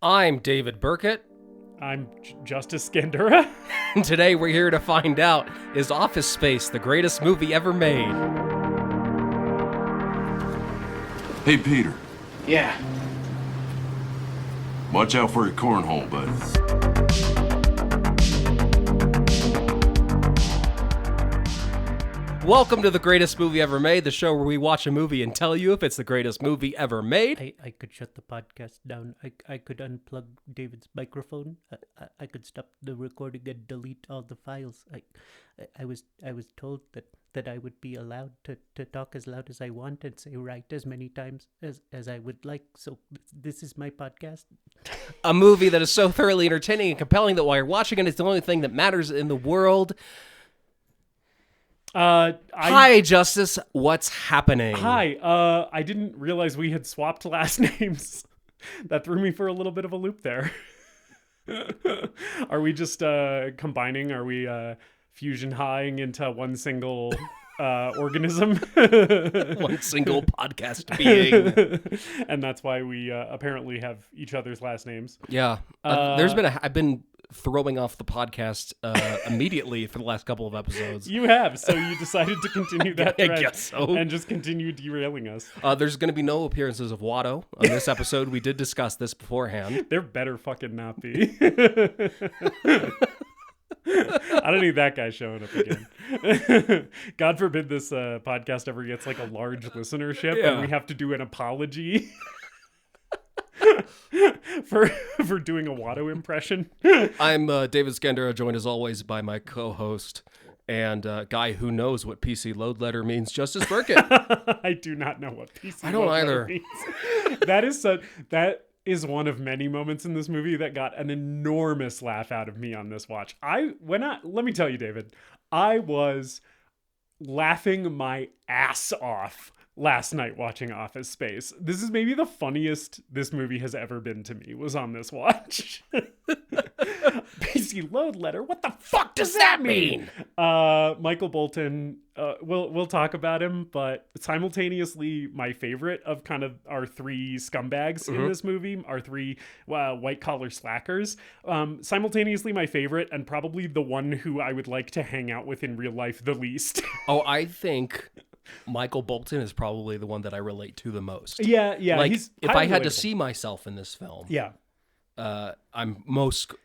I'm David Burkett. I'm Justice Scandura. And today we're here to find out, is Office Space the greatest movie ever made? Hey, Peter. Yeah. Watch out for your cornhole, bud. Welcome to the greatest movie ever made, the show where we watch a movie and tell you if it's the greatest movie ever made. I could shut the podcast down. I could unplug David's microphone. I could stop the recording and delete all the files. I was told that I would be allowed to talk as loud as I want and say right as many times as I would like. So this is my podcast. A movie that is so thoroughly entertaining and compelling that while you're watching it, it's the only thing that matters in the world. Hi, Justice. What's happening? Hi. I didn't realize we had swapped last names. That threw me for a little bit of a loop there. Are we just combining? Are we fusion highing into one single organism? One single podcast being. And that's why we apparently have each other's last names. Yeah. I've been throwing off the podcast immediately for the last couple of episodes. You have, so you decided to continue that thread. I guess so. And just continue derailing us. There's going to be no appearances of Watto on this episode. We did discuss this beforehand. There better fucking not be. I don't need that guy showing up again. God forbid this podcast ever gets like a large listenership and we have to do an apology for doing a Watto impression. I'm David Scandura, joined as always by my co-host and guy who knows what PC load letter means, Justice Burkett. I do not know what PC I don't load either. letter means. That is one of many moments in this movie that got an enormous laugh out of me on this watch. Let me tell you, David, I was laughing my ass off last night watching Office Space. This is maybe the funniest this movie has ever been to me, was on this watch. PC load letter? What the fuck does that mean? Michael Bolton, we'll talk about him, but simultaneously my favorite of kind of our three scumbags in this movie, our three white-collar slackers. Simultaneously my favorite, and probably the one who I would like to hang out with in real life the least. Oh, I think Michael Bolton is probably the one that I relate to the most. Yeah. Like, He's if I highly had to relatable. see myself in this film, Yeah. I'm most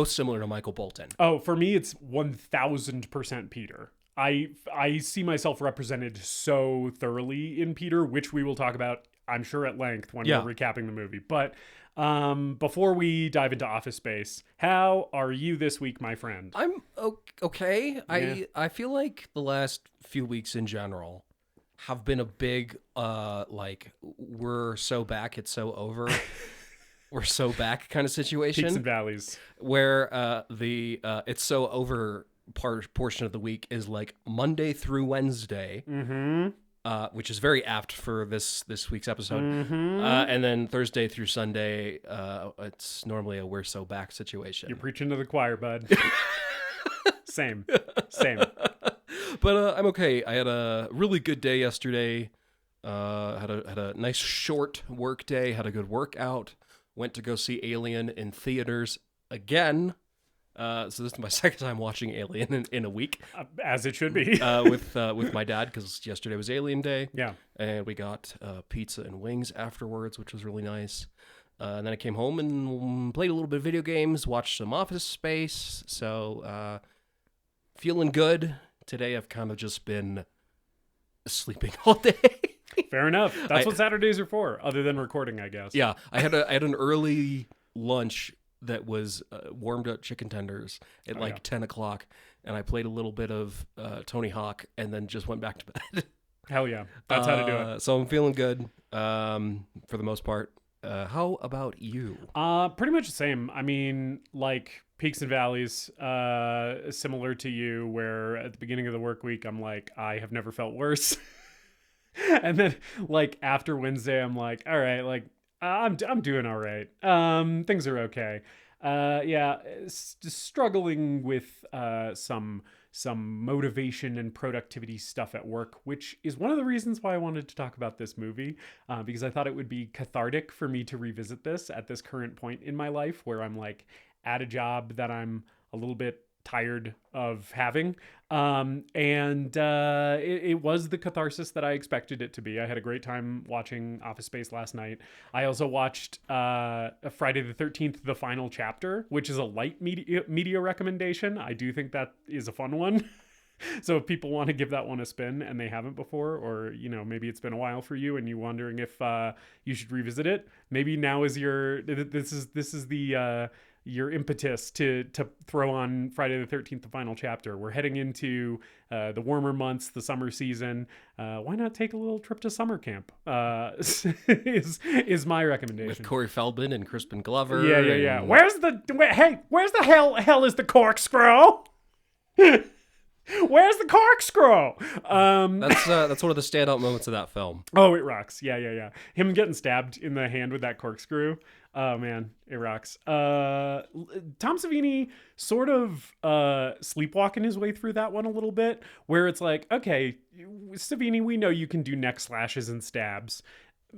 similar to Michael Bolton. Oh, for me, it's 1000% Peter. I see myself represented so thoroughly in Peter, which we will talk about, I'm sure, at length when we're recapping the movie. But before we dive into Office Space, how are you this week, my friend? I'm okay. Yeah. I feel like the last few weeks in general have been a big like we're so back, it's so over. We're so back kind of situation. Peaks and valleys. Where the it's so over portion of the week is like Monday through Wednesday, which is very apt for this week's episode. And then Thursday through Sunday, it's normally a we're so back situation. You're preaching to the choir, bud. Same. But I'm okay. I had a really good day yesterday. Had a nice short work day. Had a good workout. Went to go see Alien in theaters again. So this is my second time watching Alien in a week. As it should be. with my dad, because yesterday was Alien Day. Yeah. And we got pizza and wings afterwards, which was really nice. And then I came home and played a little bit of video games, watched some Office Space. So feeling good. Today I've kind of just been sleeping all day. Fair enough. That's what Saturdays are for, other than recording, I guess. Yeah, I had an early lunch that was warmed up chicken tenders at 10 o'clock, and I played a little bit of Tony Hawk, and then just went back to bed. Hell yeah. That's how to do it. So I'm feeling good for the most part. How about you? Pretty much the same. I mean, like, peaks and valleys, similar to you, where at the beginning of the work week, I'm like, I have never felt worse. And then, like, after Wednesday, I'm like, all right, like, I'm doing all right. Things are okay. Just struggling with some some motivation and productivity stuff at work, which is one of the reasons why I wanted to talk about this movie, because I thought it would be cathartic for me to revisit this at this current point in my life where I'm like at a job that I'm a little bit tired of having. It was the catharsis that I expected it to be. I had a great time watching Office Space last night. I also watched Friday the 13th, The Final Chapter, which is a light media recommendation. I do think that is a fun one. So if people want to give that one a spin and they haven't before, or, you know, maybe it's been a while for you and you're wondering if you should revisit it, maybe now is this is the your impetus to throw on Friday the 13th, The Final Chapter. We're heading into the warmer months, the summer season. Why not take a little trip to summer camp? Is my recommendation. With Corey Feldman and Crispin Glover. Yeah. Where's the hell is the corkscrew? Where's the corkscrew? That's one of the standout moments of that film. Oh, it rocks. Yeah. Him getting stabbed in the hand with that corkscrew. Oh man, it rocks. Tom Savini sort of sleepwalking his way through that one a little bit, where it's like, okay, Savini, we know you can do neck slashes and stabs.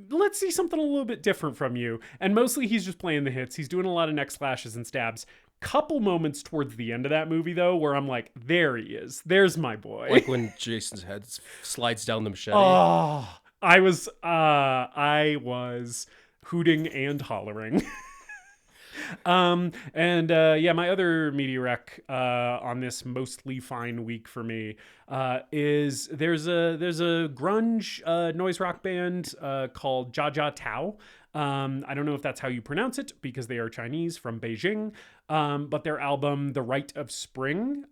Let's see something a little bit different from you. And mostly he's just playing the hits. He's doing a lot of neck slashes and stabs. Couple moments towards the end of that movie, though, where I'm like, there he is. There's my boy. Like when Jason's head slides down the machete. Oh, I was hooting and hollering. My other media rec on this mostly fine week for me is there's a grunge noise rock band called Jia Jia Tao. I don't know if that's how you pronounce it because they are Chinese from Beijing. But their album, The Rite of Spring,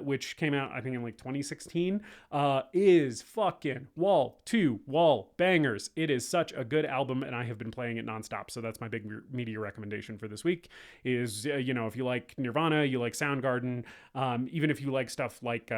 which came out, I think, in like 2016, is fucking wall-to-wall bangers. It is such a good album, and I have been playing it nonstop. So that's my big media recommendation for this week is, if you like Nirvana, you like Soundgarden, even if you like stuff like,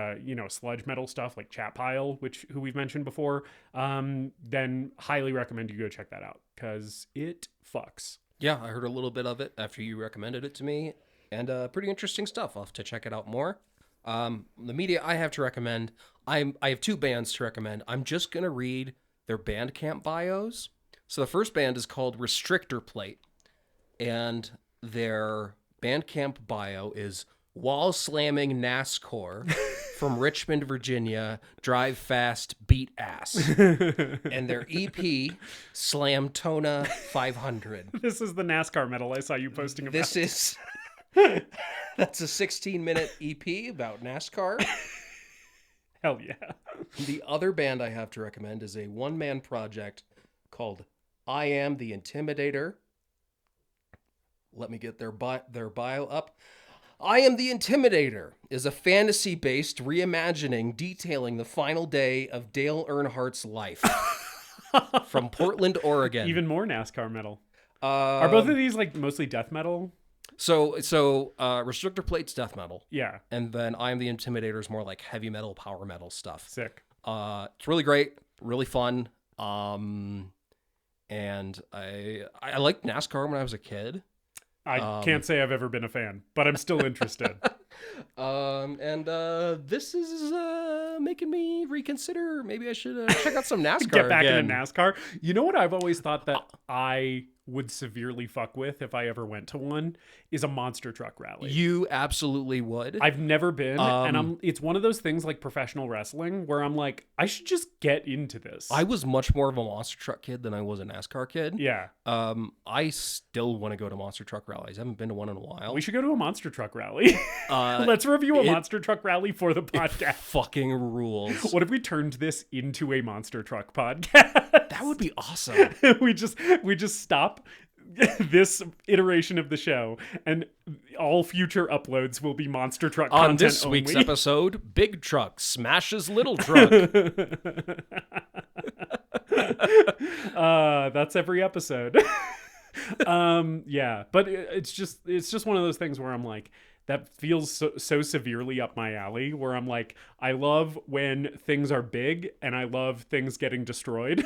sludge metal stuff like Chat Pile, who we've mentioned before, then highly recommend you go check that out because it fucks. Yeah, I heard a little bit of it after you recommended it to me, and pretty interesting stuff. I'll have to check it out more. The media I have to recommend, I have two bands to recommend. I'm just going to read their Bandcamp bios. So the first band is called Restrictor Plate, and their Bandcamp bio is wall slamming NASCAR from Richmond, Virginia, drive fast, beat ass. And their EP, Slamtona 500. This is the NASCAR medal I saw you posting about. That's a 16-minute EP about NASCAR. Hell yeah. The other band I have to recommend is a one-man project called I Am the Intimidator. Let me get their bio up. I Am the Intimidator is a fantasy-based reimagining detailing the final day of Dale Earnhardt's life from Portland, Oregon. Even more NASCAR metal. Are both of these like mostly death metal? So Restrictor Plate's death metal. Yeah. And then I Am the Intimidator is more like heavy metal, power metal stuff. Sick. It's really great, really fun. And I liked NASCAR when I was a kid. I can't say I've ever been a fan, but I'm still interested. This is making me reconsider. Maybe I should check out some NASCAR. Get back again. into NASCAR. You know what I've always thought that I would severely fuck with if I ever went to one is a monster truck rally. You absolutely would. I've never been, and it's one of those things like professional wrestling where I'm like, I should just get into this. I was much more of a monster truck kid than I was a NASCAR kid. Yeah. I still want to go to monster truck rallies. I haven't been to one in a while. We should go to a monster truck rally. Let's review a monster truck rally for the podcast. Fucking rules. What if we turned this into a monster truck podcast? That would be awesome. we just stop this iteration of the show, and all future uploads will be monster truck content on this only. Week's episode, Big Truck smashes Little Truck. That's every episode. Yeah, but it's just one of those things where I'm like, that feels so severely up my alley, where I'm like, I love when things are big and I love things getting destroyed.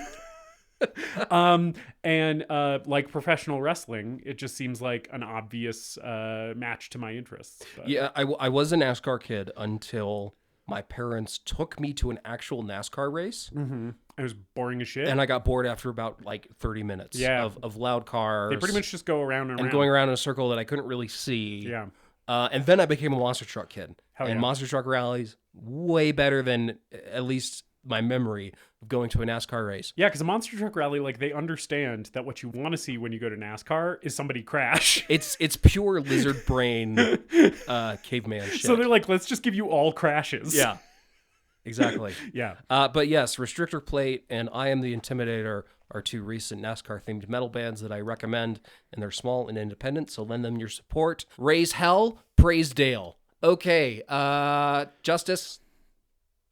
And like professional wrestling, it just seems like an obvious match to my interests. But. Yeah, I was a NASCAR kid until my parents took me to an actual NASCAR race. Mm-hmm. It was boring as shit. And I got bored after about like 30 minutes of loud cars. They pretty much just go around and going around in a circle that I couldn't really see. Yeah. And then I became a monster truck kid. Hell and yeah. monster truck rallies, way better than at least my memory of going to a NASCAR race. Yeah, because a monster truck rally, like they understand that what you want to see when you go to NASCAR is somebody crash. It's pure lizard brain caveman shit. So they're like, let's just give you all crashes. Yeah. Exactly. Yeah. But yes, Restrictor Plate and I Am the Intimidator are two recent NASCAR-themed metal bands that I recommend, and they're small and independent, so lend them your support. Raise hell, praise Dale. Okay, Justice,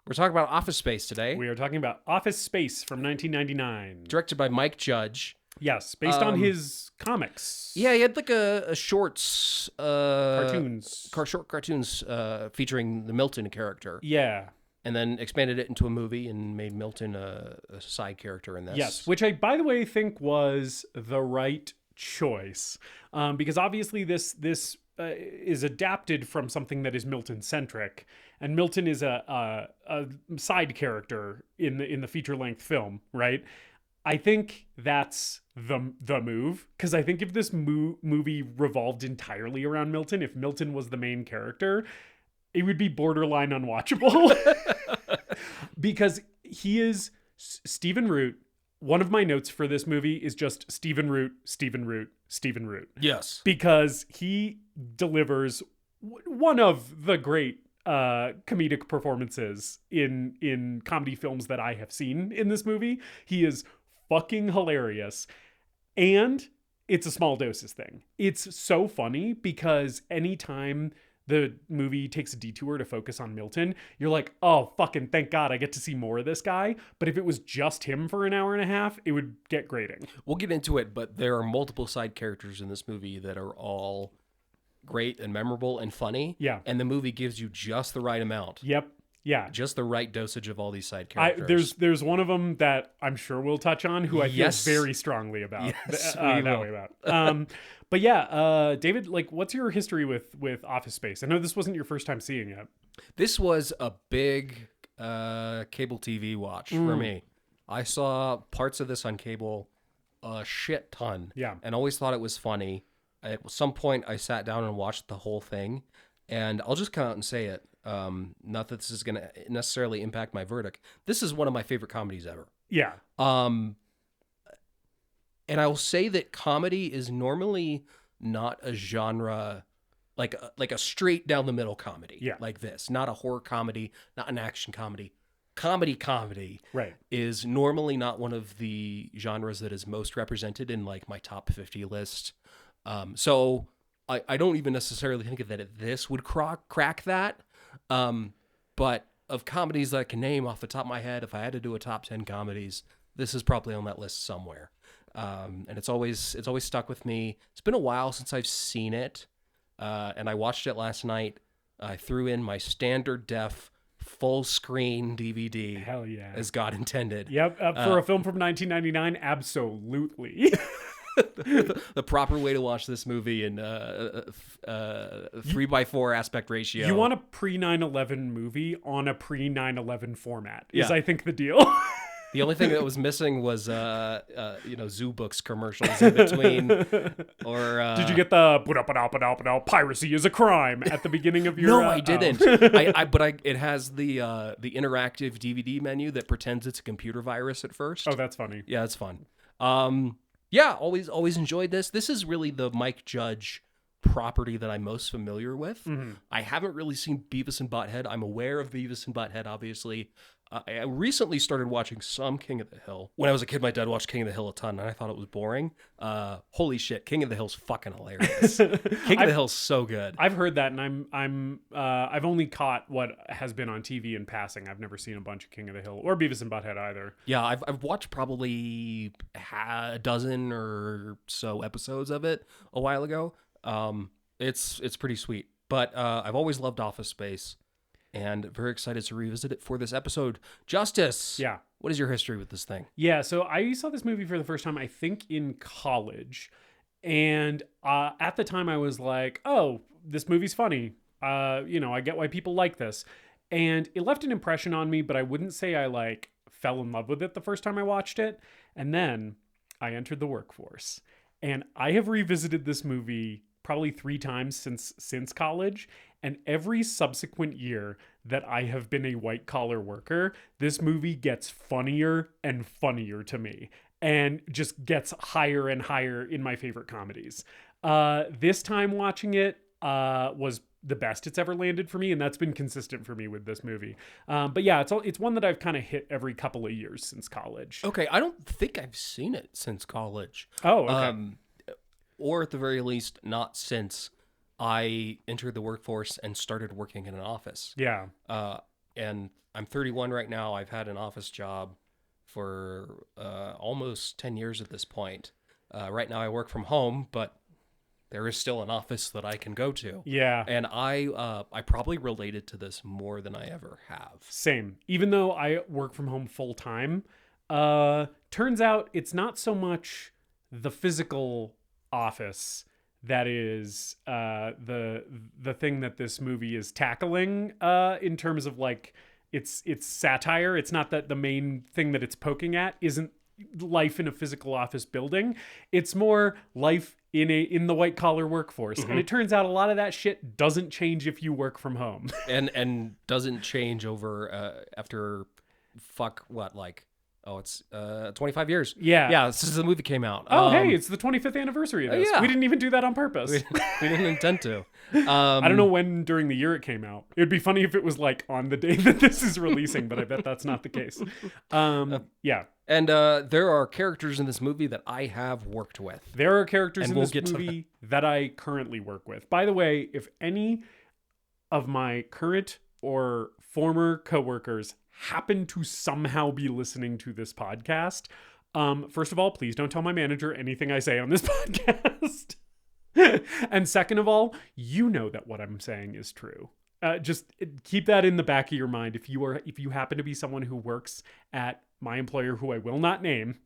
we're talking about Office Space today. We are talking about Office Space from 1999. Directed by Mike Judge. Yes, based on his comics. Yeah, he had like a shorts... Cartoons. Short cartoons featuring the Milton character. Yeah. And then expanded it into a movie and made Milton a side character in this. Yes, which I, by the way, think was the right choice. Because obviously this is adapted from something that is Milton-centric. And Milton is a side character in the feature-length film, right? I think that's the move. Because I think if this movie revolved entirely around Milton, if Milton was the main character, it would be borderline unwatchable. Because he is Stephen Root. One of my notes for this movie is just Stephen Root, Stephen Root, Stephen Root. Yes. Because he delivers one of the great comedic performances in comedy films that I have seen in this movie. He is fucking hilarious. And it's a small doses thing. It's so funny because anytime the movie takes a detour to focus on Milton, you're like, oh, fucking thank God I get to see more of this guy. But if it was just him for an hour and a half, it would get grating. We'll get into it, but there are multiple side characters in this movie that are all great and memorable and funny. Yeah. And the movie gives you just the right amount. Yep. Yeah. Just the right dosage of all these side characters. There's one of them that I'm sure we'll touch on who I feel very strongly about. Yes, that way about. But yeah, David, like, what's your history with Office Space? I know this wasn't your first time seeing it. This was a big cable TV watch for me. I saw parts of this on cable a shit ton. Yeah. And always thought it was funny. At some point, I sat down and watched the whole thing. And I'll just come out and say it. Not that this is going to necessarily impact my verdict. This is one of my favorite comedies ever. Yeah. And I will say that comedy is normally not a genre like a straight down the middle comedy like this. Not a horror comedy, not an action comedy. Comedy right. is normally not one of the genres that is most represented in like my top 50 list. So I don't even necessarily think that this would crack that. But of comedies that I can name off the top of my head, if I had to do a top 10 comedies, this is probably on that list somewhere. And it's always stuck with me. It's been a while since I've seen it. And I watched it last night. I threw in my standard def full screen DVD. Hell yeah. As God intended. Yep. For a film from 1999, absolutely. The proper way to watch this movie in 3:4 aspect ratio. You want a pre 9/11 movie on a pre 9/11 format is, Yeah. I think, the deal. The only thing that was missing was Zoo Books commercials in between. Or did you get the piracy is a crime at the beginning of your? No, I didn't. It has the interactive DVD menu that pretends it's a computer virus at first. Oh, that's funny. Yeah, it's fun. Yeah, always enjoyed this. This is really the Mike Judge property that I'm most familiar with. Mm-hmm. I haven't really seen Beavis and Butthead. I'm aware of Beavis and Butthead, obviously. I recently started watching some King of the Hill. When I was a kid, my dad watched King of the Hill a ton, and I thought it was boring. Holy shit, King of the Hill's fucking hilarious. King of the Hill's so good. I've heard that, and I've only caught what has been on TV in passing. I've never seen a bunch of King of the Hill or Beavis and Butthead either. Yeah, I've watched probably a dozen or so episodes of it a while ago. It's pretty sweet. But I've always loved Office Space. and very excited to revisit it for this episode. Justice. Yeah. What is your history with this thing? Yeah, so I saw this movie for the first time, I think, in college. And at the time I was like, oh, this movie's funny. I get why people like this. And it left an impression on me, but I wouldn't say I like fell in love with it the first time I watched it. And then I entered the workforce. And I have revisited this movie probably 3 times since college. And every subsequent year that I have been a white collar worker, this movie gets funnier and funnier to me and just gets higher and higher in my favorite comedies. This time watching it was the best it's ever landed for me, and that's been consistent for me with this movie. But yeah, it's one that I've kind of hit every couple of years since college. Okay, I don't think I've seen it since college. Oh, okay. Or at the very least, not since I entered the workforce and started working in an office. Yeah. And I'm 31 right now. I've had an office job for almost 10 years at this point. Right now I work from home, but there is still an office that I can go to. Yeah. And I probably related to this more than I ever have. Same. Even though I work from home full time, turns out it's not so much the physical office that is the thing that this movie is tackling in terms of like it's satire. It's not that the main thing that it's poking at isn't life in a physical office building. It's more life in the white collar workforce. And it turns out a lot of that shit doesn't change if you work from home. and doesn't change over after it's 25 years. Yeah. Since the movie came out. Hey, it's the 25th anniversary of this. Yeah. We didn't even do that on purpose. We didn't intend to. I don't know when during the year it came out. It'd be funny if it was like on the day that this is releasing, but I bet that's not the case. Yeah. And there are characters in this movie that I have worked with. There are characters And in we'll this get to movie that I currently work with. By the way, if any of my current or former coworkers happen to somehow be listening to this podcast, first of all, please don't tell my manager anything I say on this podcast. And second of all, you know that what I'm saying is true. Just keep that in the back of your mind. If you happen to be someone who works at my employer, who I will not name,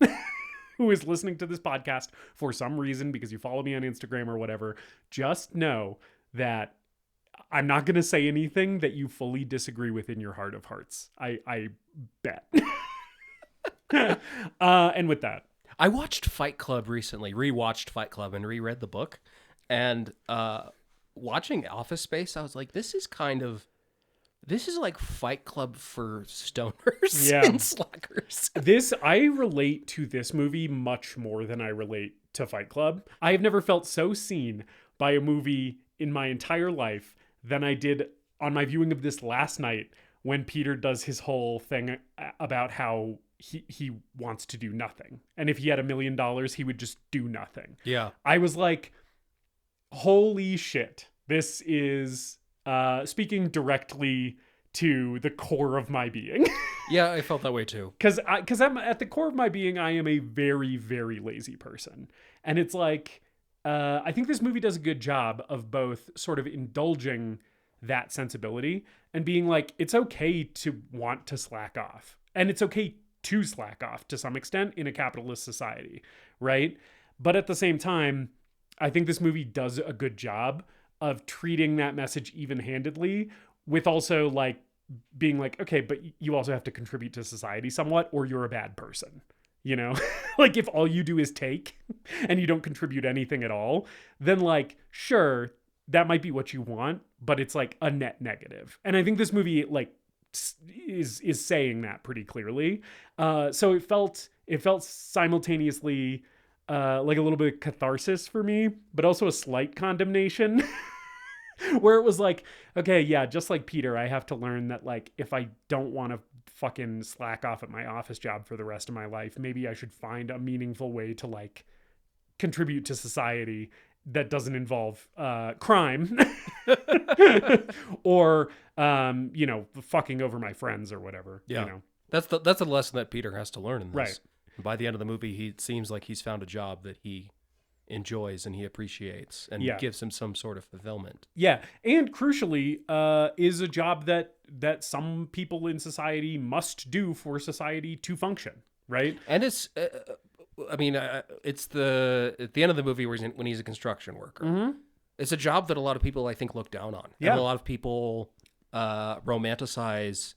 who is listening to this podcast for some reason because you follow me on Instagram or whatever, just know that I'm not going to say anything that you fully disagree with in your heart of hearts. I bet. And with that, I watched Fight Club recently, rewatched Fight Club and reread the book. And watching Office Space, I was like, this is like Fight Club for stoners and slackers. I relate to this movie much more than I relate to Fight Club. I have never felt so seen by a movie in my entire life than I did on my viewing of this last night when Peter does his whole thing about how he wants to do nothing. And if he had $1 million, he would just do nothing. Yeah. I was like, holy shit. This is speaking directly to the core of my being. Yeah, I felt that way too. Because I'm at the core of my being, I am a very, very lazy person. And it's like, I think this movie does a good job of both sort of indulging that sensibility and being like, it's okay to want to slack off. And it's okay to slack off to some extent in a capitalist society, right? But at the same time, I think this movie does a good job of treating that message even-handedly with also like being like, okay, but you also have to contribute to society somewhat or you're a bad person. You know, like if all you do is take and you don't contribute anything at all, then like, sure, that might be what you want, but it's like a net negative. And I think this movie like is saying that pretty clearly. So it felt simultaneously like a little bit of catharsis for me, but also a slight condemnation. Where it was like, okay, yeah, just like Peter, I have to learn that like if I don't want to fucking slack off at my office job for the rest of my life, maybe I should find a meaningful way to like contribute to society that doesn't involve crime or fucking over my friends or whatever. Yeah. You know? That's a lesson that Peter has to learn in this. Right. By the end of the movie, it seems like he's found a job that he enjoys and he appreciates and Yeah. gives him some sort of fulfillment. Yeah, and crucially, is a job that some people in society must do for society to function, right? And it's, it's at the end of the movie when he's a construction worker. Mm-hmm. It's a job that a lot of people, I think, look down on. Yeah. And a lot of people romanticize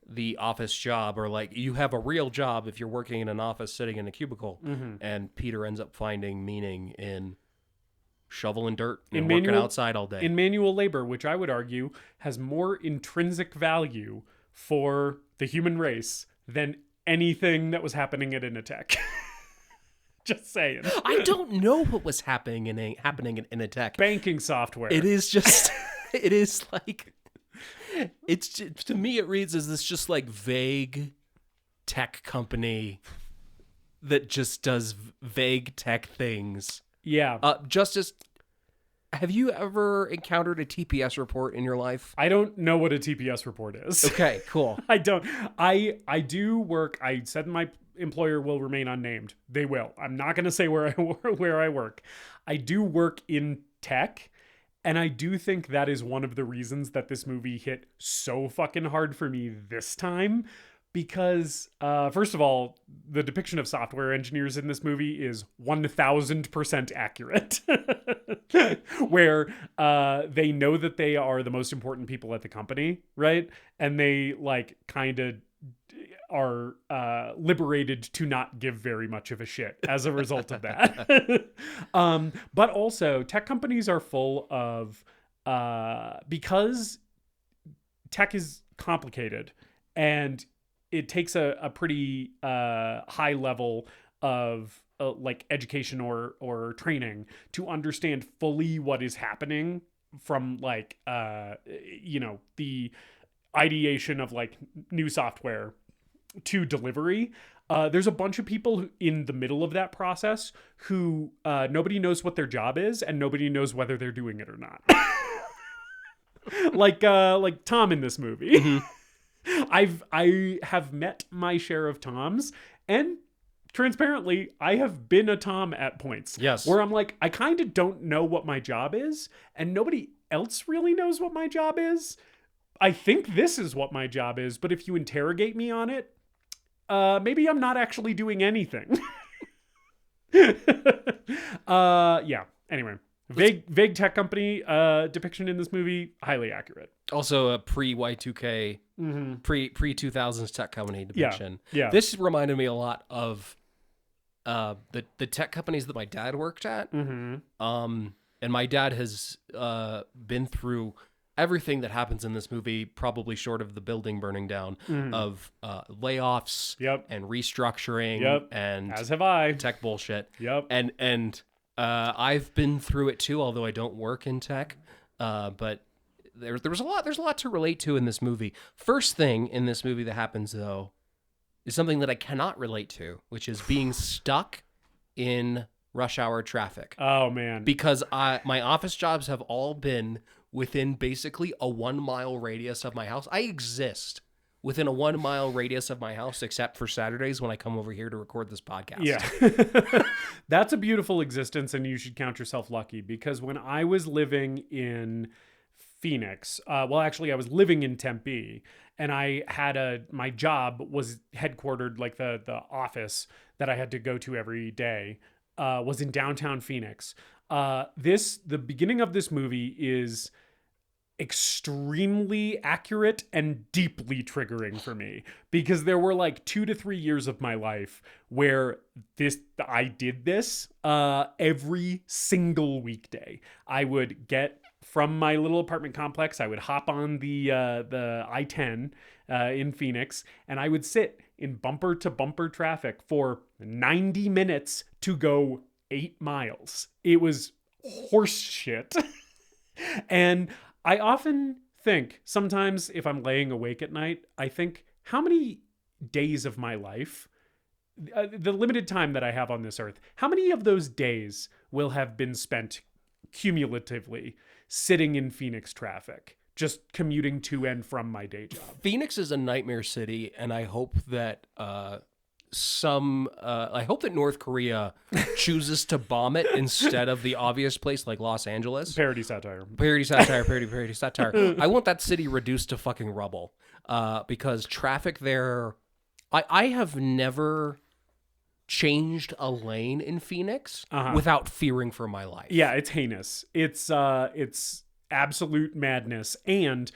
the office job, or like, you have a real job if you're working in an office sitting in a cubicle. Mm-hmm. And Peter ends up finding meaning in shoveling dirt and In working outside all day. In manual labor, which I would argue has more intrinsic value for the human race than anything that was happening at Initech. Just saying. I don't know what was happening in Initech. Banking software. It is just, it is like, it's just, to me it reads as this just like vague tech company that just does vague tech things. Yeah. Justice, have you ever encountered a TPS report in your life? I don't know what a TPS report is. Okay, cool. I don't. I do work. I said my employer will remain unnamed. They will. I'm not going to say where I work. I do work in tech, and I do think that is one of the reasons that this movie hit so fucking hard for me this time. Because, first of all, the depiction of software engineers in this movie is 1000% accurate. Where they know that they are the most important people at the company, right? And they, like, kind of are liberated to not give very much of a shit as a result of that. But also, tech companies are full of... because tech is complicated, and it takes a pretty high level of like education or training to understand fully what is happening from like the ideation of like new software to delivery. There's a bunch of people in the middle of that process who nobody knows what their job is, and nobody knows whether they're doing it or not. like Tom in this movie. Mm-hmm. I have met my share of Toms, and transparently, I have been a Tom at points. Yes. Where I'm like, I kind of don't know what my job is, and nobody else really knows what my job is. I think this is what my job is, but if you interrogate me on it, maybe I'm not actually doing anything. Yeah. Anyway. Vague tech company depiction in this movie, highly accurate. Also a pre-Y2K, Mm-hmm. pre-2000s tech company depiction. Yeah. This reminded me a lot of the tech companies that my dad worked at. Mm-hmm. And my dad has been through everything that happens in this movie, probably short of the building burning down, of layoffs and restructuring and as have I. tech bullshit. Yep. And I've been through it too, although I don't work in tech. But there's a lot to relate to in this movie. First thing in this movie that happens though is something that I cannot relate to, which is being stuck in rush hour traffic. Oh man. Because my office jobs have all been within basically a 1 mile radius of my house. I exist within a 1 mile radius of my house, except for Saturdays when I come over here to record this podcast. Yeah. That's a beautiful existence, and you should count yourself lucky, because when I was living in Phoenix, actually I was living in Tempe, and I had my job was headquartered, like the office that I had to go to every day was in downtown Phoenix. The beginning of this movie is extremely accurate and deeply triggering for me, because there were like 2 to 3 years of my life where I did this every single weekday. I would get from my little apartment complex, I would hop on the I-10 in Phoenix, and I would sit in bumper to bumper traffic for 90 minutes to go 8 miles. It was horse shit. And I often think, sometimes if I'm laying awake at night, I think, how many days of my life, the limited time that I have on this earth, how many of those days will have been spent cumulatively sitting in Phoenix traffic, just commuting to and from my day job? Phoenix is a nightmare city, and I hope that I hope that North Korea chooses to bomb it instead of the obvious place like Los Angeles. Parody satire. Parody satire. I want that city reduced to fucking rubble. Because traffic there, I have never changed a lane in Phoenix without fearing for my life. Yeah, it's heinous. It's absolute madness, and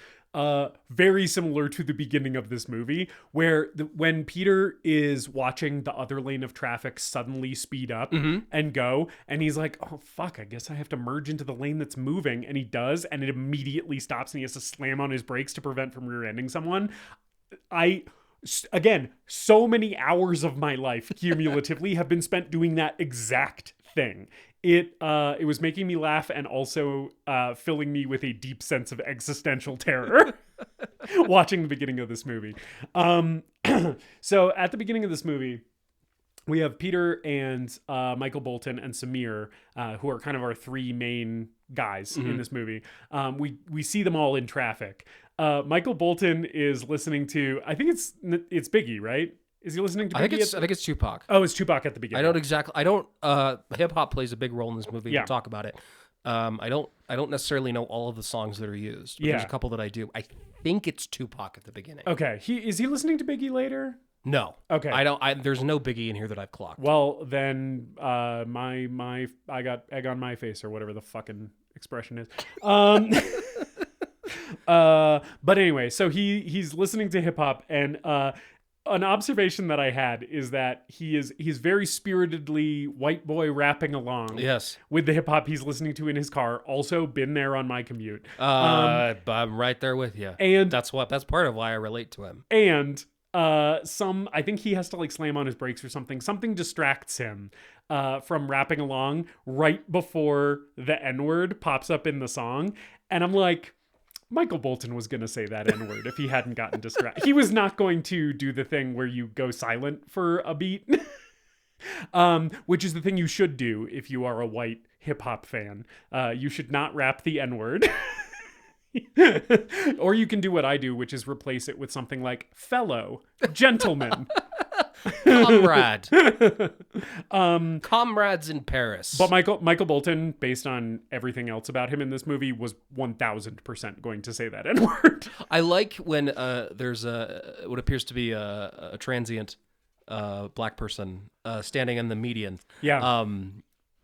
very similar to the beginning of this movie, where when Peter is watching the other lane of traffic suddenly speed up and go, and he's like, oh fuck, I guess I have to merge into the lane that's moving, and he does, and it immediately stops, and he has to slam on his brakes to prevent from rear-ending someone. Again, so many hours of my life cumulatively have been spent doing that exact thing. It was making me laugh and also filling me with a deep sense of existential terror watching the beginning of this movie. So at the beginning of this movie, we have Peter and Michael Bolton and Samir, who are kind of our three main guys in this movie. We see them all in traffic. Michael Bolton is listening to, I think it's Biggie, right? Is he listening to Biggie? I think it's Tupac. Oh, it's Tupac at the beginning. Hip hop plays a big role in this movie. Yeah. We'll talk about it. I don't necessarily know all of the songs that are used. But there's a couple that I do. I think it's Tupac at the beginning. Okay. Is he listening to Biggie later? No. Okay. There's no Biggie in here that I've clocked. Well, then I got egg on my face, or whatever the fucking expression is. But anyway, so he's listening to hip hop, and an observation that I had is that he's very spiritedly white boy rapping along. Yes. With the hip hop he's listening to in his car. Also been there on my commute. I'm right there with you. And that's part of why I relate to him. And I think he has to like slam on his brakes or something. Something distracts him from rapping along right before the N-word pops up in the song. And I'm like, Michael Bolton was going to say that N-word if he hadn't gotten distracted. He was not going to do the thing where you go silent for a beat, which is the thing you should do if you are a white hip-hop fan. You should not rap the N-word. Or you can do what I do, which is replace it with something like fellow, gentleman. Comrade. Comrades in Paris. But Michael Bolton, based on everything else about him in this movie, was 1000% going to say that N-word. I like when there's what appears to be a transient black person standing in the median. Yeah.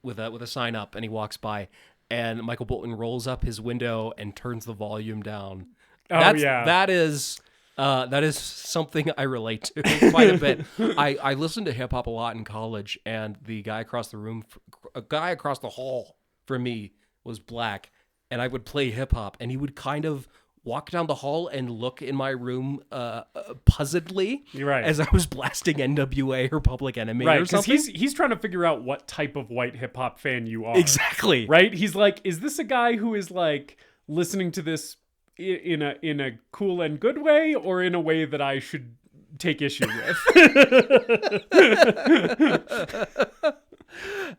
With a sign up, and he walks by, and Michael Bolton rolls up his window and turns the volume down. That is something I relate to quite a bit. I listened to hip hop a lot in college, and the guy across the hall from me was black, and I would play hip hop, and he would kind of walk down the hall and look in my room puzzledly. You're right. As I was blasting NWA or Public Enemy or something. He's trying to figure out what type of white hip hop fan you are. Exactly. Right? He's like, is this a guy who is like listening to this in a cool and good way, or in a way that I should take issue with?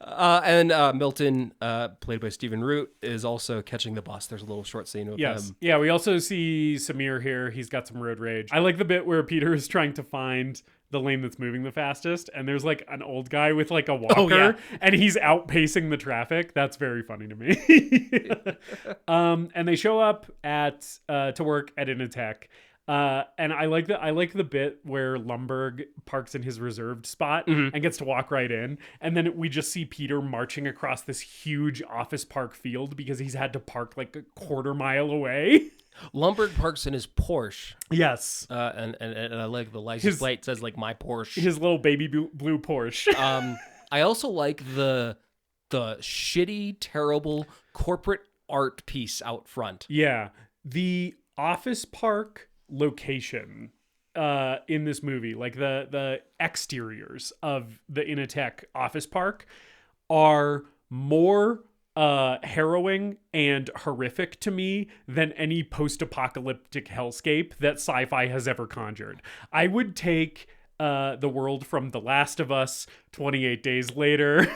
And Milton, played by Stephen Root, is also catching the bus. There's a little short scene with him. Yeah, we also see Samir here. He's got some road rage. I like the bit where Peter is trying to find the lane that's moving the fastest, and there's like an old guy with like a walker, and he's outpacing the traffic. That's very funny to me. And they show up to work at Initech. And I like the bit where Lumberg parks in his reserved spot and gets to walk right in, and then we just see Peter marching across this huge office park field because he's had to park like a quarter mile away. Lumberg parks in his Porsche. Yes. And I like the license plate says like my Porsche. His little baby blue Porsche. I also like the shitty, terrible corporate art piece out front. Yeah. The office park location in this movie, like the exteriors of the Initech office park, are more harrowing and horrific to me than any post-apocalyptic hellscape that sci-fi has ever conjured. I would take the world from The Last of Us, 28 Days Later,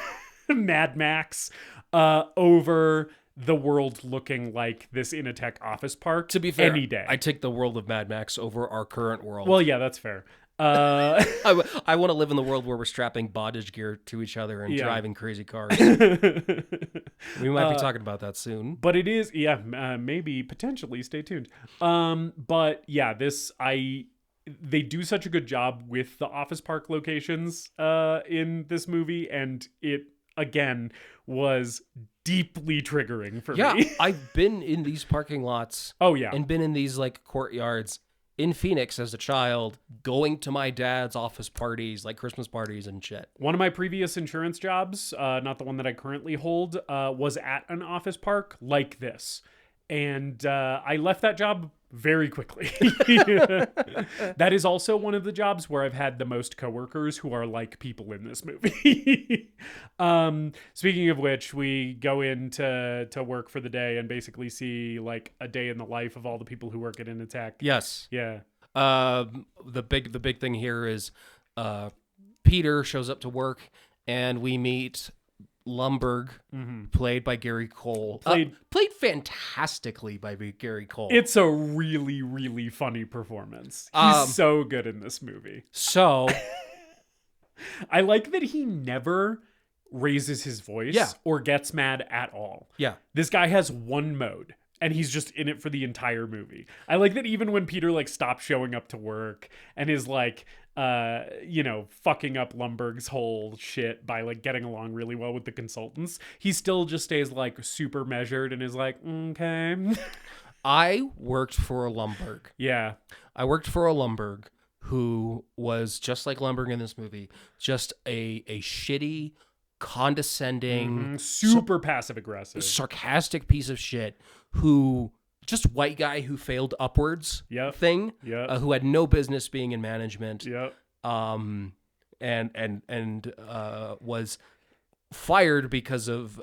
Mad Max, over the world looking like this Initech office park. To be fair, any day. I take the world of Mad Max over our current world. Well, yeah, that's fair. I want to live in the world where we're strapping bondage gear to each other and driving crazy cars. We might be talking about that soon. But it is, maybe, potentially, stay tuned. But yeah, they do such a good job with the Office Park locations in this movie, and it, again, was deeply triggering for me. Yeah, I've been in these parking lots. Oh, yeah. And been in these, like, courtyards in Phoenix as a child, going to my dad's office parties, like Christmas parties and shit. One of my previous insurance jobs, not the one that I currently hold, was at an office park like this. And I left that job very quickly. That is also one of the jobs where I've had the most coworkers who are like people in this movie. Speaking of which, we go in to work for the day and basically see like a day in the life of all the people who work at Initech. Yes. Yeah. The big thing here is Peter shows up to work and we meet Lumberg, played by Gary Cole. Played fantastically by Gary Cole. It's a really, really funny performance. He's so good in this movie. So I like that he never raises his voice or gets mad at all. Yeah. This guy has one mode. And he's just in it for the entire movie. I like that even when Peter like stops showing up to work and is like, fucking up Lumberg's whole shit by like getting along really well with the consultants, he still just stays like super measured and is like, okay. I worked for a Lumberg. Yeah. I worked for a Lumberg who was just like Lumberg in this movie, just a shitty, condescending, super passive aggressive, sarcastic piece of shit who just white guy who failed upwards thing, who had no business being in management, and was fired because of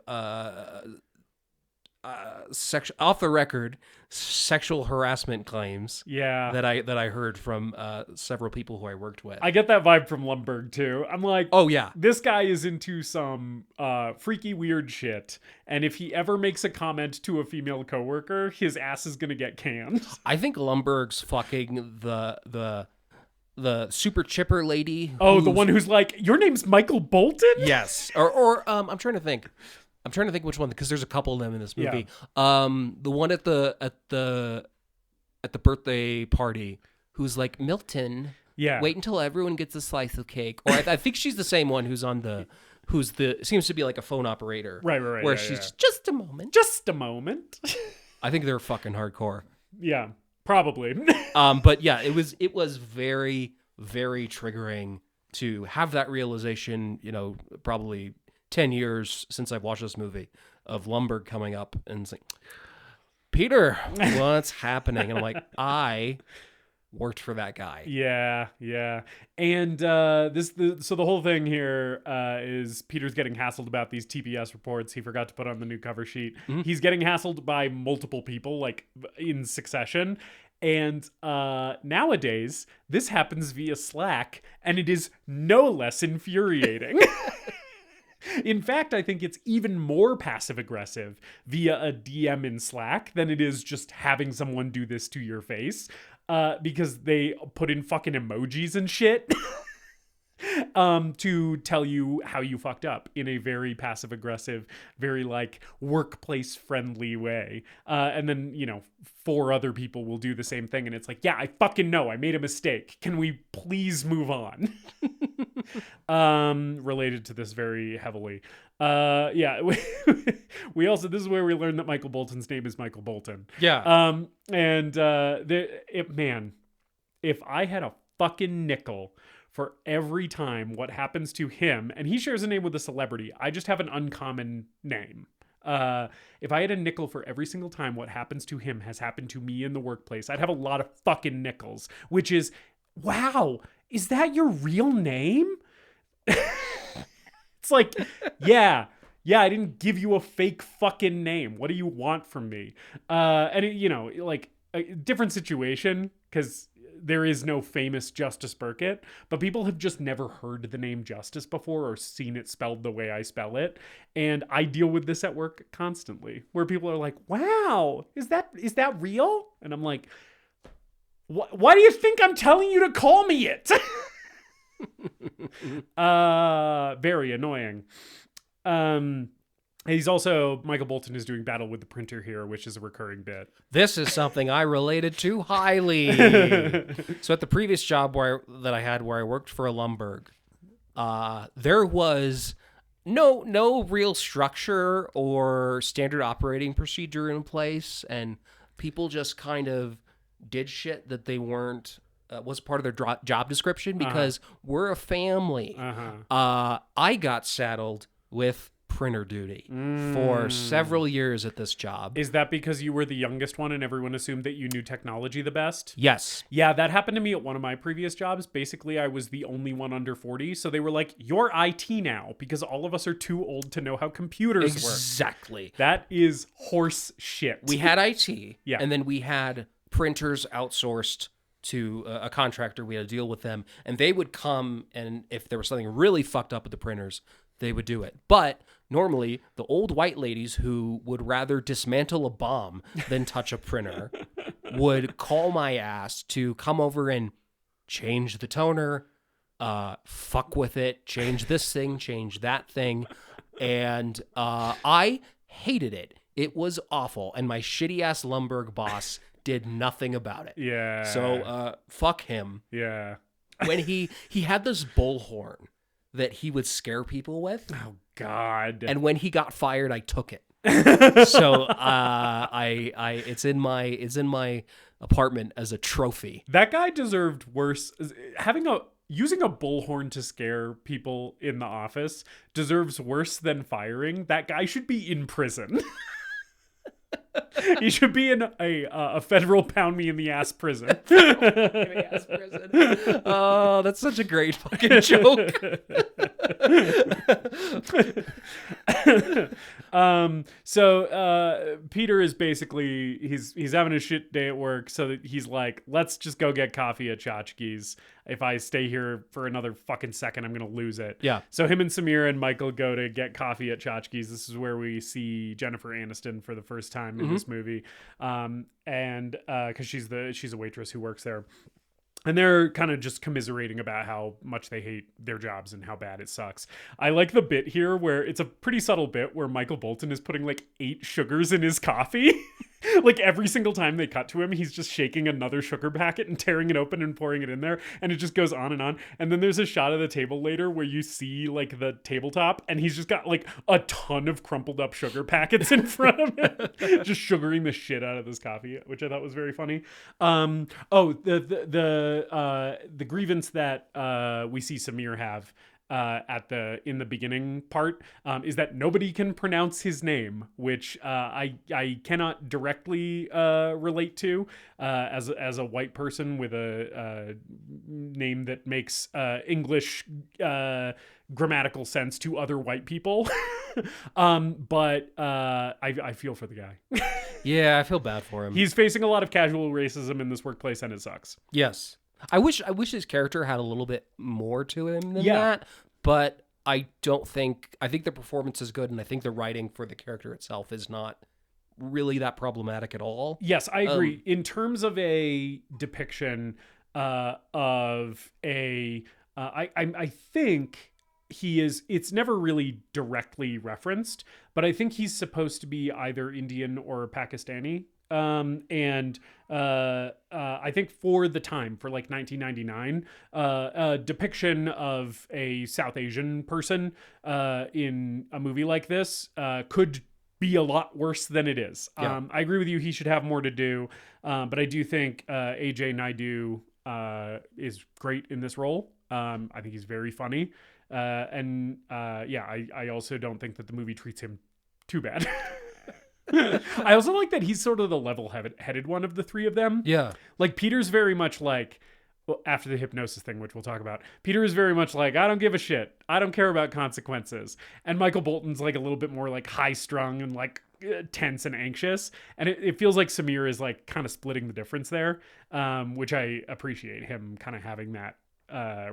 off the record sexual harassment claims. That I heard from several people who I worked with. I get that vibe from Lumberg too. I'm like, oh yeah, this guy is into some freaky weird shit, and if he ever makes a comment to a female coworker, his ass is gonna get canned. I think Lumberg's fucking the super chipper lady. Oh, the one who's like, your name's Michael Bolton? Yes. Or I'm trying to think which one, because there's a couple of them in this movie. The one at the birthday party who's like, Milton. Yeah. Wait until everyone gets a slice of cake. Or I think she's the same one who's seems to be like a phone operator. Right. Where she's just a moment. Just a moment. I think they're fucking hardcore. Yeah, probably. But yeah, it was very, very triggering to have that realization, probably 10 years since I've watched this movie, of Lumberg coming up and saying, Peter, what's happening? And I'm like, I worked for that guy. Yeah. And so the whole thing here is Peter's getting hassled about these TPS reports he forgot to put on the new cover sheet. He's getting hassled by multiple people, like in succession. And nowadays, this happens via Slack, and it is no less infuriating. In fact, I think it's even more passive-aggressive via a DM in Slack than it is just having someone do this to your face, because they put in fucking emojis and shit to tell you how you fucked up in a very passive-aggressive, very, like, workplace-friendly way. And then, 4 other people will do the same thing, and it's like, yeah, I fucking know, I made a mistake. Can we please move on? Related to this very heavily. We also, this is where we learned that Michael Bolton's name is Michael Bolton. Yeah. If I had a fucking nickel for every time what happens to him, and he shares a name with a celebrity, I just have an uncommon name. If I had a nickel for every single time what happens to him has happened to me in the workplace, I'd have a lot of fucking nickels, which is, wow, is that your real name? It's like, yeah, I didn't give you a fake fucking name. What do you want from me? And like a different situation, because there is no famous Justice Burkett, but people have just never heard the name Justice before or seen it spelled the way I spell it. And I deal with this at work constantly, where people are like, wow, is that real? And I'm like, Why do you think I'm telling you to call me it? Very annoying. He's also, Michael Bolton is doing battle with the printer here, which is a recurring bit. This is something I related to highly. So at the previous job that I had where I worked for a Lumberg, there was no real structure or standard operating procedure in place, and people just kind of did shit that they weren't was part of their job description because we're a family. I got saddled with printer duty for several years at this job. Is that because you were the youngest one and everyone assumed that you knew technology the best? Yes. Yeah, that happened to me at one of my previous jobs. Basically, I was the only one under 40, so they were like, you're IT now, because all of us are too old to know how computers work. Exactly. That is horse shit. We had IT, Yeah. and then we had printers outsourced to a contractor. We had to deal with them, and they would come, and if there was something really fucked up with the printers, they would do it. But normally, the old white ladies who would rather dismantle a bomb than touch a printer would call my ass to come over and change the toner, fuck with it, change this thing, change that thing. And I hated it. It was awful. And my shitty ass Lumberg boss did nothing about it. Yeah. So fuck him. Yeah. When he had this bullhorn that he would scare people with. Oh God. And when he got fired, I took it. So it's in my apartment as a trophy. That guy deserved worse. Using a bullhorn to scare people in the office deserves worse than firing. That guy should be in prison. He should be in a federal pound me in the ass prison. Oh, that's such a great fucking joke. So Peter is basically he's having a shit day at work, so that he's like, let's just go get coffee at Tchotchke's. If I stay here for another fucking second, I'm gonna lose it. Yeah. So him and Samir and Michael go to get coffee at Tchotchke's. This is where we see Jennifer Aniston for the first time in this movie, and because she's a waitress who works there. And they're kind of just commiserating about how much they hate their jobs and how bad it sucks. I like the bit here where it's a pretty subtle bit where Michael Bolton is putting like 8 sugars in his coffee. Like every single time they cut to him, he's just shaking another sugar packet and tearing it open and pouring it in there. And it just goes on and on. And then there's a shot of the table later where you see like the tabletop and he's just got like a ton of crumpled up sugar packets in front of him, just sugaring the shit out of this coffee, which I thought was very funny. The grievance that we see Samir have in the beginning part is that nobody can pronounce his name, which I cannot directly relate to as a white person with a name that makes English grammatical sense to other white people. But I feel for the guy. Yeah, I feel bad for him. He's facing a lot of casual racism in this workplace, and it sucks. Yes. I wish his character had a little bit more to him than that, but I think the performance is good, and I think the writing for the character itself is not really that problematic at all. Yes, I agree. In terms of a depiction of a, I think he is. It's never really directly referenced, but I think he's supposed to be either Indian or Pakistani. I think for the time, for like 1999, a depiction of a South Asian person in a movie like this could be a lot worse than it is. Yeah. I agree with you. He should have more to do. But I do think Ajay Naidu is great in this role. I think he's very funny. I also don't think that the movie treats him too bad. I also like that he's sort of the level-headed one of the three of them. Yeah. Like, Peter's very much like, well, after the hypnosis thing, which we'll talk about, Peter is very much like, I don't give a shit. I don't care about consequences. And Michael Bolton's like a little bit more like high-strung and like tense and anxious. And it feels like Samir is like kind of splitting the difference there, which I appreciate him kind of having that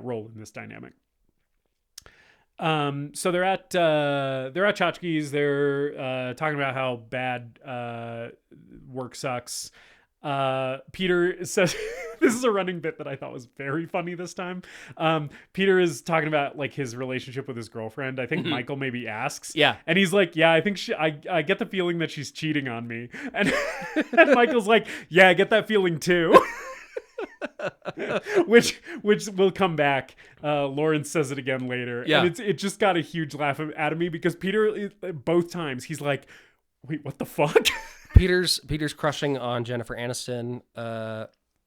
role in this dynamic. So they're at Tchotchke's. They're talking about how bad work sucks. Peter says This is a running bit that I thought was very funny this time. Peter is talking about like his relationship with his girlfriend. I think Michael maybe asks. Yeah. And he's like, yeah, I think I get the feeling that she's cheating on me. And, and Michael's like, yeah, I get that feeling too. which will come back. Lawrence says it again later. Yeah. And it just got a huge laugh out of me because Peter, both times, he's like, wait, what the fuck? Peter's crushing on Jennifer Aniston,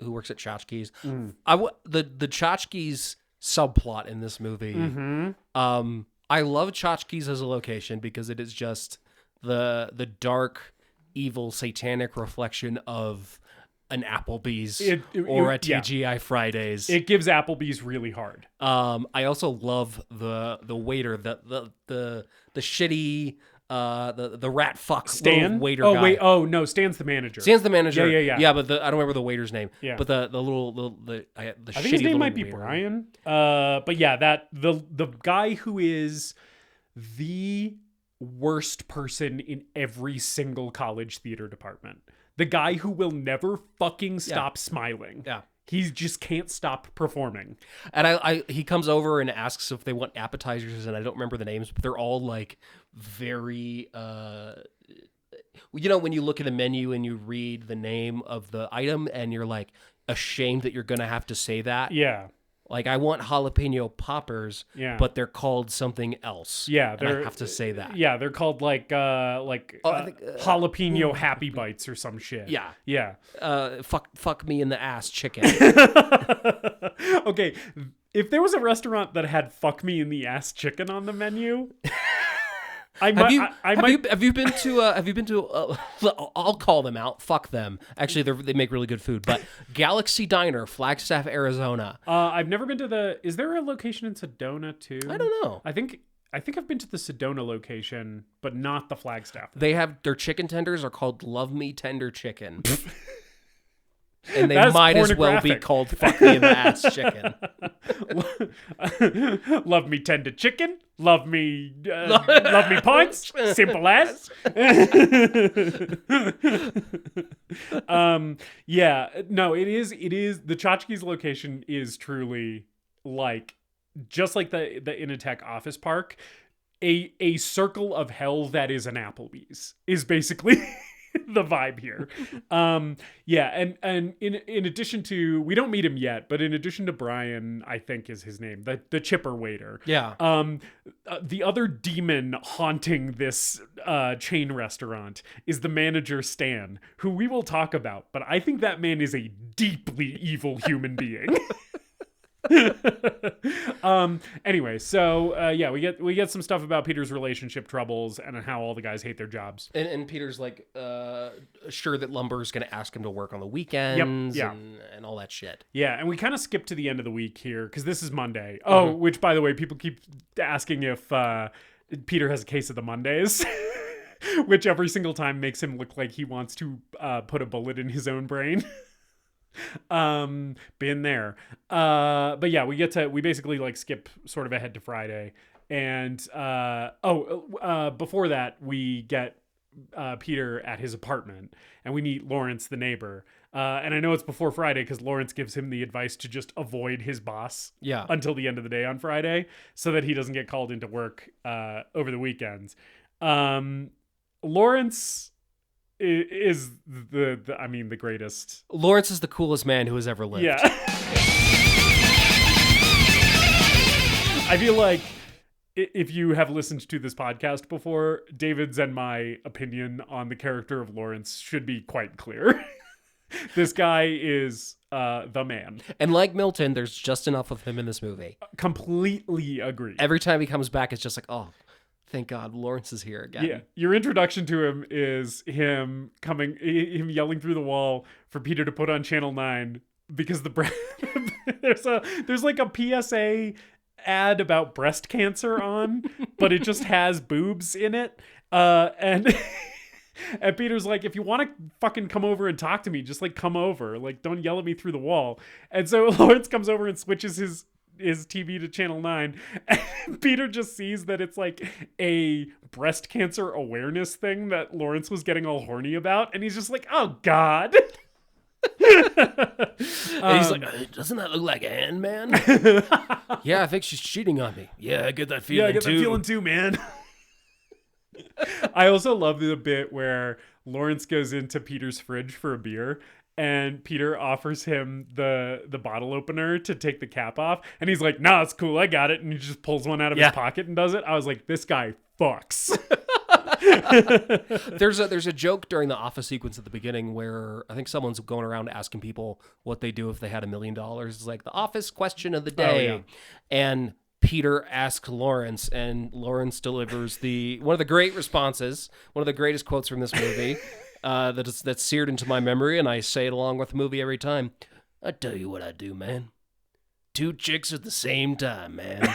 who works at Tchotchkes. The Tchotchkes subplot in this movie. I love Tchotchkes as a location because it is just the dark, evil, satanic reflection of an Applebee's or a TGI Fridays. It gives Applebee's really hard. I also love the waiter, the shitty. The rat fuck Stan waiter guy. Wait, no, Stan's the manager. Stan's the manager. Yeah. But I don't remember the waiter's name. Yeah. But the I shitty think his name might be waiter. Brian. But yeah, that the guy who is the worst person in every single college theater department. The guy who will never fucking stop smiling. Yeah. He just can't stop performing. And he comes over and asks if they want appetizers, and I don't remember the names, but they're all like very when you look at the menu and you read the name of the item and you're like ashamed that you're gonna have to say that. Yeah. Like, I want jalapeno poppers, but they're called something else. Yeah, and I have to say that. Yeah, they're called jalapeno Happy Bites or some shit. Yeah. Yeah. Fuck me in the ass chicken. Okay, if there was a restaurant that had fuck me in the ass chicken on the menu, Have you been to I'll call them out. Fuck them. Actually, they make really good food. But Galaxy Diner, Flagstaff, Arizona. I've never been to is there a location in Sedona too? I don't know. I think I've been to the Sedona location, but not the Flagstaff. They have their chicken tenders are called Love Me Tender Chicken. And they might as well be called Fuck Me in the Ass Chicken. Love me tender chicken. Love me points. Simple as. Yeah. No, it is. The Tchotchkes location is truly like, just like the Initech office park, a circle of hell that is an Applebee's is basically the vibe here. Yeah, and in addition to, we don't meet him yet, but in addition to Brian, I think is his name, the chipper waiter. Yeah. The other demon haunting this chain restaurant is the manager Stan, who we will talk about, but I think that man is a deeply evil human being. Anyway, so yeah, we get some stuff about Peter's relationship troubles and how all the guys hate their jobs. And Peter's like sure that Lumber's going to ask him to work on the weekends and all that shit. Yeah, and we kind of skip to the end of the week here because this is Monday. Oh, which by the way, people keep asking if Peter has a case of the Mondays. Which every single time makes him look like he wants to put a bullet in his own brain. Been there. But yeah, we basically like skip sort of ahead to Friday. And before that, we get Peter at his apartment and we meet Lawrence, the neighbor. And I know it's before Friday because Lawrence gives him the advice to just avoid his boss until the end of the day on Friday so that he doesn't get called into work over the weekends. Lawrence is the greatest. Lawrence is the coolest man who has ever lived. Yeah. I feel like if you have listened to this podcast before, David's and my opinion on the character of Lawrence should be quite clear. This guy is the man. And like Milton, there's just enough of him in this movie. Completely agree. Every time he comes back, it's just like, oh, thank God Lawrence is here again. Yeah. Your introduction to him is him yelling through the wall for Peter to put on Channel 9 because there's like a PSA ad about breast cancer on, but it just has boobs in it. And Peter's like, if you want to fucking come over and talk to me, just like come over. Like, don't yell at me through the wall. And so Lawrence comes over and switches his TV to Channel 9, and Peter just sees that it's like a breast cancer awareness thing that Lawrence was getting all horny about, and he's just like, oh God. And he's like, doesn't that look like Anne, man? Yeah, I think she's cheating on me. Yeah, I get that feeling Yeah, I get too. that feeling too, man. I also love the bit where Lawrence goes into Peter's fridge for a beer, and Peter offers him the bottle opener to take the cap off, and he's like, "Nah, it's cool, I got it," and he just pulls one out of his pocket and does it. I was like, this guy fucks. There's a joke during the office sequence at the beginning where I think someone's going around asking people what they do if they had $1 million. It's like the office question of the day, and Peter asks Lawrence, and Lawrence delivers one of the great responses, one of the greatest quotes from this movie that's seared into my memory, and I say it along with the movie every time. I tell you what I do, man. 2 chicks at the same time, man.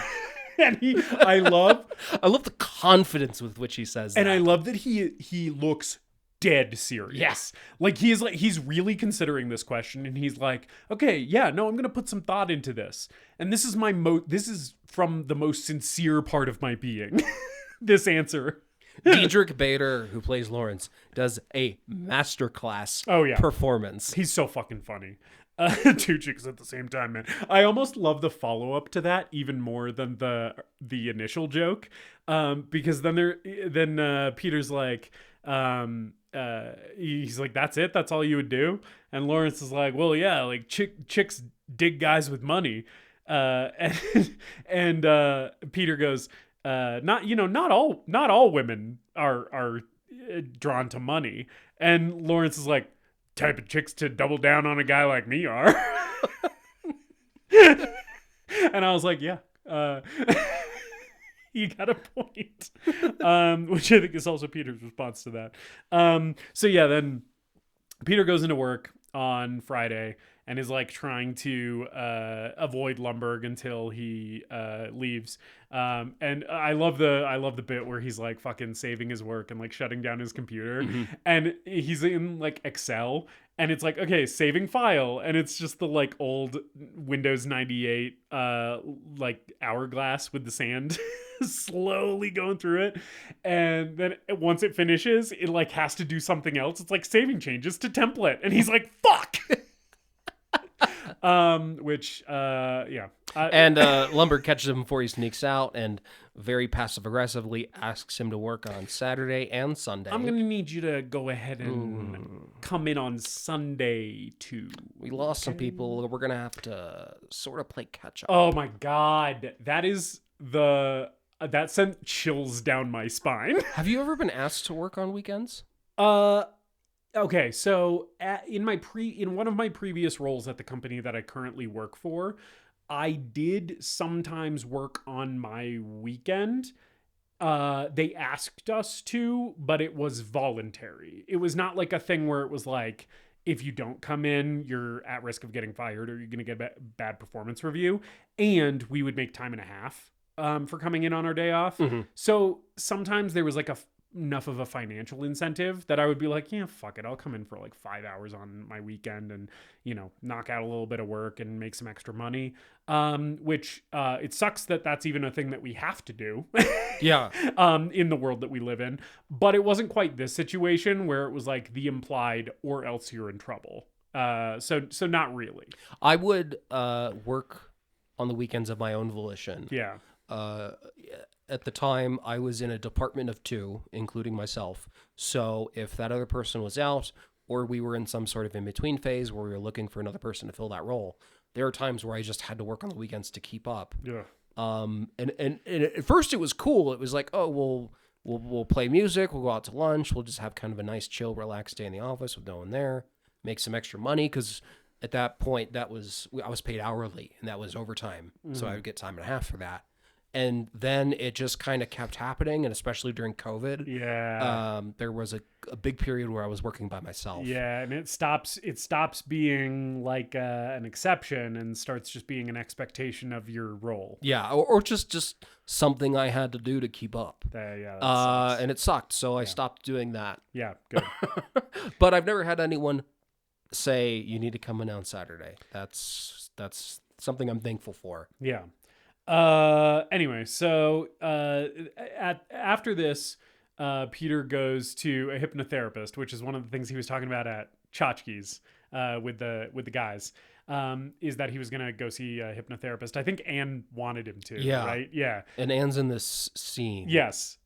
And I love the confidence with which he says that. And I love that he looks dead serious. Yes. Like he's really considering this question, and he's like, okay, yeah, no, I'm going to put some thought into this. And this is this is from the most sincere part of my being. This answer. Diedrich Bader, who plays Lawrence, does a masterclass performance. He's so fucking funny. 2 chicks at the same time, man. I almost love the follow-up to that even more than the initial joke, because then Peter's like, he's like, that's it? That's all you would do? And Lawrence is like, well, yeah, like chicks dig guys with money. And Peter goes, not all women are drawn to money. And Lawrence is like, type of chicks to double down on a guy like me are. And I was like, yeah, you got a point. Which I think is also Peter's response to that. So yeah, then Peter goes into work on Friday and is like trying to avoid Lumberg until he leaves. And I love the bit where he's like fucking saving his work and like shutting down his computer. Mm-hmm. And he's in like Excel, and it's like, okay, saving file, and it's just the like old Windows 98 like hourglass with the sand slowly going through it. And then once it finishes, it like has to do something else. It's like saving changes to template, and he's like, fuck. And Lumberg catches him before he sneaks out and very passive aggressively asks him to work on Saturday and Sunday. I'm gonna need you to go ahead and come in on Sunday too. We lost some people. We're gonna have to sort of play catch up. Oh my god, that sent chills down my spine. Have you ever been asked to work on weekends? Okay, so in one of my previous roles at the company that I currently work for, I did sometimes work on my weekend. They asked us to, but it was voluntary. It was not like a thing where it was like, if you don't come in, you're at risk of getting fired or you're going to get a bad performance review. And we would make time and a half for coming in on our day off. Mm-hmm. So sometimes there was like enough of a financial incentive that I would be like, yeah, fuck it, I'll come in for like 5 hours on my weekend and, knock out a little bit of work and make some extra money. Which it sucks that that's even a thing that we have to do. Yeah. In the world that we live in. But it wasn't quite this situation where it was like the implied or else you're in trouble. So not really. I would work on the weekends of my own volition. Yeah. At the time, I was in a department of 2, including myself. So if that other person was out, or we were in some sort of in-between phase where we were looking for another person to fill that role, there are times where I just had to work on the weekends to keep up. Yeah. And at first it was cool. It was like, oh, we'll play music, we'll go out to lunch, we'll just have kind of a nice, chill, relaxed day in the office with no one there, make some extra money, because at that point I was paid hourly, and that was overtime. Mm-hmm. So I would get time and a half for that. And then it just kind of kept happening, and especially during COVID, there was a big period where I was working by myself. Yeah, and it stops being like an exception and starts just being an expectation of your role. Yeah, or just something I had to do to keep up. And it sucked, so I stopped doing that. Yeah, good. But I've never had anyone say you need to come in on Saturday. That's something I'm thankful for. Yeah. Anyway, so after this, Peter goes to a hypnotherapist, which is one of the things he was talking about at Tchotchkes with the guys. Is that he was gonna go see a hypnotherapist. I think Anne wanted him to. Yeah. Right. Yeah. And Anne's in this scene. Yes.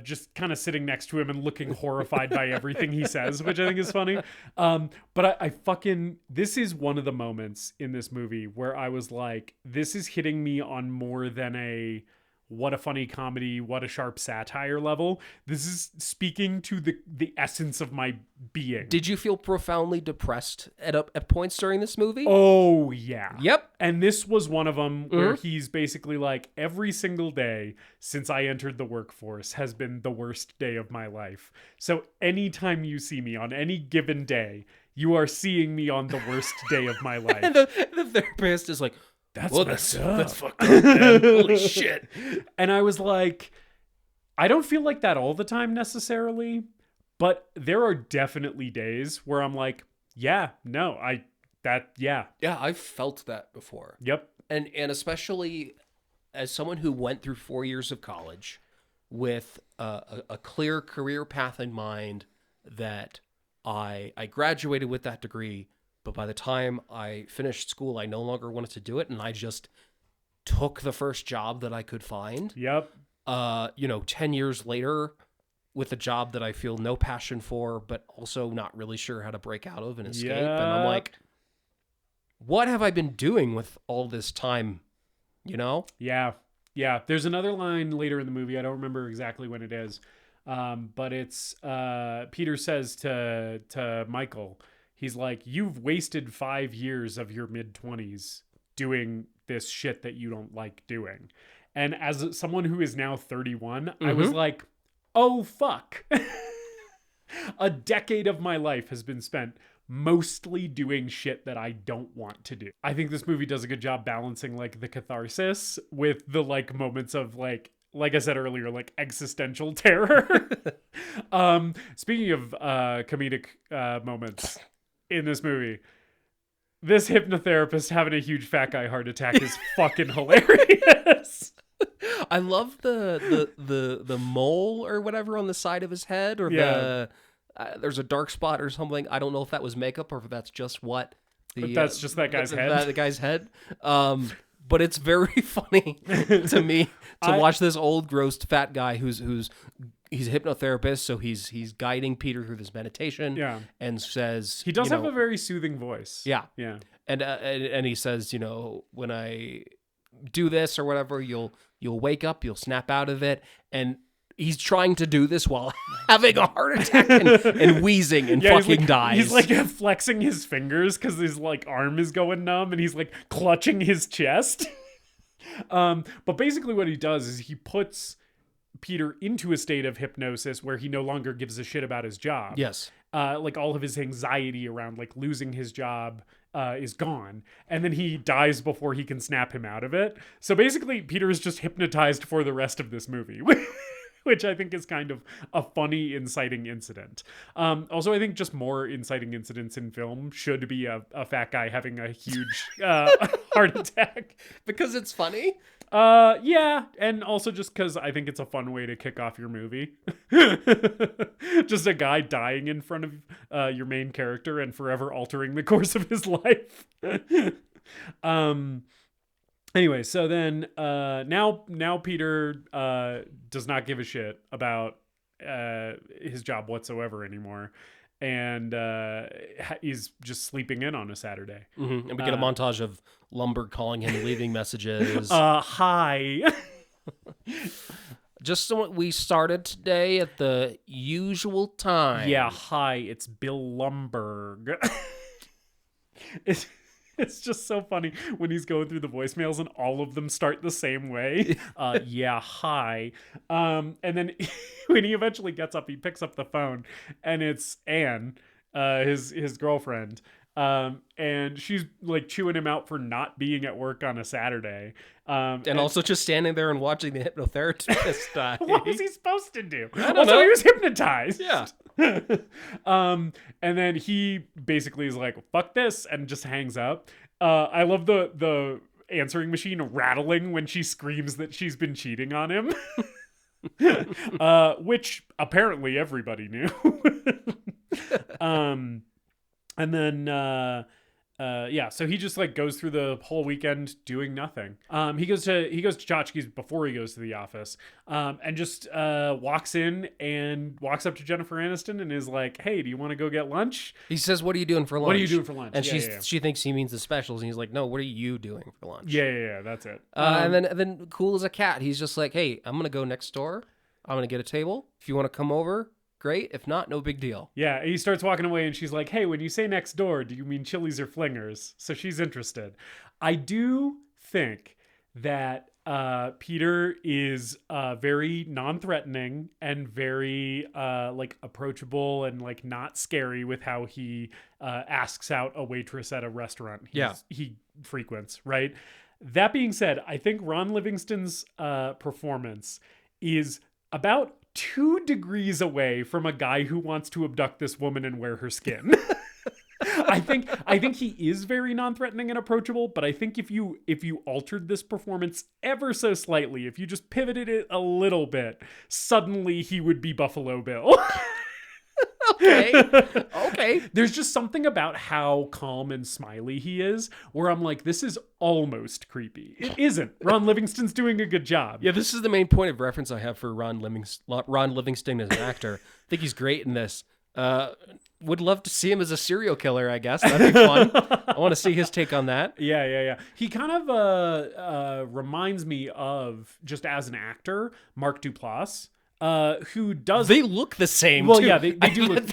Just kind of sitting next to him and looking horrified by everything he says, which I think is funny. But I fucking, this is one of the moments in this movie where I was like, this is hitting me on more than a what a funny comedy, what a sharp satire level. This is speaking to the essence of my being. Did you feel profoundly depressed at points during this movie? Oh, yeah. Yep. And this was one of them where he's basically like, every single day since I entered the workforce has been the worst day of my life. So anytime you see me on any given day, you are seeing me on the worst day of my life. And the therapist is like, That's that's fucked up, man. Holy shit. And I was like, I don't feel like that all the time necessarily, but there are definitely days where I'm like, yeah, Yeah, I've felt that before. yep. And especially as someone who went through 4 years of college with a clear career path in mind, that I graduated with that degree, but by the time I finished school, I no longer wanted to do it, and I just took the first job that I could find. Yep. 10 years later, with a job that I feel no passion for, but also not really sure how to break out of and escape. And I'm like, what have I been doing with all this time? Yeah. Yeah. There's another line later in the movie. I don't remember exactly when it is. But it's Peter says to Michael, he's like, you've wasted 5 years of your mid-20s doing this shit that you don't like doing. And as someone who is now 31, I was like, oh, fuck. A decade of my life has been spent mostly doing shit that I don't want to do. I think this movie does a good job balancing like the catharsis with the like moments of like I said earlier, like existential terror. Speaking of comedic moments in this movie, this hypnotherapist having a huge fat guy heart attack is fucking hilarious. I love the mole or whatever on the side of his head, or there's a dark spot or something. I don't know if that was makeup or if that's just what. That's just that guy's head. The guy's head. But it's very funny to me to watch this old, gross, fat guy who's he's a hypnotherapist, so he's guiding Peter through this meditation. Yeah. And says He does have a very soothing voice. Yeah. Yeah. And he says, when I do this or whatever, you'll wake up, you'll snap out of it, and he's trying to do this while having a heart attack and wheezing and fucking dies. He's like flexing his fingers because his like arm is going numb, and he's like clutching his chest. But basically what he does is he puts Peter into a state of hypnosis where he no longer gives a shit about his job. Yes. Like all of his anxiety around like losing his job is gone, and then he dies before he can snap him out of it. So basically Peter is just hypnotized for the rest of this movie. Which I think is kind of a funny, inciting incident. Also, I think just more inciting incidents in film should be a fat guy having a huge heart attack. Because it's funny? Yeah, and also just because I think it's a fun way to kick off your movie. Just a guy dying in front of your main character and forever altering the course of his life. Anyway, so then now Peter does not give a shit about his job whatsoever anymore, and he's just sleeping in on a Saturday. Mm-hmm. And we get a montage of Lumber calling him, leaving messages. Hi. Just so we started today at the usual time. Yeah, hi, it's Bill Lumberg. It's just so funny when he's going through the voicemails and all of them start the same way. Yeah, hi. And then when he eventually gets up, he picks up the phone, and it's Anne, his girlfriend. And she's like chewing him out for not being at work on a Saturday. And also just standing there and watching the hypnotherapist die. What was he supposed to do? I don't know. He was hypnotized. Yeah. And then he basically is like, fuck this, and just hangs up. I love the answering machine rattling when she screams that she's been cheating on him. Which apparently everybody knew. And then so he just like goes through the whole weekend doing nothing. He goes to Tchotchke's before he goes to the office, and just walks in and walks up to Jennifer Aniston and is like, "Hey, do you want to go get lunch?" He says, "What are you doing for lunch?" What are you doing for lunch? And Yeah. she thinks he means the specials, and he's like, "No, what are you doing for lunch?" Yeah, that's it. And then cool as a cat, he's just like, "Hey, I'm gonna go next door. I'm gonna get a table. If you want to come over, great. If not, no big deal." Yeah, he starts walking away and she's like, "Hey, when you say next door, do you mean Chili's or Flingers?" So she's interested. I do think that Peter is very non-threatening and very like approachable and like not scary with how he asks out a waitress at a restaurant he frequents, right? That being said, I think Ron Livingston's performance is about 2 degrees away from a guy who wants to abduct this woman and wear her skin. I think he is very non-threatening and approachable, but I think if you altered this performance ever so slightly, if you just pivoted it a little bit, suddenly he would be Buffalo Bill. Okay. There's just something about how calm and smiley he is where I'm like, this is almost creepy. It isn't. Ron Livingston's doing a good job. Yeah, this is the main point of reference I have for Ron Livingston as an actor. I think he's great in this. Would love to see him as a serial killer, I guess. That'd be fun. I want to see his take on that. Yeah. He kind of reminds me of, just as an actor, Mark Duplass. Who does... They look the same, well, too. yeah, they do look...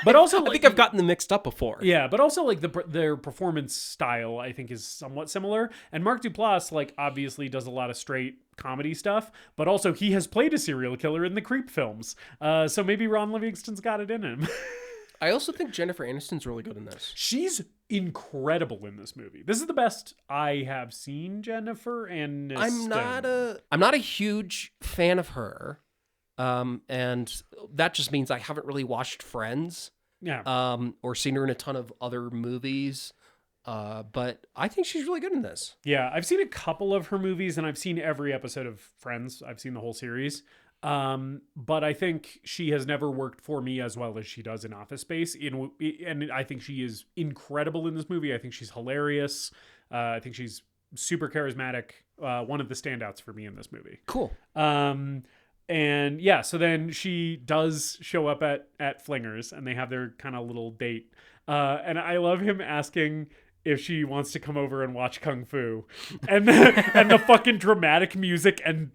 But also, like, I think I've gotten them mixed up before. Yeah, but also, like, their performance style, I think, is somewhat similar. And Mark Duplass, like, obviously does a lot of straight comedy stuff, but also he has played a serial killer in the Creep films. So maybe Ron Livingston's got it in him. I also think Jennifer Aniston's really good in this. She's incredible in this movie. This is the best I have seen Jennifer Aniston. I'm not a huge fan of her. And that just means I haven't really watched Friends. Yeah. Or seen her in a ton of other movies. But I think she's really good in this. Yeah, I've seen a couple of her movies and I've seen every episode of Friends. I've seen the whole series. But I think she has never worked for me as well as she does in Office Space. And I think she is incredible in this movie. I think she's hilarious. I think she's super charismatic. One of the standouts for me in this movie. Cool. And yeah, so then she does show up at Flingers and they have their kind of little date. And I love him asking if she wants to come over and watch Kung Fu, and the fucking dramatic music and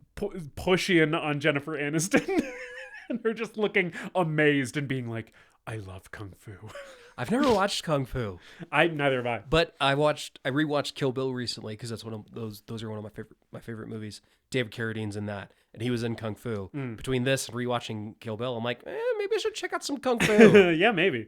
push in on Jennifer Aniston and her just looking amazed and being like, "I love Kung Fu." I've never watched Kung Fu. Neither have I. But I rewatched Kill Bill recently because that's one of those are one of my favorite movies. David Carradine's in that, and he was in Kung Fu. Between this and rewatching Kill Bill, I'm like, maybe I should check out some Kung Fu. Yeah, maybe.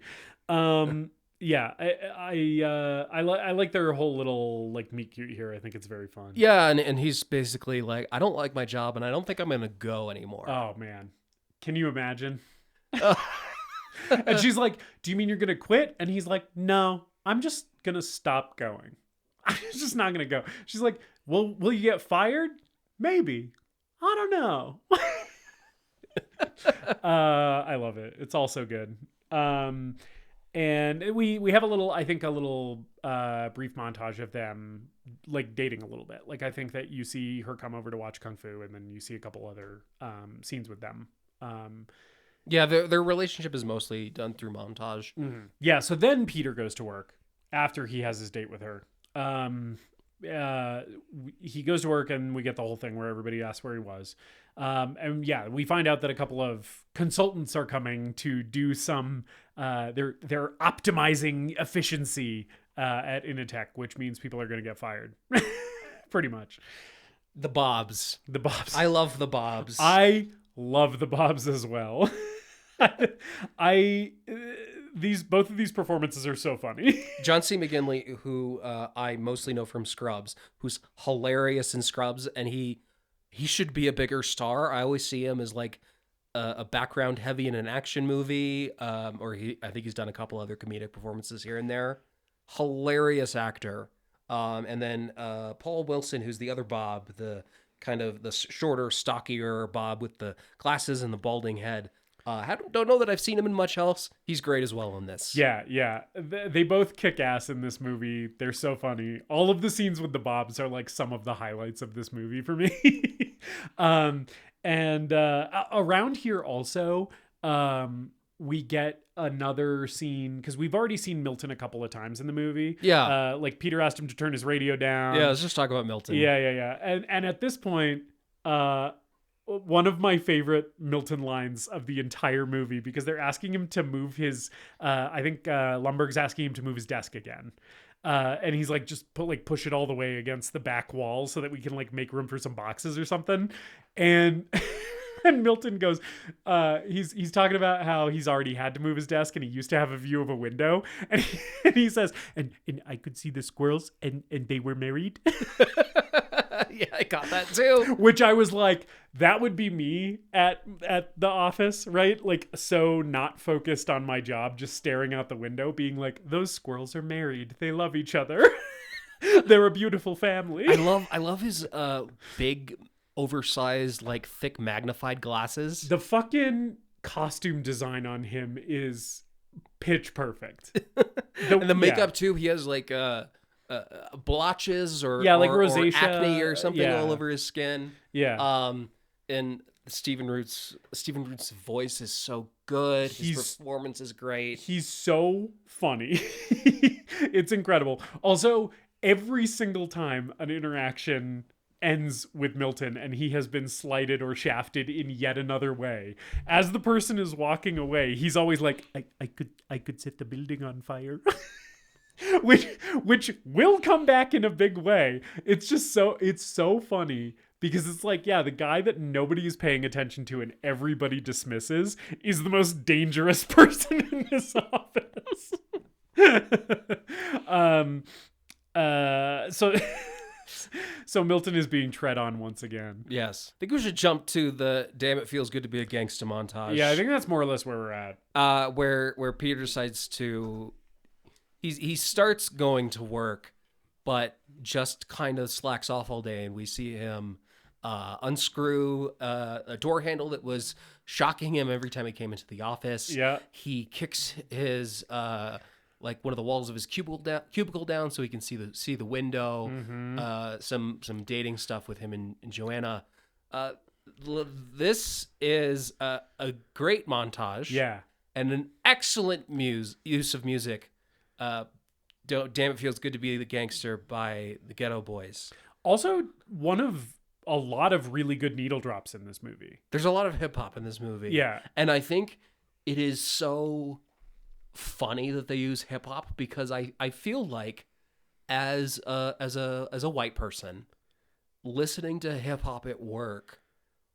Yeah, I like their whole little like meet cute here. I think it's very fun. Yeah, and he's basically like, I don't like my job, and I don't think I'm gonna go anymore. Oh man, can you imagine? And she's like, "Do you mean you're gonna quit?" And he's like, "No, I'm just gonna stop going. I'm just not gonna go." She's like, "Well, will you get fired? Maybe. I don't know." I love it. It's all so good. And we have a little brief montage of them like dating a little bit. Like I think that you see her come over to watch Kung Fu, and then you see a couple other scenes with them. Yeah, their relationship is mostly done through montage. Mm-hmm. Yeah, so then Peter goes to work after he has his date with her. He goes to work, and we get the whole thing where everybody asks where he was. And yeah, we find out that a couple of consultants are coming to do some they're optimizing efficiency at Initech, which means people are going to get fired. Pretty much. The Bobs. I love the Bobs. I love the Bobs as well. Both of these performances are so funny. John C. McGinley, who I mostly know from Scrubs, who's hilarious in Scrubs, and he should be a bigger star. I always see him as like a background heavy in an action movie, or I think he's done a couple other comedic performances here and there. Hilarious actor. And then Paul Wilson, who's the other Bob, the kind of the shorter, stockier Bob with the glasses and the balding head. Don't know that I've seen him in much else. He's great as well in this. Yeah. They both kick ass in this movie. They're so funny. All of the scenes with the Bobs are like some of the highlights of this movie for me. Around here also, we get another scene because we've already seen Milton a couple of times in the movie. Yeah. Like Peter asked him to turn his radio down. Yeah, let's just talk about Milton. Yeah. And at this point, one of my favorite Milton lines of the entire movie, because they're asking him to move his, I think Lumberg's asking him to move his desk again. And he's like, just push it all the way against the back wall so that we can like make room for some boxes or something. And and Milton goes, he's talking about how he's already had to move his desk and he used to have a view of a window. And he says, and I could see the squirrels and they were married. Yeah, I got that too. Which I was like, that would be me at the office, right? Like, so not focused on my job, just staring out the window, being like, those squirrels are married. They love each other. They're a beautiful family. I love his big, oversized, like thick magnified glasses. The fucking costume design on him is pitch perfect. And the makeup too. He has like blotches or like or rosacea, acne or something yeah. all over his skin. Yeah. And Stephen Root's voice is so good. His performance is great. He's so funny. It's incredible. Also, every single time an interaction ends with Milton and he has been slighted or shafted in yet another way, as the person is walking away, he's always like, I could set the building on fire. which will come back in a big way. It's so funny because it's like, yeah, the guy that nobody is paying attention to and everybody dismisses is the most dangerous person in this office. So Milton is being tread on once again. Yes. I think we should jump to the damn it feels good to be a gangsta montage. Yeah, I think that's more or less where we're at. Where Peter decides to he starts going to work, but just kind of slacks off all day, and we see him unscrew a door handle that was shocking him every time he came into the office. Yeah. He kicks his like one of the walls of his cubicle down so he can see the window. Mm-hmm. Some dating stuff with him and Joanna. This is a great montage. Yeah. And an excellent use of music. Damn It Feels Good to Be the Gangster by the Ghetto Boys. Also, one of a lot of really good needle drops in this movie. There's a lot of hip hop in this movie. Yeah. And I think it is so funny that they use hip hop because I feel like as a white person, listening to hip hop at work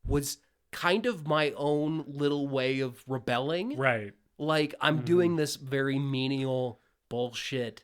was kind of my own little way of rebelling. Right. Like I'm doing this very menial bullshit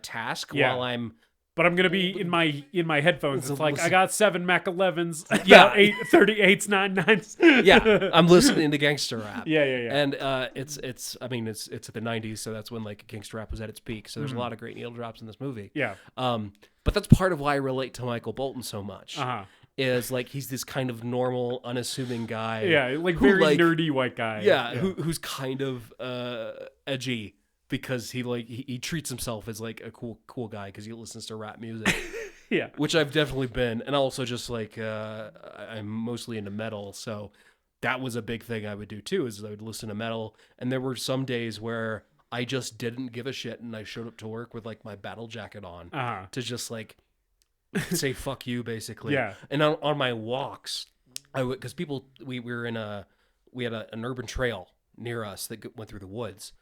task while I'm But I'm gonna be in my headphones. It's like I got 7 Mac 11s, Yeah. 8 38s, 99s. yeah, I'm listening to gangster rap. Yeah. And it's at the 90s, so that's when like gangster rap was at its peak. So there's a lot of great needle drops in this movie. Yeah. But that's part of why I relate to Michael Bolton so much. Uh-huh. Is like he's this kind of normal, unassuming guy. Yeah, like who, very nerdy white guy. Yeah, who's kind of edgy because he treats himself as like a cool guy because he listens to rap music. Yeah. Which I've definitely been, and also just like I'm mostly into metal, so that was a big thing I would do too. Is I would listen to metal, and there were some days where I just didn't give a shit, and I showed up to work with like my battle jacket on to just like say fuck you, basically. Yeah. And on my walks, I would because we had an urban trail near us that went through the woods,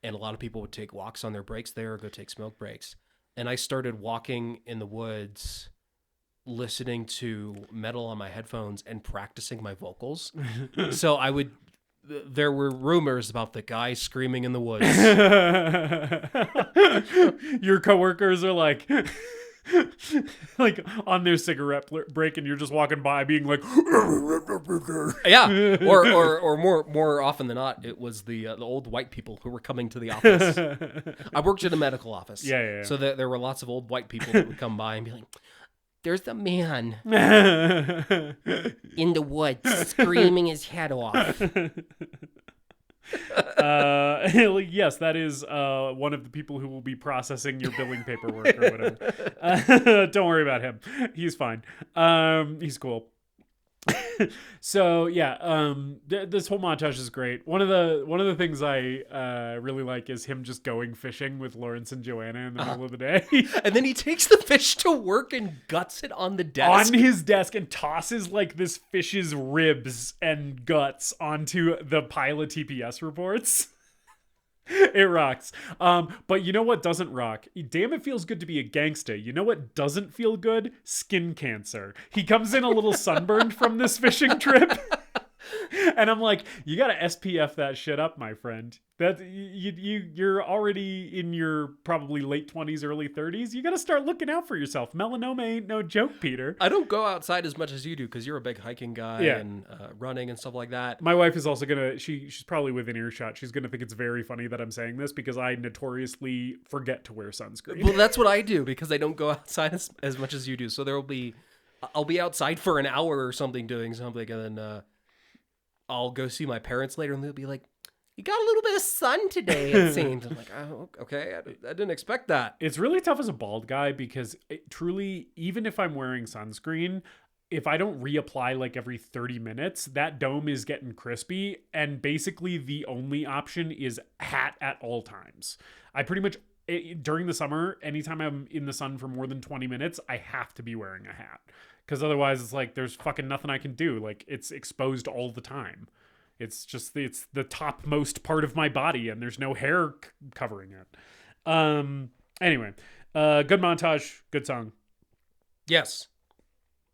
and a lot of people would take walks on their breaks there or go take smoke breaks. And I started walking in the woods, listening to metal on my headphones and practicing my vocals. So there were rumors about the guy screaming in the woods. Your coworkers are like on their cigarette break, and you're just walking by being like, yeah, or more often than not, it was the old white people who were coming to the office. I worked in a medical office, yeah. So there were lots of old white people that would come by and be like, there's a man in the woods screaming his head off. Yes, that is one of the people who will be processing your billing paperwork or whatever. Don't worry about him. He's fine. He's cool. So yeah, this whole montage is great. One of the things I really like is him just going fishing with Lawrence and Joanna in the middle of the day. And then he takes the fish to work and guts it on the desk. On his desk, and tosses like this fish's ribs and guts onto the pile of TPS reports. It rocks. But you know what doesn't rock? Damn, it feels good to be a gangsta. You know what doesn't feel good? Skin cancer. He comes in a little sunburned from this fishing trip. And I'm like, you gotta SPF that shit up, my friend. That you're already in your probably late 20s, early 30s. You gotta start looking out for yourself. Melanoma ain't no joke, Peter. I don't go outside as much as you do because you're a big hiking guy and running and stuff like that. My wife is also gonna. She's probably within earshot. She's gonna think it's very funny that I'm saying this because I notoriously forget to wear sunscreen. Well, that's what I do because I don't go outside as much as you do. So I'll be outside for an hour or something doing something, and then I'll go see my parents later, and they'll be like, "You got a little bit of sun today, it seems." I'm like, "Oh, okay, I didn't expect that." It's really tough as a bald guy because truly, even if I'm wearing sunscreen, if I don't reapply like every 30 minutes, that dome is getting crispy. And basically the only option is hat at all times. I pretty much, during the summer, anytime I'm in the sun for more than 20 minutes, I have to be wearing a hat. Because otherwise it's like, there's fucking nothing I can do. Like, it's exposed all the time. It's just, it's the topmost part of my body and there's no hair covering it. Anyway, good montage, good song. Yes.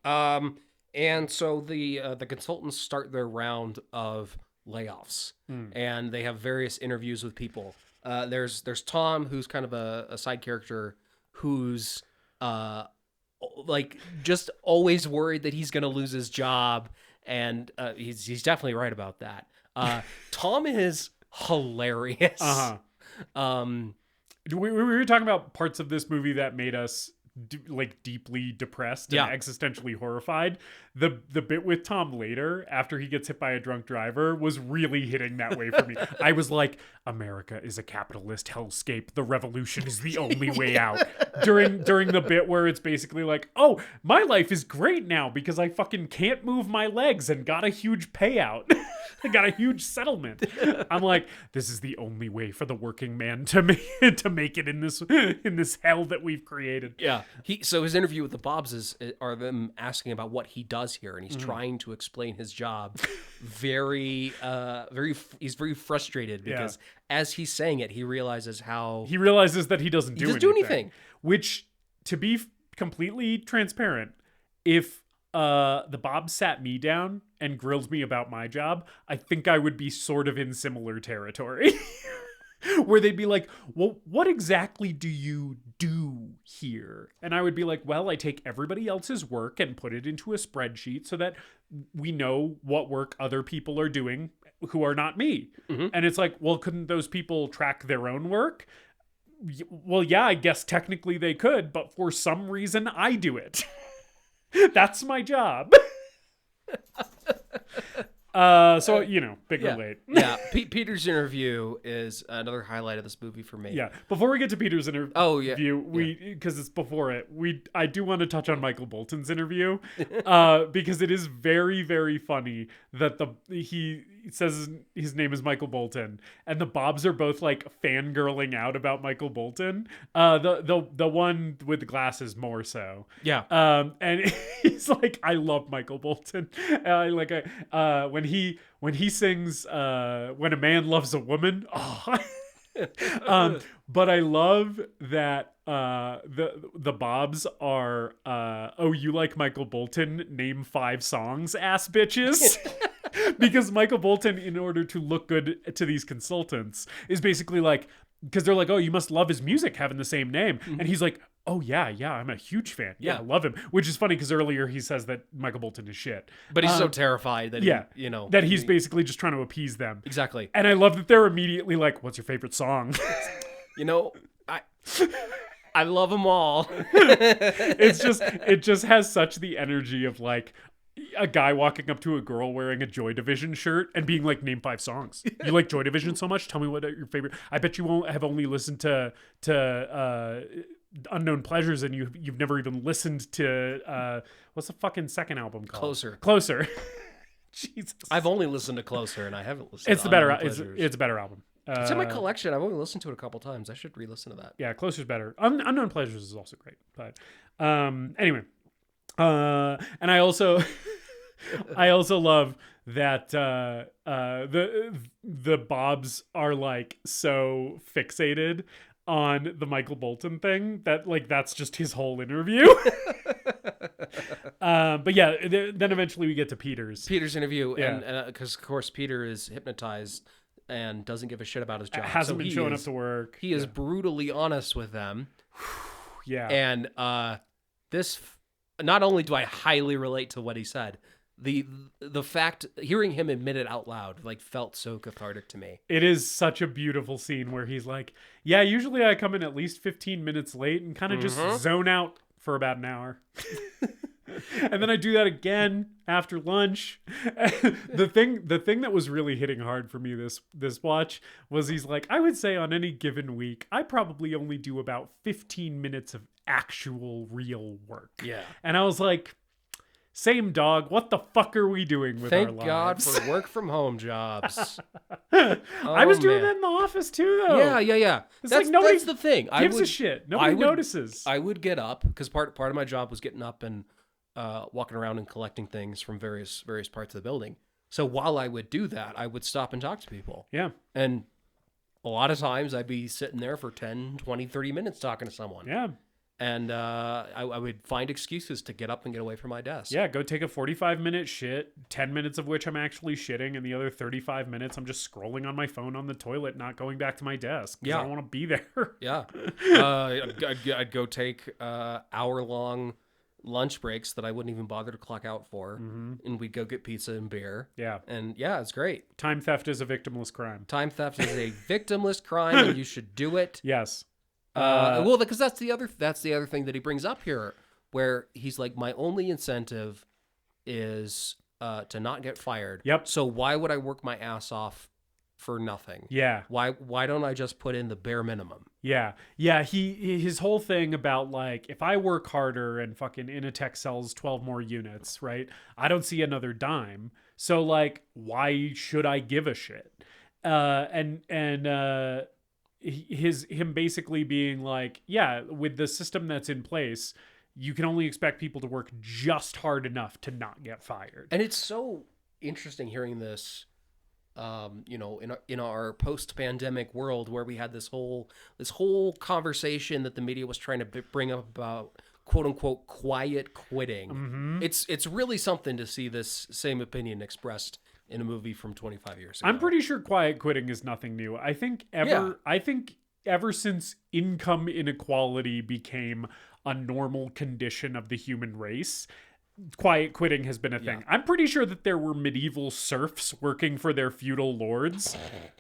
And so the consultants start their round of layoffs, and they have various interviews with people. There's Tom, who's kind of a side character, who's like just always worried that he's gonna lose his job, and he's definitely right about that. Tom is hilarious. We were talking about parts of this movie that made us like deeply depressed and existentially horrified. The bit with Tom later, after he gets hit by a drunk driver, was really hitting that way for me. I was like, America is a capitalist hellscape. The revolution is the only way out. During the bit where it's basically like, oh, my life is great now because I fucking can't move my legs and got a huge payout. I got a huge settlement. I'm like, this is the only way for the working man to make it in this hell that we've created. Yeah. So his interview with the Bobs are them asking about what he does here, and he's trying to explain his job. He's very frustrated because as he's saying it, he realizes that he doesn't do anything. Which, to be completely transparent, if the Bobs sat me down and grilled me about my job, I think I would be sort of in similar territory. Where they'd be like, well, what exactly do you do here? And I would be like, well, I take everybody else's work and put it into a spreadsheet so that we know what work other people are doing who are not me. And it's like, well, couldn't those people track their own work? Well, yeah, I guess technically they could, but for some reason I do it. That's my job. So, big relate. Yeah, Peter's interview is another highlight of this movie for me. Yeah. Before we get to Peter's interview, because it's before it, I do want to touch on Michael Bolton's interview, because it is very, very funny that he says his name is Michael Bolton, and the Bobs are both like fangirling out about Michael Bolton. The one with the glasses more so. Yeah. And he's like, I love Michael Bolton. When he sings When a Man Loves a Woman. But I love that the Bobs are oh, you like Michael Bolton? Name 5 songs, ass bitches. Because Michael Bolton, in order to look good to these consultants, is basically like, because they're like, oh, you must love his music having the same name. And he's like, oh, yeah, I'm a huge fan. Yeah, I love him. Which is funny because earlier he says that Michael Bolton is shit. But he's so terrified that, that he's basically just trying to appease them. Exactly. And I love that they're immediately like, what's your favorite song? I love them all. It just has such the energy of like a guy walking up to a girl wearing a Joy Division shirt and being like, name 5 songs. You like Joy Division so much? Tell me what are your favorite. I bet you won't have only listened to Unknown Pleasures and you've never even listened to what's the fucking second album called? Closer. Jesus. I've only listened to Closer and I haven't listened It's to the better Unknown it's Pleasures. a better album. It's in my collection. I've only listened to it a couple times. I should re-listen to that. Yeah, Closer's better. Unknown Pleasures is also great. But anyway. And I also I also love that the Bobs are like so fixated on the Michael Bolton thing that like that's just his whole interview. But yeah, then eventually we get to Peter's interview, Yeah. and because of course Peter is hypnotized and doesn't give a shit about his job. hasn't So been showing up to work. He is brutally honest with them. Yeah. And this, not only do I highly relate to what he said, the fact, hearing him admit it out loud, like felt so cathartic to me. It is such a beautiful scene where he's like, yeah, usually I come in at least 15 minutes late and kind of just zone out for about an hour. And then I do that again after lunch. The thing that was really hitting hard for me this watch was he's like, I would say on any given week, I probably only do about 15 minutes of actual real work. Yeah. And I was like, same dog. What the fuck are we doing with our Thank lives? God for work from home jobs. I was doing man. that in the office too, though. Yeah. It's That's, like nobody that's the thing. gives a shit. Nobody notices. I would get up because part of my job was getting up and walking around and collecting things from various parts of the building. So while I would do that, I would stop and talk to people. Yeah. And a lot of times I'd be sitting there for 10, 20, 30 minutes talking to someone. Yeah. And I would find excuses to get up and get away from my desk. Yeah, go take a 45-minute shit, 10 minutes of which I'm actually shitting, and the other 35 minutes I'm just scrolling on my phone on the toilet, not going back to my desk because I don't want to be there. Yeah. I'd go take hour-long lunch breaks that I wouldn't even bother to clock out for, and we'd go get pizza and beer. Yeah. And yeah, it's great. Time theft is a victimless crime. Time theft is a victimless crime, and you should do it. Yes. Well, because that's the other thing that he brings up here, where he's like, my only incentive is to not get fired. Yep. So why would I work my ass off for nothing? Yeah. Why don't I just put in the bare minimum? Yeah. Yeah. His whole thing about like, if I work harder and fucking Initech sells 12 more units, right? I don't see another dime. So like, why should I give a shit? Him basically being like, yeah, with the system that's in place, you can only expect people to work just hard enough to not get fired. And it's so interesting hearing this, in our post-pandemic world where we had this whole conversation that the media was trying to bring up about quote unquote quiet quitting. It's really something to see this same opinion expressed in a movie from 25 years ago. I'm pretty sure quiet quitting is nothing new. I think ever since income inequality became a normal condition of the human race, quiet quitting has been a thing. I'm pretty sure that there were medieval serfs working for their feudal lords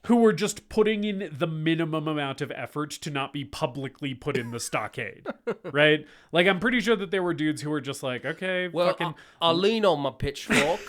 who were just putting in the minimum amount of effort to not be publicly put in the stockade, right? Like, I'm pretty sure that there were dudes who were just like, okay, well, fucking... I'll lean on my pitchfork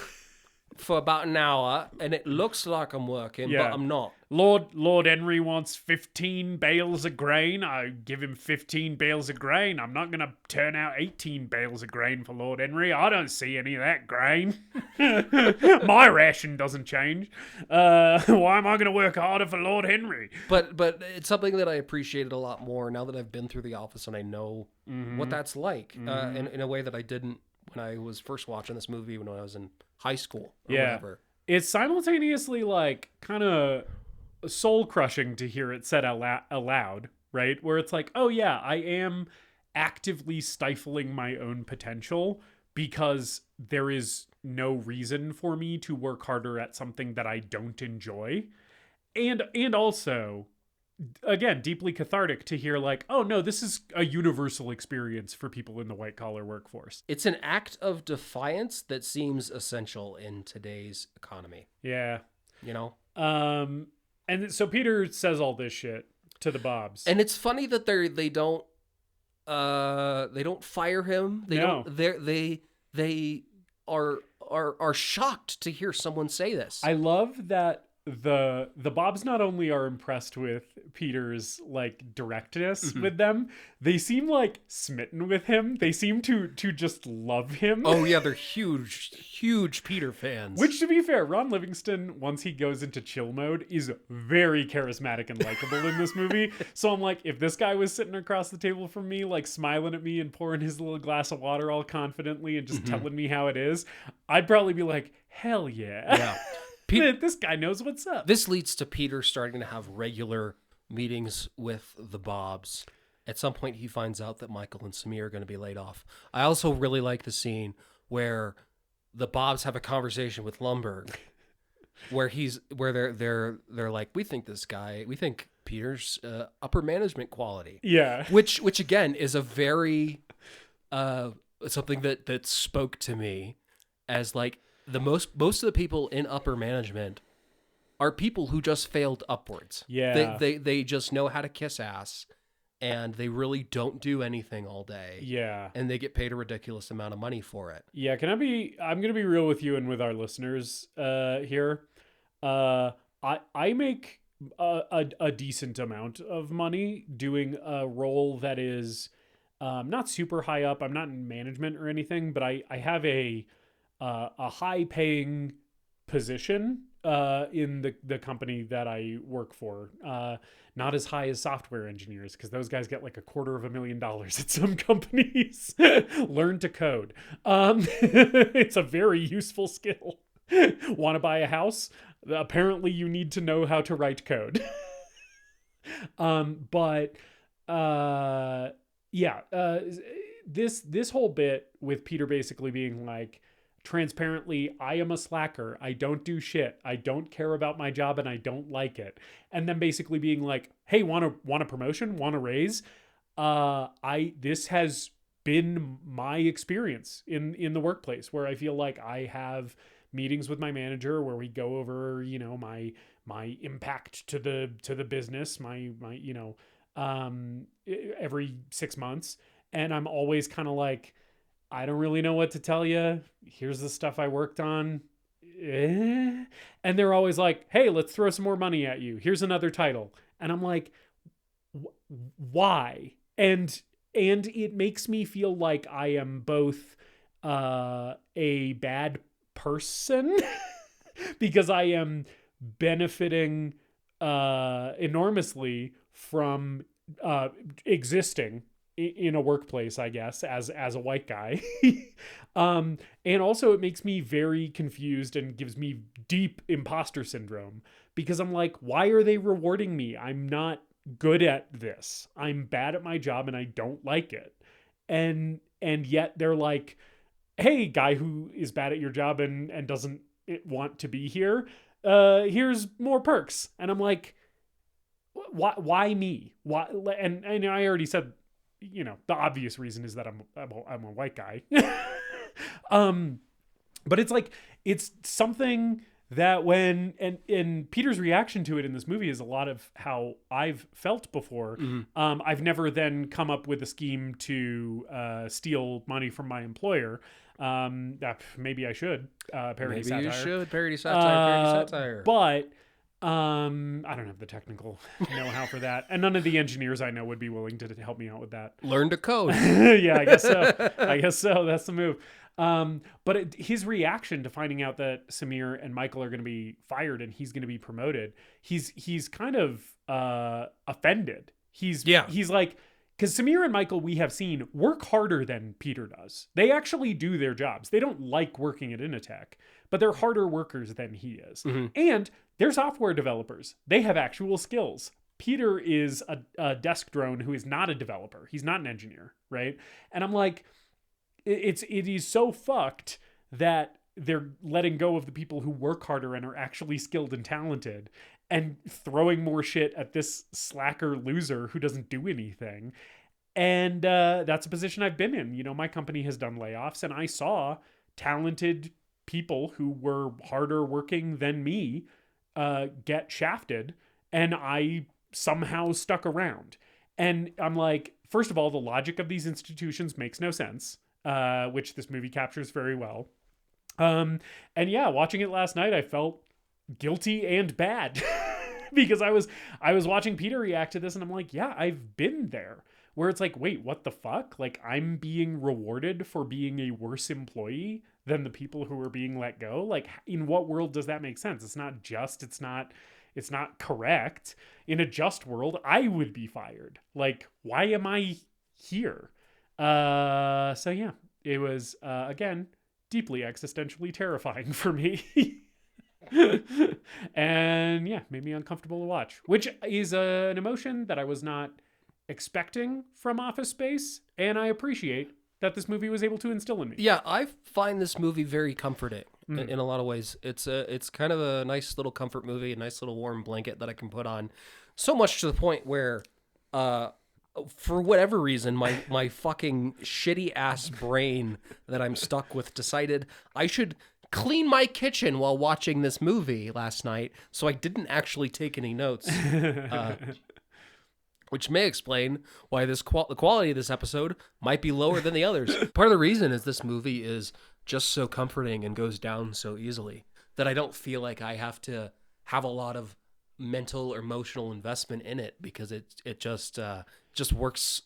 for about an hour, and it looks like I'm working, but I'm not. Lord Henry wants 15 bales of grain. I give him 15 bales of grain. I'm not going to turn out 18 bales of grain for Lord Henry. I don't see any of that grain. My ration doesn't change. Why am I going to work harder for Lord Henry? But it's something that I appreciated a lot more now that I've been through the office and I know what that's like, in a way that I didn't when I was first watching this movie when I was in high school or whatever. It's simultaneously like kind of soul crushing to hear it said aloud, right? Where it's like, oh yeah, I am actively stifling my own potential because there is no reason for me to work harder at something that I don't enjoy. And also, again, deeply cathartic to hear like, oh no, this is a universal experience for people in the white collar workforce. It's an act of defiance that seems essential in today's economy. Yeah. You know? And so Peter says all this shit to the Bobs. And it's funny that they don't fire him. No. They are shocked to hear someone say this. I love that the Bobs not only are impressed with Peter's like directness with them, they seem like smitten with him. They seem to just love him. Oh yeah, they're huge Peter fans. Which, to be fair, Ron Livingston, once he goes into chill mode, is very charismatic and likable in this movie. So I'm like, if this guy was sitting across the table from me, like smiling at me and pouring his little glass of water all confidently and just telling me how it is, I'd probably be like, hell yeah. Yeah. This guy knows what's up. This leads to Peter starting to have regular meetings with the Bobs. At some point, he finds out that Michael and Samir are going to be laid off. I also really like the scene where the Bobs have a conversation with Lumberg, where they're like, we think Peter's upper management quality. Yeah. Which again is a very something that spoke to me as like the most of the people in upper management are people who just failed upwards. Yeah. They just know how to kiss ass, and they really don't do anything all day. Yeah. And they get paid a ridiculous amount of money for it. Yeah. I'm going to be real with you and with our listeners here. I make a decent amount of money doing a role that is not super high up. I'm not in management or anything, but I have a high paying position in the company that I work for. Not as high as software engineers, because those guys get like $250,000 at some companies. Learn to code. It's a very useful skill. Want to buy a house? Apparently you need to know how to write code. This whole bit with Peter basically being like, transparently, I am a slacker. I don't do shit. I don't care about my job and I don't like it. And then basically being like, hey, want a promotion? Want a raise? This has been my experience in the workplace, where I feel like I have meetings with my manager where we go over, my impact to the business, my every 6 months. And I'm always kind of like, I don't really know what to tell you. Here's the stuff I worked on. And they're always like, hey, let's throw some more money at you. Here's another title. And I'm like, why? And it makes me feel like I am both a bad person because I am benefiting enormously from existing in a workplace, I guess, as a white guy. And also it makes me very confused and gives me deep imposter syndrome, because I'm like, why are they rewarding me? I'm not good at this. I'm bad at my job and I don't like it. And yet they're like, hey, guy who is bad at your job and doesn't want to be here, here's more perks. And I'm like, why me? Why? And I already said, the obvious reason is that I'm a white guy. But it's like, it's something that and Peter's reaction to it in this movie is a lot of how I've felt before. Mm-hmm. I've never then come up with a scheme to steal money from my employer. Maybe I should parody satire. Maybe you should parody satire. But I don't have the technical know-how for that, and none of the engineers I know would be willing to help me out with that. Learn to code. Yeah, I guess so. That's the move. But his reaction to finding out that Samir and Michael are going to be fired and he's going to be promoted, he's kind of offended. He's like, because Samir and Michael, we have seen, work harder than Peter does. They actually do their jobs. They don't like working at Initech, but they're harder workers than he is. Mm-hmm. And they're software developers. They have actual skills. Peter is a desk drone who is not a developer. He's not an engineer, right? And I'm like, it is so fucked that they're letting go of the people who work harder and are actually skilled and talented, and throwing more shit at this slacker loser who doesn't do anything. And that's a position I've been in. My company has done layoffs, and I saw talented people who were harder working than me get shafted, and I somehow stuck around. And I'm like, first of all, the logic of these institutions makes no sense, which this movie captures very well. And yeah, watching it last night, I felt guilty and bad because I was watching Peter react to this, and I'm like, yeah, I've been there. Where it's like, wait, what the fuck? Like, I'm being rewarded for being a worse employee than the people who are being let go. Like, in what world does that make sense? It's not just. It's not correct. In a just world, I would be fired. Like, why am I here? So yeah, it was again deeply existentially terrifying for me. And yeah, made me uncomfortable to watch, which is an emotion that I was not expecting from Office Space, and I appreciate that this movie was able to instill in me. Yeah, I find this movie very comforting in a lot of ways. It's kind of a nice little comfort movie, a nice little warm blanket that I can put on, so much to the point where for whatever reason, my fucking shitty ass brain that I'm stuck with decided I should clean my kitchen while watching this movie last night, so I didn't actually take any notes. Which may explain why the quality of this episode might be lower than the others. Part of the reason is this movie is just so comforting and goes down so easily that I don't feel like I have to have a lot of mental or emotional investment in it, because it just works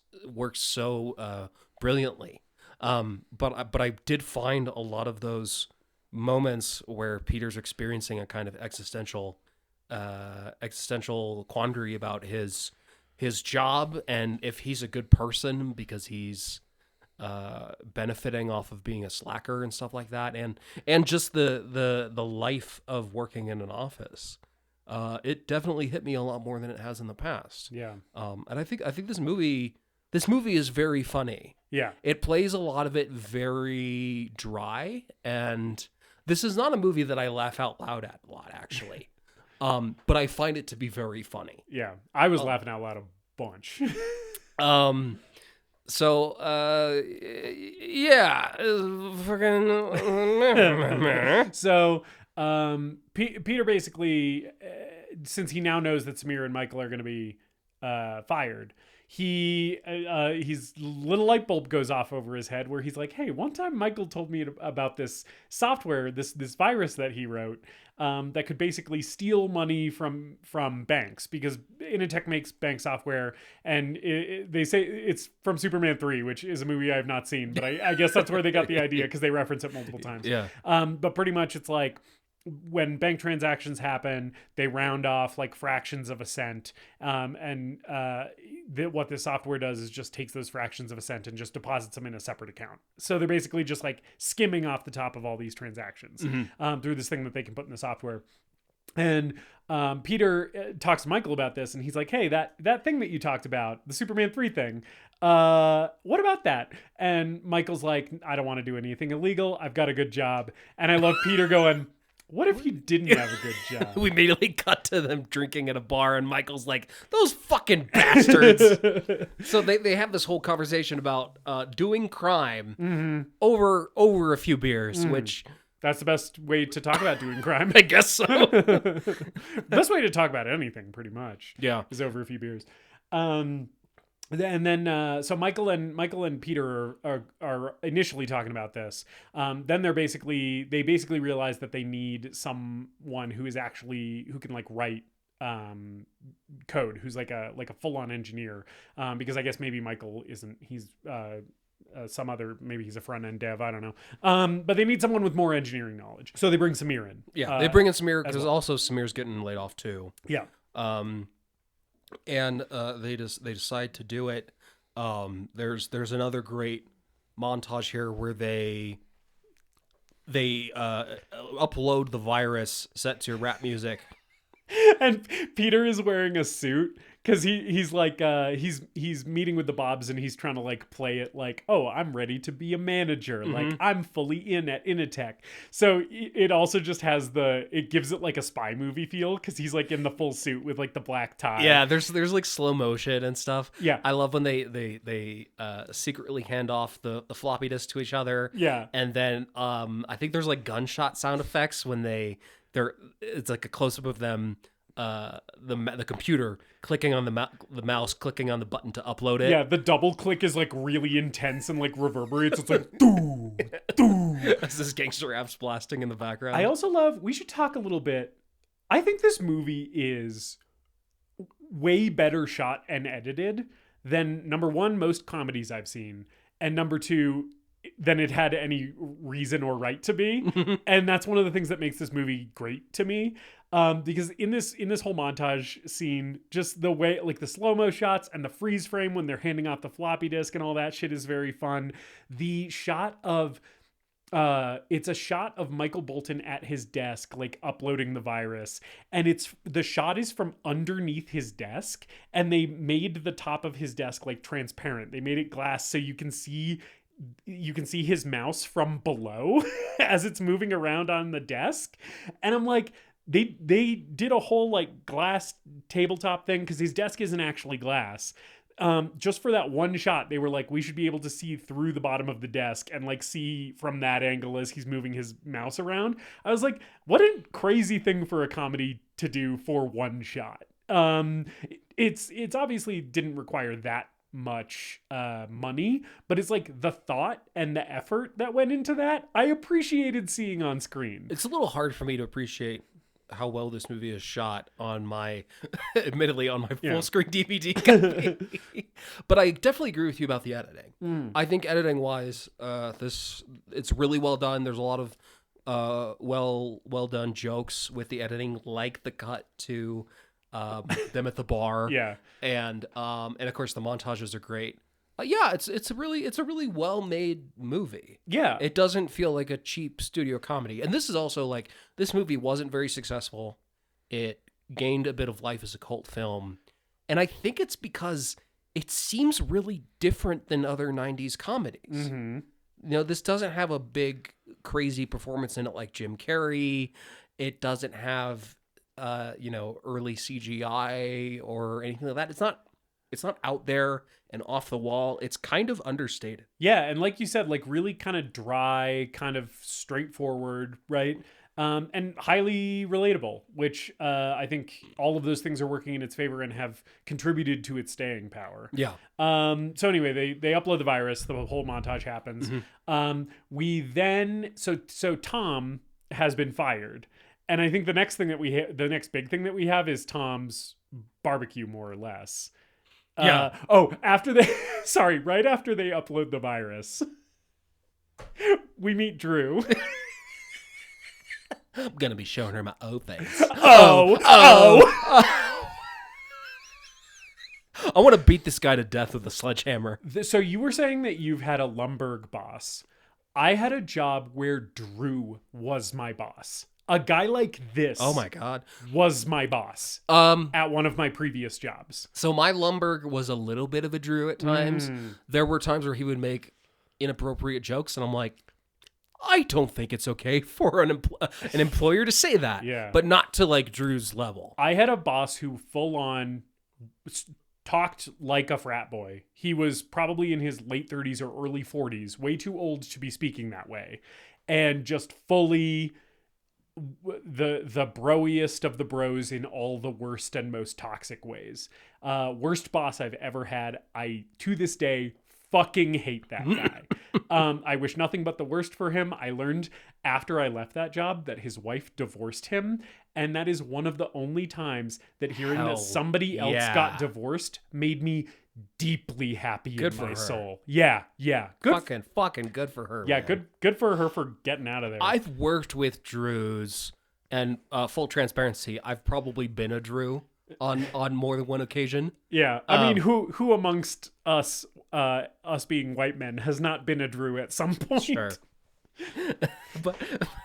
so brilliantly. But I did find a lot of those moments where Peter's experiencing a kind of existential quandary about his job and if he's a good person because he's benefiting off of being a slacker and stuff like that, and just the life of working in an office. It definitely hit me a lot more than it has in the past. Yeah. And I think this movie is very funny. Yeah. It plays a lot of it very dry, and this is not a movie that I laugh out loud at a lot, actually. But I find it to be very funny. Yeah. I was laughing out loud a bunch. So, yeah. So, Peter basically, since he now knows that Samir and Michael are going to be fired, his little light bulb goes off over his head where he's like, hey, one time Michael told me about this software, this virus that he wrote, that could basically steal money from banks, because Initech makes bank software, and they say it's from Superman 3, which is a movie I have not seen, but I guess that's where they got the idea, because they reference it multiple times. Yeah. But pretty much it's like, when bank transactions happen, they round off like fractions of a cent. What this software does is just takes those fractions of a cent and just deposits them in a separate account. So they're basically just like skimming off the top of all these transactions through this thing that they can put in the software. And Peter talks to Michael about this, and he's like, hey, that thing that you talked about, the Superman 3 thing, what about that? And Michael's like, I don't want to do anything illegal. I've got a good job. And I love Peter going, what if you didn't have a good job? We immediately cut to them drinking at a bar, and Michael's like, those fucking bastards. So they have this whole conversation about doing crime over a few beers, which... That's the best way to talk about doing crime. I guess so. Best way to talk about anything, pretty much. Yeah. Is over a few beers. And then, so Michael and Peter are initially talking about this. Then they basically realize that they need someone who can like write code, who's like a full on engineer. Because I guess maybe Michael isn't. He's some other, maybe he's a front end dev. I don't know. But they need someone with more engineering knowledge. So they bring Samir in. Yeah, they bring in Samir because also Samir's getting laid off too. Yeah. And they decide to do it. There's another great montage here where they upload the virus set to rap music, and Peter is wearing a suit because he's like he's meeting with the Bobs, and he's trying to like play it like, oh, I'm ready to be a manager, like I'm fully in at Initech. So it also just has it gives it like a spy movie feel because he's like in the full suit with like the black tie. Yeah, there's like slow motion and stuff. Yeah, I love when they secretly hand off the floppy disk to each other. Yeah, and then I think there's like gunshot sound effects when it's like a close up of them the computer clicking on the mouse, clicking on the button to upload it. Yeah, the double click is like really intense and like reverberates. It's like doo, doo. As this gangster rap's blasting in the background. I also love, we should talk a little bit. I think this movie is way better shot and edited than, number one, most comedies I've seen, and number two, than it had any reason or right to be. And that's one of the things that makes this movie great to me. Because in this whole montage scene, just the way, like the slow-mo shots and the freeze frame when they're handing out the floppy disk and all that shit is very fun. The shot of, it's a shot of Michael Bolton at his desk, like uploading the virus. And the shot is from underneath his desk, and they made the top of his desk like transparent. They made it glass so you can see his mouse from below as it's moving around on the desk. And I'm like, they did a whole like glass tabletop thing, because his desk isn't actually glass. Just for that one shot, they were like, we should be able to see through the bottom of the desk and like see from that angle as he's moving his mouse around. I was like, what a crazy thing for a comedy to do for one shot. It's obviously didn't require that much money, but it's like the thought and the effort that went into that, I appreciated seeing on screen. It's a little hard for me to appreciate how well this movie is shot on my admittedly on my full screen DVD copy. But I definitely agree with you about the editing. I think editing wise, it's really well done. There's a lot of well done jokes with the editing, like the cut to them at the bar. Yeah. And of course the montages are great. It's a really well made movie. Yeah. It doesn't feel like a cheap studio comedy. And this is also like, this movie wasn't very successful. It gained a bit of life as a cult film. And I think it's because it seems really different than other 90s comedies. Mm-hmm. You know, this doesn't have a big crazy performance in it like Jim Carrey. It doesn't have early CGI or anything like that. It's not out there and off the wall. It's kind of understated. Yeah, and like you said, like really kind of dry, kind of straightforward, right? And highly relatable, which I think all of those things are working in its favor and have contributed to its staying power. Yeah. So anyway, they upload the virus. The whole montage happens. Mm-hmm. So Tom has been fired. And I think the next big thing that we have is Tom's barbecue, more or less. Yeah. Right after they upload the virus, we meet Drew. I'm gonna be showing her my O face. Oh. I want to beat this guy to death with a sledgehammer. So you were saying that you've had a Lumberg boss. I had a job where Drew was my boss. A guy like this, oh my god, was my boss at one of my previous jobs. So my Lumberg was a little bit of a Drew at times. There were times where he would make inappropriate jokes, and I'm like, I don't think it's okay for an employer to say that. Yeah. But not to like Drew's level. I had a boss who full on talked like a frat boy. He was probably in his late 30s or early 40s, way too old to be speaking that way, and just fully the broiest of the bros in all the worst and most toxic ways. Worst boss I've ever had. I, to this day, fucking hate that guy. I wish nothing but the worst for him. I learned after I left that job that his wife divorced him, and that is one of the only times that hearing that somebody else got divorced made me deeply happy in my soul. Yeah. Good. Fucking good for her. Yeah, man. good for her for getting out of there. I've worked with Drews, and full transparency, I've probably been a Drew on more than one occasion. Yeah, I mean, who amongst us being white men has not been a Drew at some point? Sure. But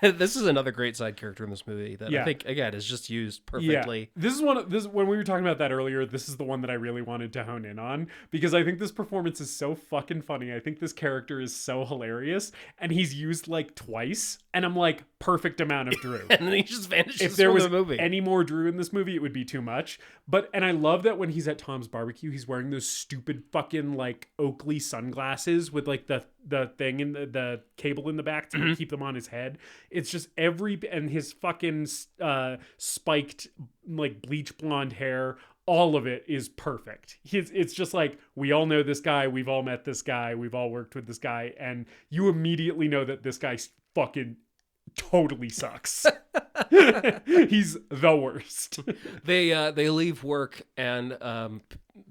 this is another great side character in this movie that I think again is just used perfectly. Yeah. This is when we were talking about that earlier. This is the one that I really wanted to hone in on, because I think this performance is so fucking funny. I think this character is so hilarious, and he's used like twice, and I'm like, perfect amount of Drew. And then he just vanishes. If there from was the movie. any more Drew in this movie, it would be too much. And I love that when he's at Tom's barbecue, he's wearing those stupid fucking like Oakley sunglasses with like the the thing in the cable in the back to keep them on his head. It's just and his fucking spiked like bleach blonde hair. All of it is perfect. It's just like, we all know this guy. We've all met this guy. We've all worked with this guy. And you immediately know that this guy fucking totally sucks. He's the worst. They leave work, and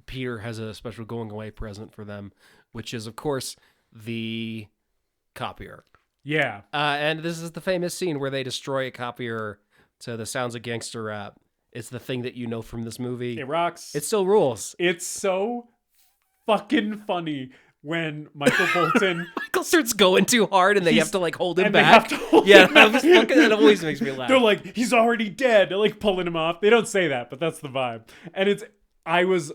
Peter has a special going away present for them, which is, of course, the copier. Yeah. And this is the famous scene where they destroy a copier to the sounds of gangster rap. It's the thing that you know from this movie. It rocks. It still rules. It's so fucking funny when Michael Bolton... Michael starts going too hard, and they have to like hold him and back. They have to hold yeah, him back. That always makes me laugh. They're like, he's already dead. They're like pulling him off. They don't say that, but that's the vibe. And I was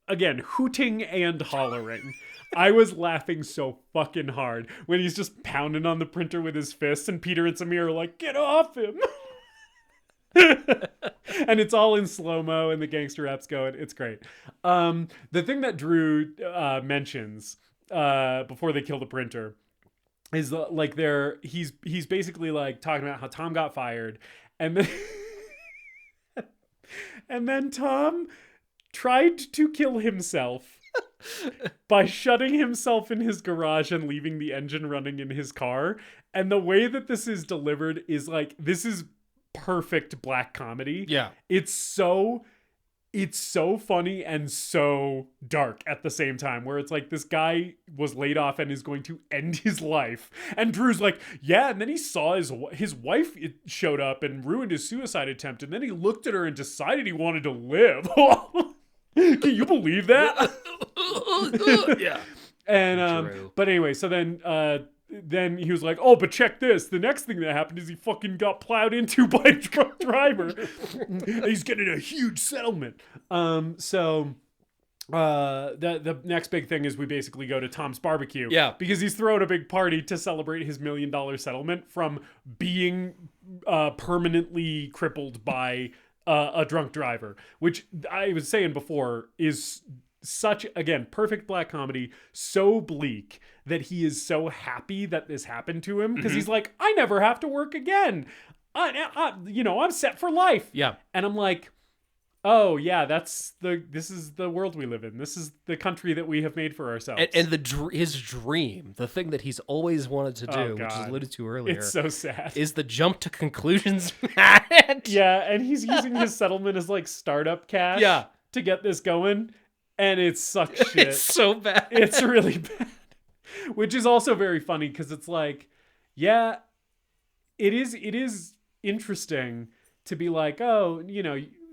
again hooting and hollering. I was laughing so fucking hard when he's just pounding on the printer with his fists, and Peter and Samir are like, get off him. And it's all in slow-mo, and the gangster rap's going. It's great. The thing that Drew mentions before they kill the printer is like he's basically like talking about how Tom got fired, and then and then Tom tried to kill himself by shutting himself in his garage and leaving the engine running in his car. And the way that this is delivered is like, this is perfect black comedy. Yeah. It's so funny and so dark at the same time, where it's like, this guy was laid off and is going to end his life. And Drew's like, yeah. And then he saw his wife showed up and ruined his suicide attempt. And then he looked at her and decided he wanted to live. Can you believe that? Yeah. And, but anyway, so then he was like, oh, but check this. The next thing that happened is he fucking got plowed into by a drunk driver. He's getting a huge settlement. The next big thing is we basically go to Tom's barbecue. Yeah. Because he's throwing a big party to celebrate his $1 million settlement from being permanently crippled by a drunk driver, which I was saying before is such, again, perfect black comedy, so bleak that he is so happy that this happened to him, because he's like, I never have to work again. I'm set for life. Yeah. And I'm like, oh yeah, this is the world we live in. This is the country that we have made for ourselves. And his dream, the thing that he's always wanted to do, which is alluded to earlier. It's so sad. Is the jump to conclusions. Yeah, and he's using his settlement as like startup cash. Yeah. To get this going. And it's such shit. It's so bad. It's really bad. Which is also very funny, because it's like, yeah, it is interesting to be like, oh,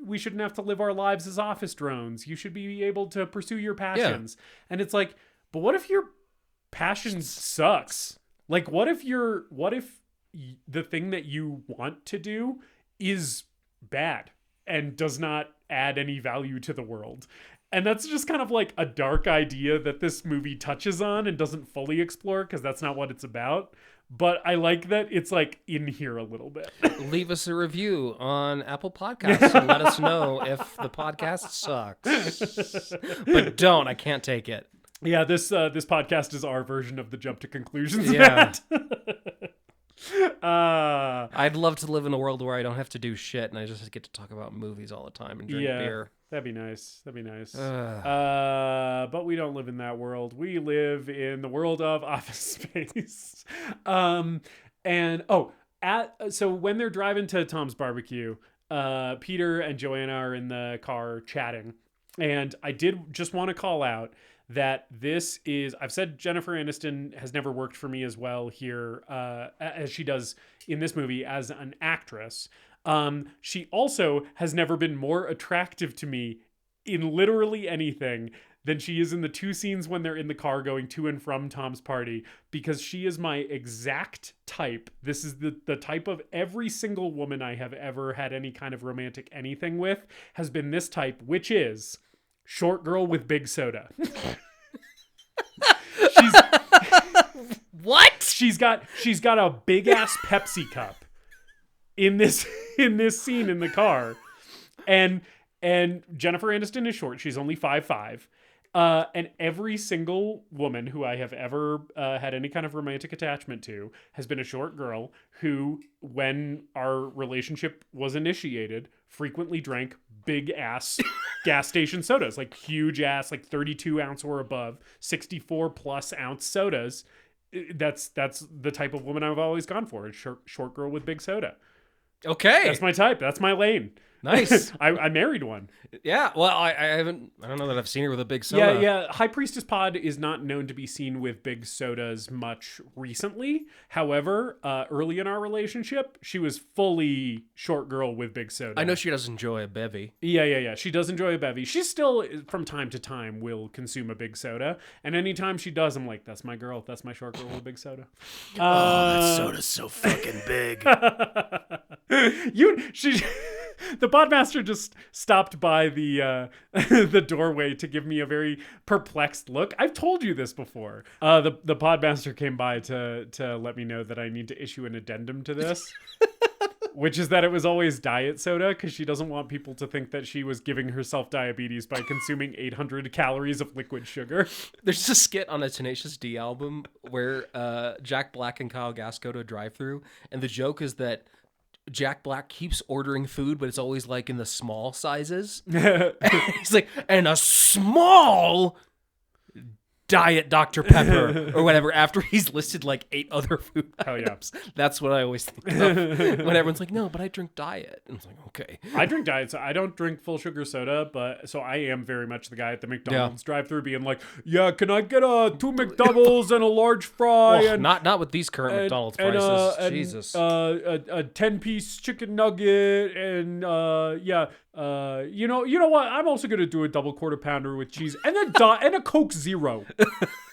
we shouldn't have to live our lives as office drones. You should be able to pursue your passions. Yeah. And it's like, but what if your passion sucks? Like, what if the thing that you want to do is bad and does not add any value to the world? And that's just kind of like a dark idea that this movie touches on and doesn't fully explore, because that's not what it's about. But I like that it's like in here a little bit. Leave us a review on Apple Podcasts and let us know if the podcast sucks. But don't. I can't take it. Yeah, this podcast is our version of the jump to conclusions. Yeah. I'd love to live in a world where I don't have to do shit and I just get to talk about movies all the time and drink beer. That'd be nice. But we don't live in that world. We live in the world of Office Space. So when they're driving to Tom's barbecue, Peter and Joanna are in the car chatting. And I did just want to call out that I've said Jennifer Aniston has never worked for me as well here as she does in this movie as an actress. She also has never been more attractive to me in literally anything than she is in the two scenes when they're in the car going to and from Tom's party, because she is my exact type. This is the type of every single woman I have ever had any kind of romantic anything with has been this type, which is short girl with big soda. What? She's got a big ass Pepsi cup in this scene in the car, and Jennifer Aniston is short. She's only 5'5", And every single woman who I have ever had any kind of romantic attachment to has been a short girl who, when our relationship was initiated, frequently drank big ass gas station sodas, like huge ass, like 32 ounce or above, 64 plus ounce sodas. That's the type of woman I've always gone for. A short girl with big soda. Okay. That's my type. That's my lane. Nice. I married one. Yeah. Well, I don't know that I've seen her with a big soda. Yeah. High Priestess Pod is not known to be seen with big sodas much recently. However, early in our relationship, she was fully short girl with big soda. I know she does enjoy a bevy. Yeah. She does enjoy a bevy. She still, from time to time, will consume a big soda. And anytime she does, I'm like, that's my girl. That's my short girl with a big soda. That soda's so fucking big. The podmaster just stopped by the the doorway to give me a very perplexed look. I've told you this before. The podmaster came by to let me know that I need to issue an addendum to this. Which is that it was always diet soda, because she doesn't want people to think that she was giving herself diabetes by consuming 800 calories of liquid sugar. There's a skit on a Tenacious D album where Jack Black and Kyle Gass go to a drive-thru, and the joke is that Jack Black keeps ordering food, but it's always like in the small sizes. He's like, and a small Diet Dr. Pepper or whatever, after he's listed like 8 other food items. Yeah. That's what I always think of when everyone's like, no, but I drink diet. And it's like, okay. I drink diet, so I don't drink full sugar soda, but so I am very much the guy at the McDonald's drive-thru being like, yeah, can I get 2 McDoubles and a large fry? Oh, not with these current McDonald's prices. Jesus. A 10-piece chicken nugget and you know what? I'm also gonna do a double quarter pounder with cheese and and a Coke Zero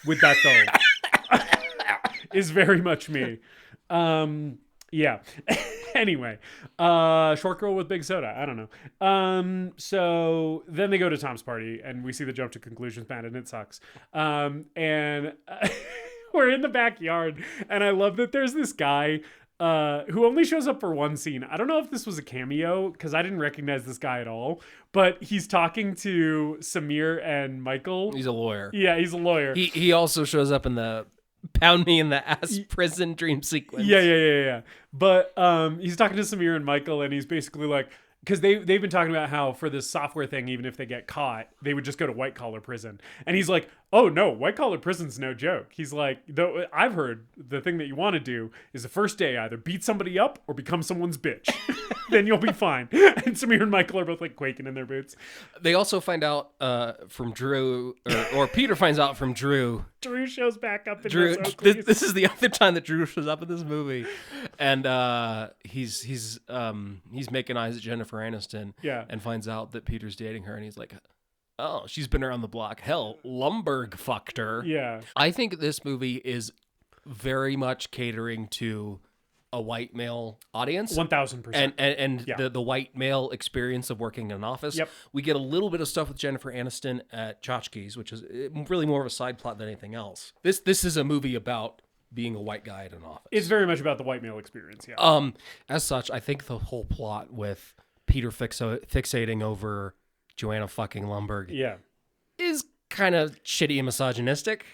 with that though. Is very much me. Yeah. Anyway, short girl with big soda. I don't know. So then they go to Tom's party and we see the jump to conclusions band and it sucks. And we're in the backyard and I love that there's this guy who only shows up for one scene. I don't know if this was a cameo because I didn't recognize this guy at all, but he's talking to Samir and Michael. He's a lawyer. Yeah, he's a lawyer. He also shows up in the pound me in the ass prison dream sequence. Yeah. But he's talking to Samir and Michael and he's basically like, because they've been talking about how for this software thing, even if they get caught, they would just go to white collar prison. And he's like, oh no, white collar prison's no joke. He's like, though I've heard the thing that you want to do is the first day either beat somebody up or become someone's bitch. Then you'll be fine. And Samir and Michael are both like quaking in their boots. They also find out from Drew, or Peter finds out from Drew. Drew shows back up in Drew, this. this is the other time that Drew shows up in this movie, and he's making eyes at Jennifer Aniston, and finds out that Peter's dating her, and he's like, oh, she's been around the block. Hell, Lumberg fucked her. Yeah. I think this movie is very much catering to a white male audience. 1000%. And the white male experience of working in an office. Yep. We get a little bit of stuff with Jennifer Aniston at Tchotchkes, which is really more of a side plot than anything else. This is a movie about being a white guy at an office. It's very much about the white male experience, yeah. As such, I think the whole plot with Peter fixating over Joanna fucking Lumberg is kind of shitty and misogynistic.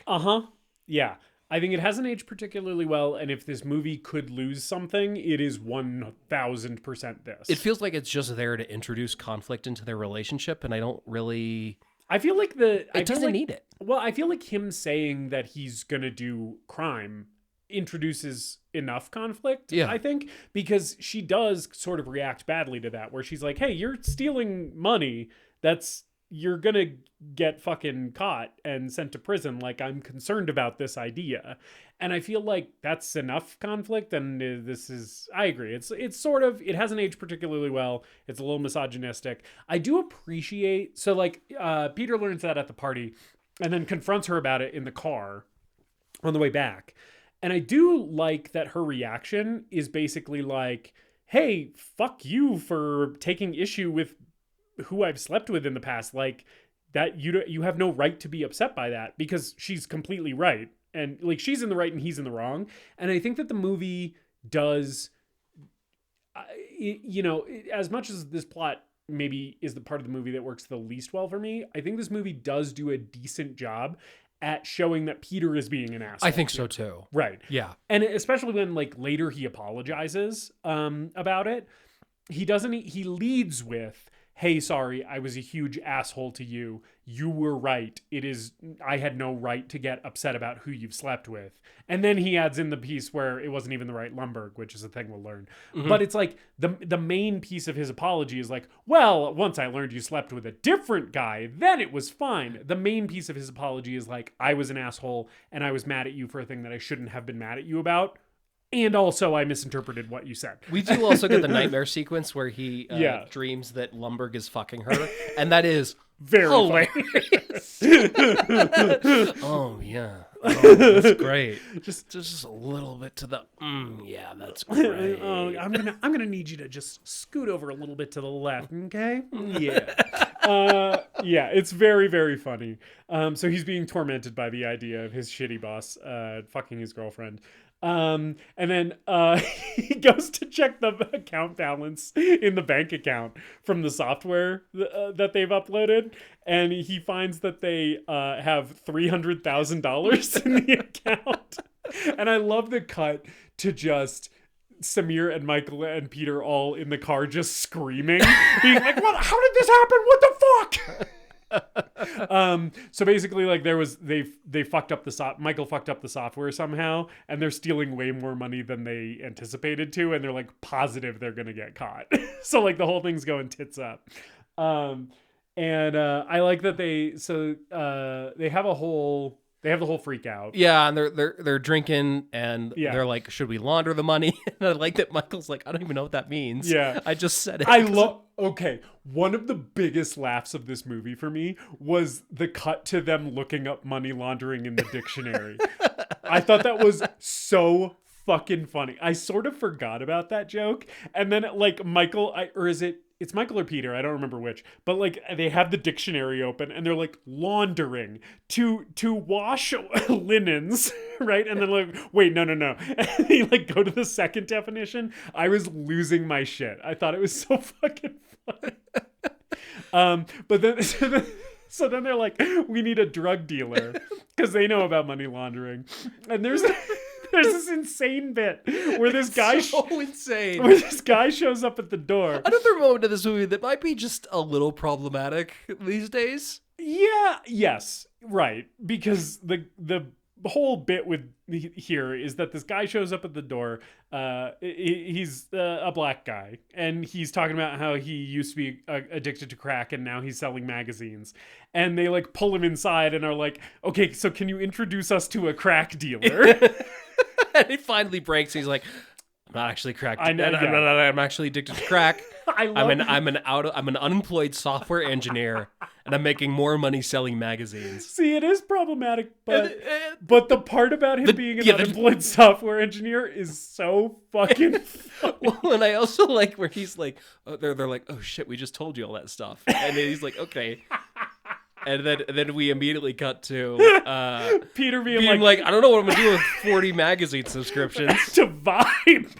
Yeah. I think it hasn't aged particularly well, and if this movie could lose something, it is 1000% this. It feels like it's just there to introduce conflict into their relationship, and I don't really... I feel like it doesn't need it. Well, I feel like him saying that he's gonna do crime introduces enough conflict, I think, because she does sort of react badly to that, where she's like, hey, you're stealing money, you're gonna get fucking caught and sent to prison. Like, I'm concerned about this idea. And I feel like that's enough conflict. And I agree. It's sort of, it hasn't aged particularly well. It's a little misogynistic. I do appreciate, so like, Peter learns that at the party and then confronts her about it in the car on the way back. And I do like that her reaction is basically like, hey, fuck you for taking issue with who I've slept with in the past, like that you have no right to be upset by that, because she's completely right. And like, she's in the right and he's in the wrong. And I think that the movie does, as much as this plot maybe is the part of the movie that works the least well for me. I think this movie does do a decent job at showing that Peter is being an asshole. I think so too. Right. Yeah. And especially when like later he apologizes about it. He leads with, "Hey, sorry, I was a huge asshole to you. You were right. I had no right to get upset about who you've slept with." And then he adds in the piece where it wasn't even the right Lumberg, which is a thing we'll learn. Mm-hmm. But it's like the main piece of his apology is like, "Well, once I learned you slept with a different guy, then it was fine." The main piece of his apology is like, "I was an asshole and I was mad at you for a thing that I shouldn't have been mad at you about. And also, I misinterpreted what you said." We do also get the nightmare sequence where he Yeah. dreams that Lumberg is fucking her, and that is Very hilarious. Oh yeah, that's great. Just a little bit to the yeah, that's great. Oh, I'm gonna need you to just scoot over a little bit to the left, okay? Yeah. Yeah, it's very, very funny. So he's being tormented by the idea of his shitty boss fucking his girlfriend. And then he goes to check the account balance in the bank account from the software that they've uploaded, and he finds that they have $300,000 in the account. And I love the cut to just Samir and Michael and Peter all in the car just screaming, being like, "What? How did this happen? What the fuck?" So basically, like, they fucked up Michael fucked up the software somehow, and they're stealing way more money than they anticipated to, and they're like positive they're gonna get caught. So like the whole thing's going tits up. And I like that they have the whole freak out. Yeah, and they're drinking, and Yeah. they're like, "Should we launder the money?" And I like that Michael's like, "I don't even know what that means." Yeah. I just said it. Okay, one of the biggest laughs of this movie for me was the cut to them looking up money laundering in the dictionary. I thought that was so fucking funny. I sort of forgot about that joke. And then like Michael, it's Michael or Peter, I don't remember which, but like they have the dictionary open and they're like, laundering, to wash linens, right? And then like, wait, no. And they like go to the second definition. I was losing my shit. I thought it was so fucking funny. But then so then they're like, "We need a drug dealer," because they know about money laundering. And there's this insane bit where this guy insane. where this guy shows up at the door. Another moment of this movie that might be just a little problematic these days. Yeah, yes, right. Because the whole bit with here is that this guy shows up at the door. He's a black guy, and he's talking about how he used to be addicted to crack, and now he's selling magazines. And they like pull him inside and are like, "Okay, so can you introduce us to a crack dealer?" And he finally breaks. He's like, "I'm not actually crack. I know, I'm actually addicted to crack. I'm an unemployed software engineer, and I'm making more money selling magazines." See, it is problematic, but the part about him being an unemployed software engineer is so fucking funny. Well, and I also like where he's like, they're like, "Oh shit, we just told you all that stuff," and then he's like, "Okay." And then we immediately cut to Peter being like, "I don't know what I'm gonna do with 40 magazine subscriptions." to vibe.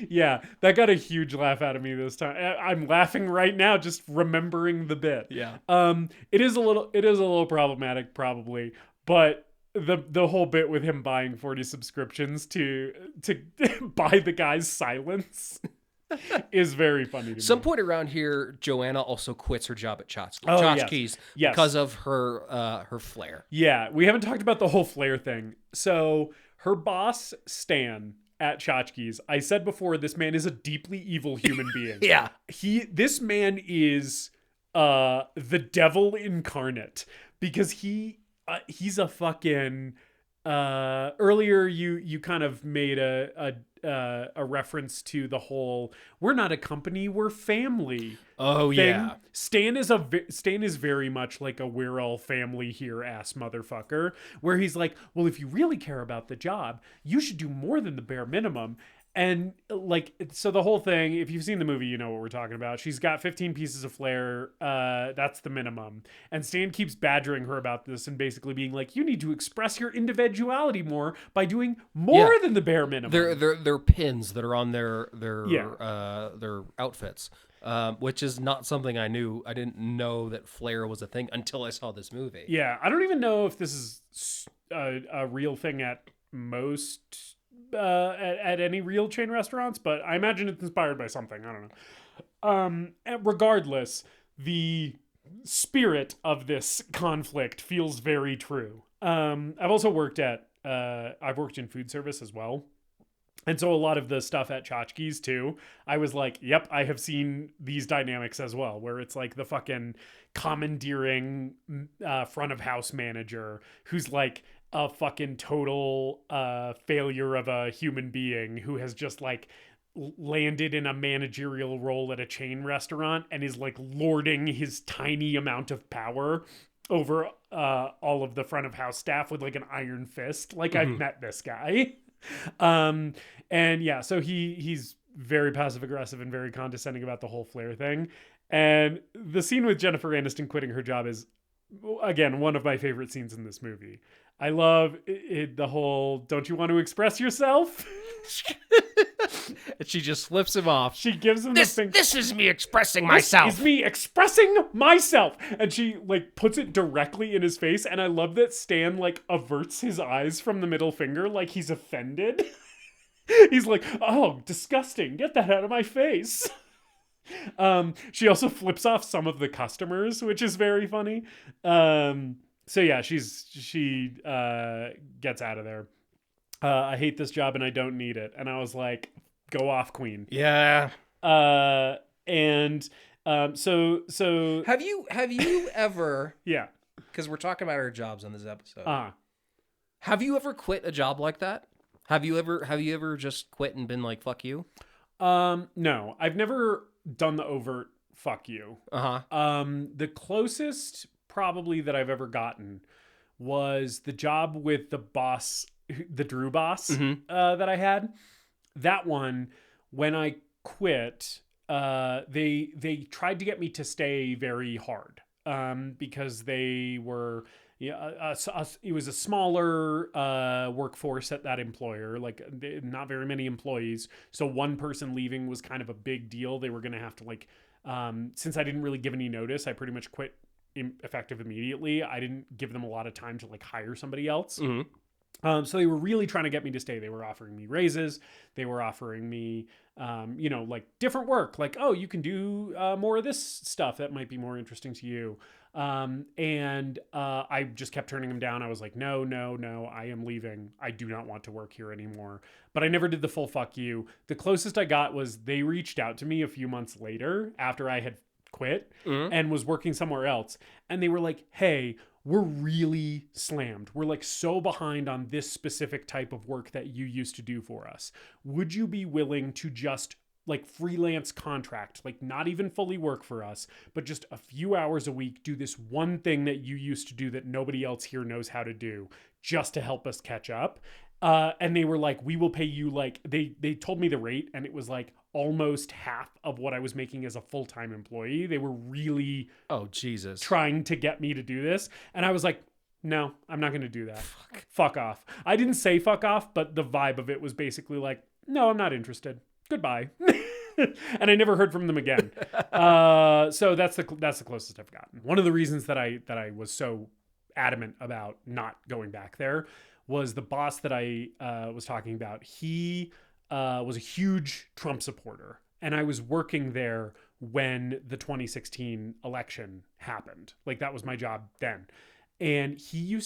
Yeah, that got a huge laugh out of me this time. I'm laughing right now just remembering the bit. Yeah. It is a little problematic probably, but the whole bit with him buying 40 subscriptions to buy the guy's silence is very funny to Some me. point around here, Joanna also quits her job at Oh, Tchotchke's yes. because of her flair. Yeah, we haven't talked about the whole Flair thing. So her boss, Stan, at Tchotchke's, I said before, this man is a deeply evil human being. Yeah. This man is the devil incarnate, because he's a fucking earlier you kind of made a reference to the whole "we're not a company, we're family" Oh thing. yeah. Stan is very much like a "we're all family here" ass motherfucker, where he's like, "Well, if you really care about the job, you should do more than the bare minimum." And like, so the whole thing, if you've seen the movie, you know what we're talking about. She's got 15 pieces of flair. That's the minimum. And Stan keeps badgering her about this and basically being like, you need to express your individuality more by doing more than the bare minimum. They're pins that are on their outfits. Which is not something I knew. I didn't know that flair was a thing until I saw this movie. Yeah, I don't even know if this is a real thing at most at any real chain restaurants, but I imagine it's inspired by something. I don't know. Regardless, the spirit of this conflict feels very true. I've also worked in food service as well. And so a lot of the stuff at Tchotchkes too, I was like, yep, I have seen these dynamics as well, where it's like the fucking commandeering front of house manager who's like a fucking total failure of a human being who has just like landed in a managerial role at a chain restaurant and is like lording his tiny amount of power over all of the front of house staff with like an iron fist. Like I've met this guy. And yeah, so he's very passive aggressive and very condescending about the whole flair thing. And the scene with Jennifer Aniston quitting her job is, again, one of my favorite scenes in this movie. I love the whole, don't you want to express yourself? And she just flips him off. She gives him this, the thing. This is me expressing myself. This is me expressing myself. And she like puts it directly in his face. And I love that Stan like averts his eyes from the middle finger like he's offended. He's like, oh, disgusting. Get that out of my face. She also flips off some of the customers, which is very funny. So yeah, she gets out of there. I hate this job and I don't need it. And I was like, go off, queen. Yeah. So Have you ever? Yeah. Because we're talking about our jobs on this episode. Have you ever quit a job like that? Have you ever just quit and been like, fuck you? No, I've never done the overt fuck you. The closest probably that I've ever gotten was the job with the boss, the Drew boss, that I had. That one, when I quit, they tried to get me to stay very hard, because they were, it was a smaller workforce at that employer, like not very many employees. So one person leaving was kind of a big deal. They were going to have to like, since I didn't really give any notice, I pretty much quit effective immediately. I didn't give them a lot of time to like hire somebody else. So they were really trying to get me to stay. They were offering me raises. They were offering me, like different work. Like, oh, you can do more of this stuff that might be more interesting to you. And I just kept turning them down. I was like, no, I am leaving. I do not want to work here anymore. But I never did the full fuck you. The closest I got was they reached out to me a few months later after I had quit and was working somewhere else. And they were like, hey, we're really slammed. We're like so behind on this specific type of work that you used to do for us. Would you be willing to just like freelance contract, like not even fully work for us, but just a few hours a week, do this one thing that you used to do that nobody else here knows how to do, just to help us catch up? And they were like, we will pay you, like, they told me the rate, and it was like almost half of what I was making as a full-time employee. They were really trying to get me to do this. And I was like, no, I'm not going to do that. Fuck off. I didn't say fuck off, but the vibe of it was basically like, no, I'm not interested. Goodbye. And I never heard from them again. So that's the closest I've gotten. One of the reasons that I was so adamant about not going back there was the boss that I was talking about. He was a huge Trump supporter, and I was working there when the 2016 election happened. Like, that was my job then. And he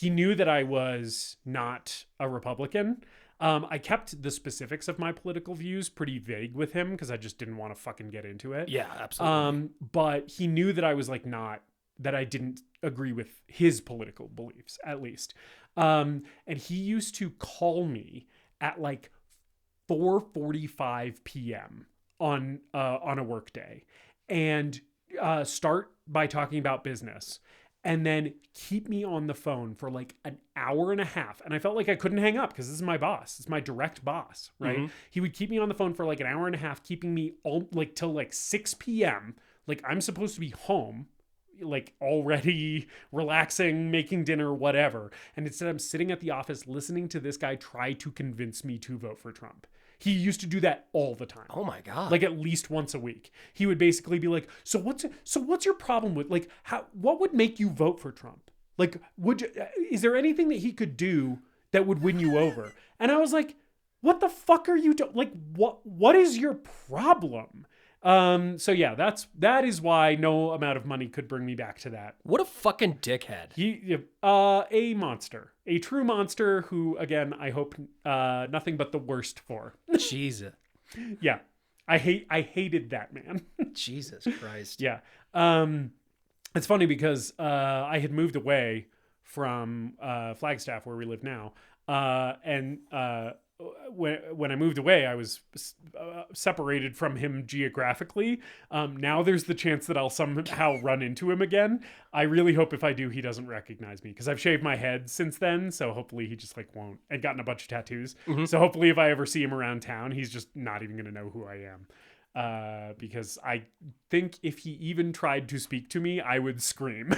knew that I was not a Republican. I kept the specifics of my political views pretty vague with him because I just didn't want to fucking get into it. Yeah, absolutely. But he knew that I was like that I didn't agree with his political beliefs, at least. And he used to call me at like 4:45 p.m. on a work day and start by talking about business. and then keep me on the phone for like an hour and a half. And I felt like I couldn't hang up because this is my boss. It's my direct boss, right? Mm-hmm. He would keep me on the phone for like an hour and a half, keeping me all like till like 6 p.m. Like I'm supposed to be home, like already relaxing, making dinner, whatever. And instead I'm sitting at the office listening to this guy try to convince me to vote for Trump. He used to do that all the time. Oh my God. Like at least once a week. He would basically be like, so what's your problem with, like, what would make you vote for Trump? Like, is there anything that he could do that would win you over? And I was like, what the fuck are you doing? Like, what is your problem? So yeah, that is why no amount of money could bring me back to that. What a fucking dickhead. A monster, a true monster who, again, I hope nothing but the worst for. Jesus. Yeah, I hated that man. Jesus Christ. Yeah. It's funny because I had moved away from Flagstaff where we live now, and when I moved away, I was separated from him geographically. Now there's the chance that I'll somehow run into him again. I really hope if I do, he doesn't recognize me because I've shaved my head since then. So hopefully he just like won't, and gotten a bunch of tattoos. Mm-hmm. So hopefully if I ever see him around town, he's just not even going to know who I am. Because I think if he even tried to speak to me, I would scream.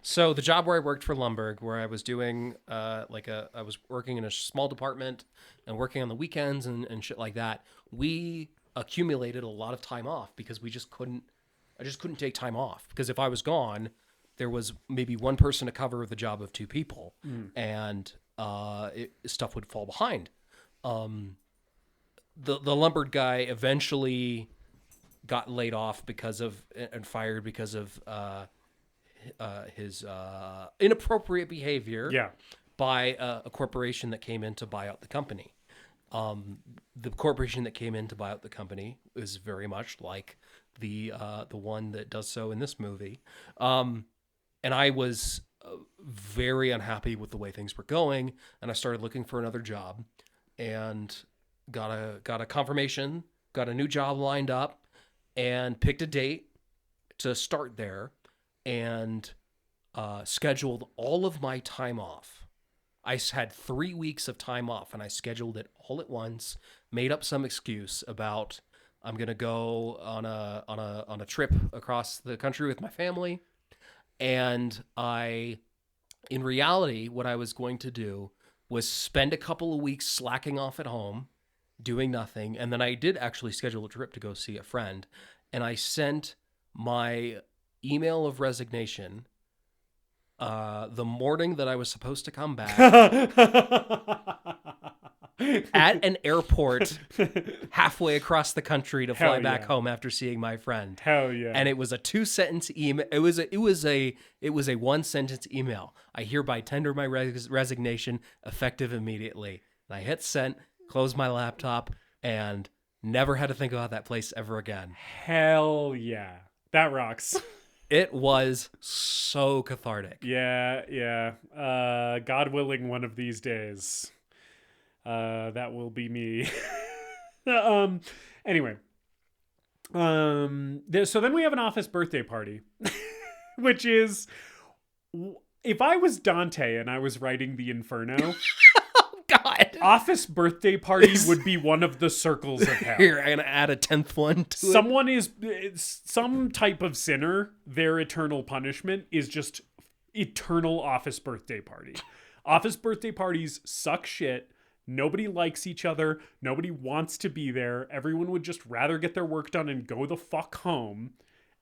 So the job where I worked for Lumberg, where I was doing I was working in a small department and working on the weekends and shit like that, we accumulated a lot of time off because I just couldn't take time off, because if I was gone, there was maybe one person to cover the job of two people, and stuff would fall behind. The Lumberg guy eventually got laid off and fired because of his inappropriate behavior by a corporation that came in to buy out the company. The corporation that came in to buy out the company is very much like the one that does so in this movie. And I was very unhappy with the way things were going, and I started looking for another job, and got a confirmation, got a new job lined up, and picked a date to start there, and scheduled all of my time off. I had 3 weeks of time off, and I scheduled it all at once, made up some excuse about I'm going to go on a trip across the country with my family. And in reality, what I was going to do was spend a couple of weeks slacking off at home, doing nothing. And then I did actually schedule a trip to go see a friend. And I sent my email of resignation the morning that I was supposed to come back at an airport halfway across the country to fly back home after seeing my friend. Hell yeah. And it was a 2-sentence email. It was a 1-sentence email. I hereby tender my resignation, effective immediately. And I hit send, closed my laptop, and never had to think about that place ever again. Hell yeah. That rocks. It was so cathartic. Yeah. God willing, one of these days, that will be me. Anyway. So then we have an office birthday party, which is, if I was Dante and I was writing the Inferno, God. Office birthday party would be one of the circles of hell. Here, I'm going to add a 10th one to Someone is some type of sinner. Their eternal punishment is just eternal office birthday party. Office birthday parties suck shit. Nobody likes each other. Nobody wants to be there. Everyone would just rather get their work done and go the fuck home.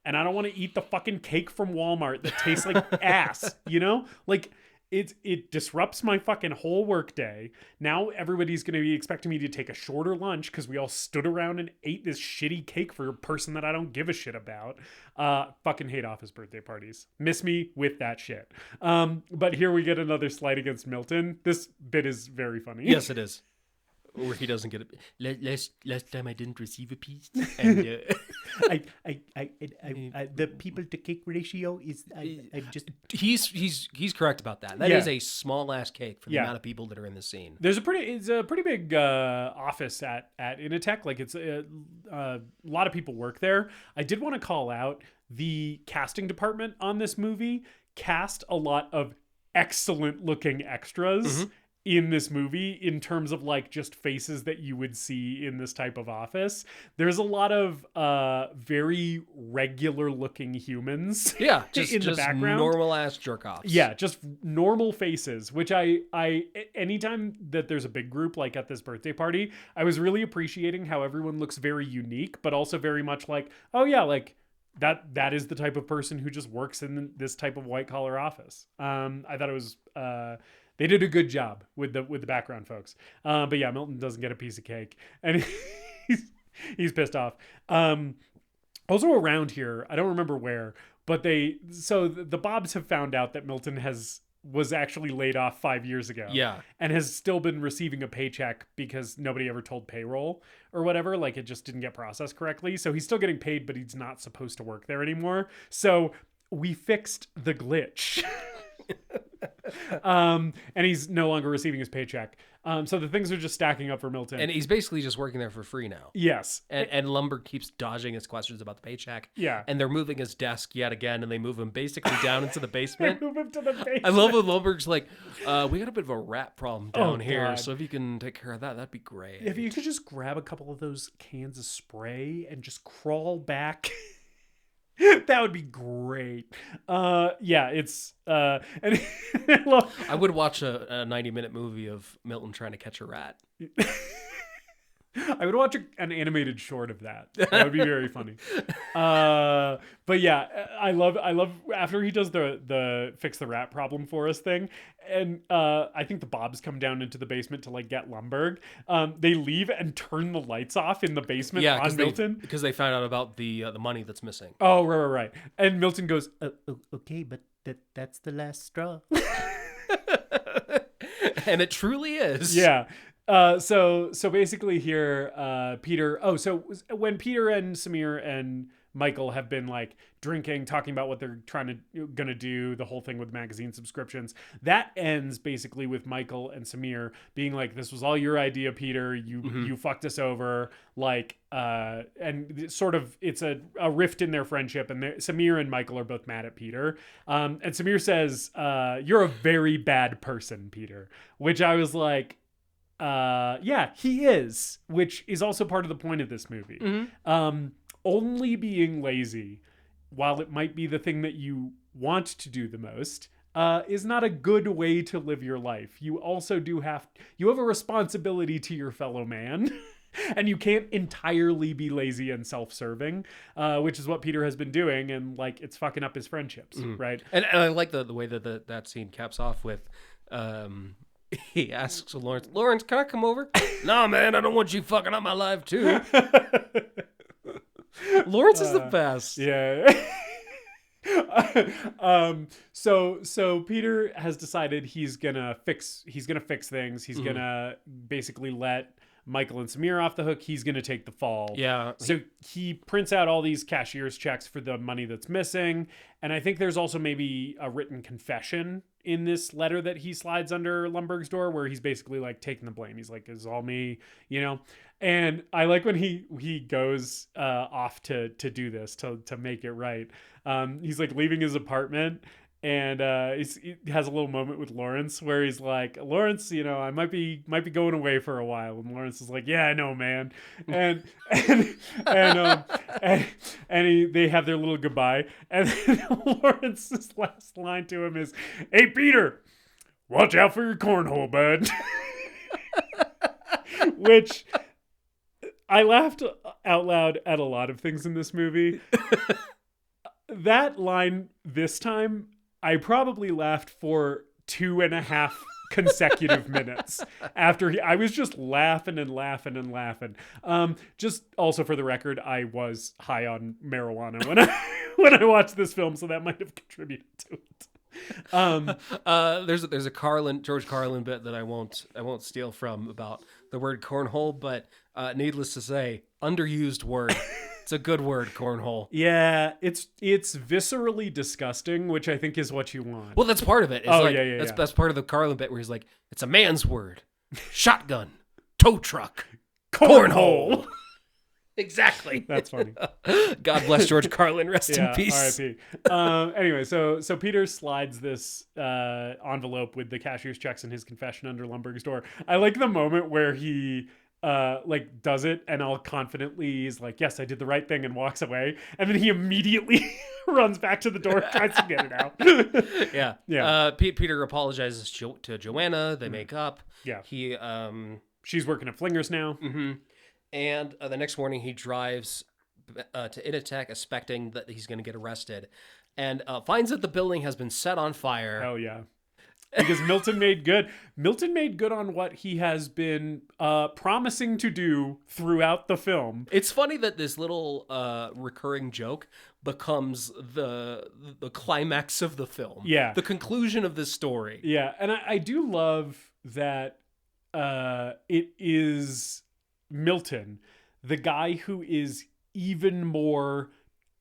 And I don't want to eat the fucking cake from Walmart that tastes like ass, you know? Like, it disrupts my fucking whole work day. Now everybody's going to be expecting me to take a shorter lunch because we all stood around and ate this shitty cake for a person that I don't give a shit about. Fucking hate office birthday parties. Miss me with that shit. But here we get another slight against Milton. This bit is very funny. Yes, it is. Or he doesn't get it. Last time I didn't receive a piece. And, the people to cake ratio is I just he's correct about that. That is a small ass cake for the amount of people that are in the scene. There's a pretty big office at Initech. Like it's a lot of people work there. I did want to call out the casting department on this movie cast a lot of excellent looking extras in this movie in terms of like just faces that you would see in this type of office. There's a lot of very regular looking humans. Yeah, just in the background. Normal ass jerk offs. Yeah, just normal faces, which I anytime that there's a big group like at this birthday party, I was really appreciating how everyone looks very unique, but also very much like, oh yeah, like that is the type of person who just works in this type of white collar office. I thought it was they did a good job with the background folks. But yeah, Milton doesn't get a piece of cake, and he's pissed off. Also around here, I don't remember where, but the Bobs have found out that Milton was actually laid off 5 years ago. Yeah. And has still been receiving a paycheck because nobody ever told payroll or whatever. Like it just didn't get processed correctly. So he's still getting paid, but he's not supposed to work there anymore. So we fixed the glitch. And he's no longer receiving his paycheck. So the things are just stacking up for Milton. And he's basically just working there for free now. Yes. And Lumberg keeps dodging his questions about the paycheck. Yeah. And they're moving his desk yet again, and they move him basically down into the basement. Move him to the basement. I love when Lumberg's like, we got a bit of a rat problem down here, God. so if you can take care of that, that'd be great. If you could just grab a couple of those cans of spray and just crawl back... that would be great. Yeah, it's and I would watch a 90-minute movie of Milton trying to catch a rat. I would watch an animated short of that. That would be very funny. But yeah, I love after he does the fix the rat problem for us thing, and I think the Bobs come down into the basement to like get Lumberg. They leave and turn the lights off in the basement on Milton because they found out about the money that's missing. Oh, right. And Milton goes, okay, but that's the last straw. And it truly is. Yeah. So basically here, Peter. Oh, so when Peter and Samir and Michael have been like drinking, talking about what they're gonna do, the whole thing with magazine subscriptions, that ends basically with Michael and Samir being like, "This was all your idea, Peter. You fucked us over." Like, and sort of it's a rift in their friendship, and Samir and Michael are both mad at Peter. And Samir says, "You're a very bad person, Peter," which I was like. Yeah, he is, which is also part of the point of this movie. Only being lazy, while it might be the thing that you want to do the most, is not a good way to live your life. You also you have a responsibility to your fellow man. And you can't entirely be lazy and self-serving, which is what Peter has been doing, and like it's fucking up his friendships, right? And I like the way that that scene caps off with he asks Lawrence, can I come over? No, man, I don't want you fucking up my life too. Lawrence is the best. Yeah. So Peter has decided he's gonna fix things. He's gonna basically let Michael and Samir off the hook. He's gonna take the fall. Yeah. So he prints out all these cashier's checks for the money that's missing, and I think there's also maybe a written confession in this letter that he slides under Lumberg's door, where he's basically like taking the blame. He's like, "It's all me," you know. And I like when he goes off to do this to make it right. He's like leaving his apartment, and he has a little moment with Lawrence where he's like, "Lawrence, you know, I might be going away for a while." And Lawrence is like, "Yeah, I know, man." And they have their little goodbye, and then Lawrence's last line to him is, "Hey, Peter, watch out for your cornhole, bud." Which I laughed out loud at a lot of things in this movie. That line this time, I probably laughed for 2.5 consecutive minutes after I was just laughing and laughing and laughing. Just also for the record, I was high on marijuana when I watched this film, so that might have contributed to it. There's a George Carlin bit that I won't steal from about the word cornhole, but needless to say, underused word. It's a good word, cornhole. Yeah, it's viscerally disgusting, which I think is what you want. Well, that's part of it. It's That's part of the Carlin bit where he's like, it's a man's word. Shotgun, tow truck, cornhole. Exactly. That's funny. God bless George Carlin. Rest in peace. R.I.P. Anyway, so Peter slides this envelope with the cashier's checks and his confession under Lumberg's door. I like the moment where he like does it and all confidently is like, yes, I did the right thing, and walks away, and then he immediately runs back to the door, tries to get it out. Yeah. Peter apologizes to Joanna. They make up. Yeah. He She's working at Flingers now. And the next morning he drives to Initech, expecting that he's going to get arrested, and finds that the building has been set on fire. Hell yeah. Because Milton made good. Milton made good on what he has been promising to do throughout the film. It's funny that this little recurring joke becomes the climax of the film. Yeah. The conclusion of this story. Yeah, and I do love that it is Milton, the guy who is even more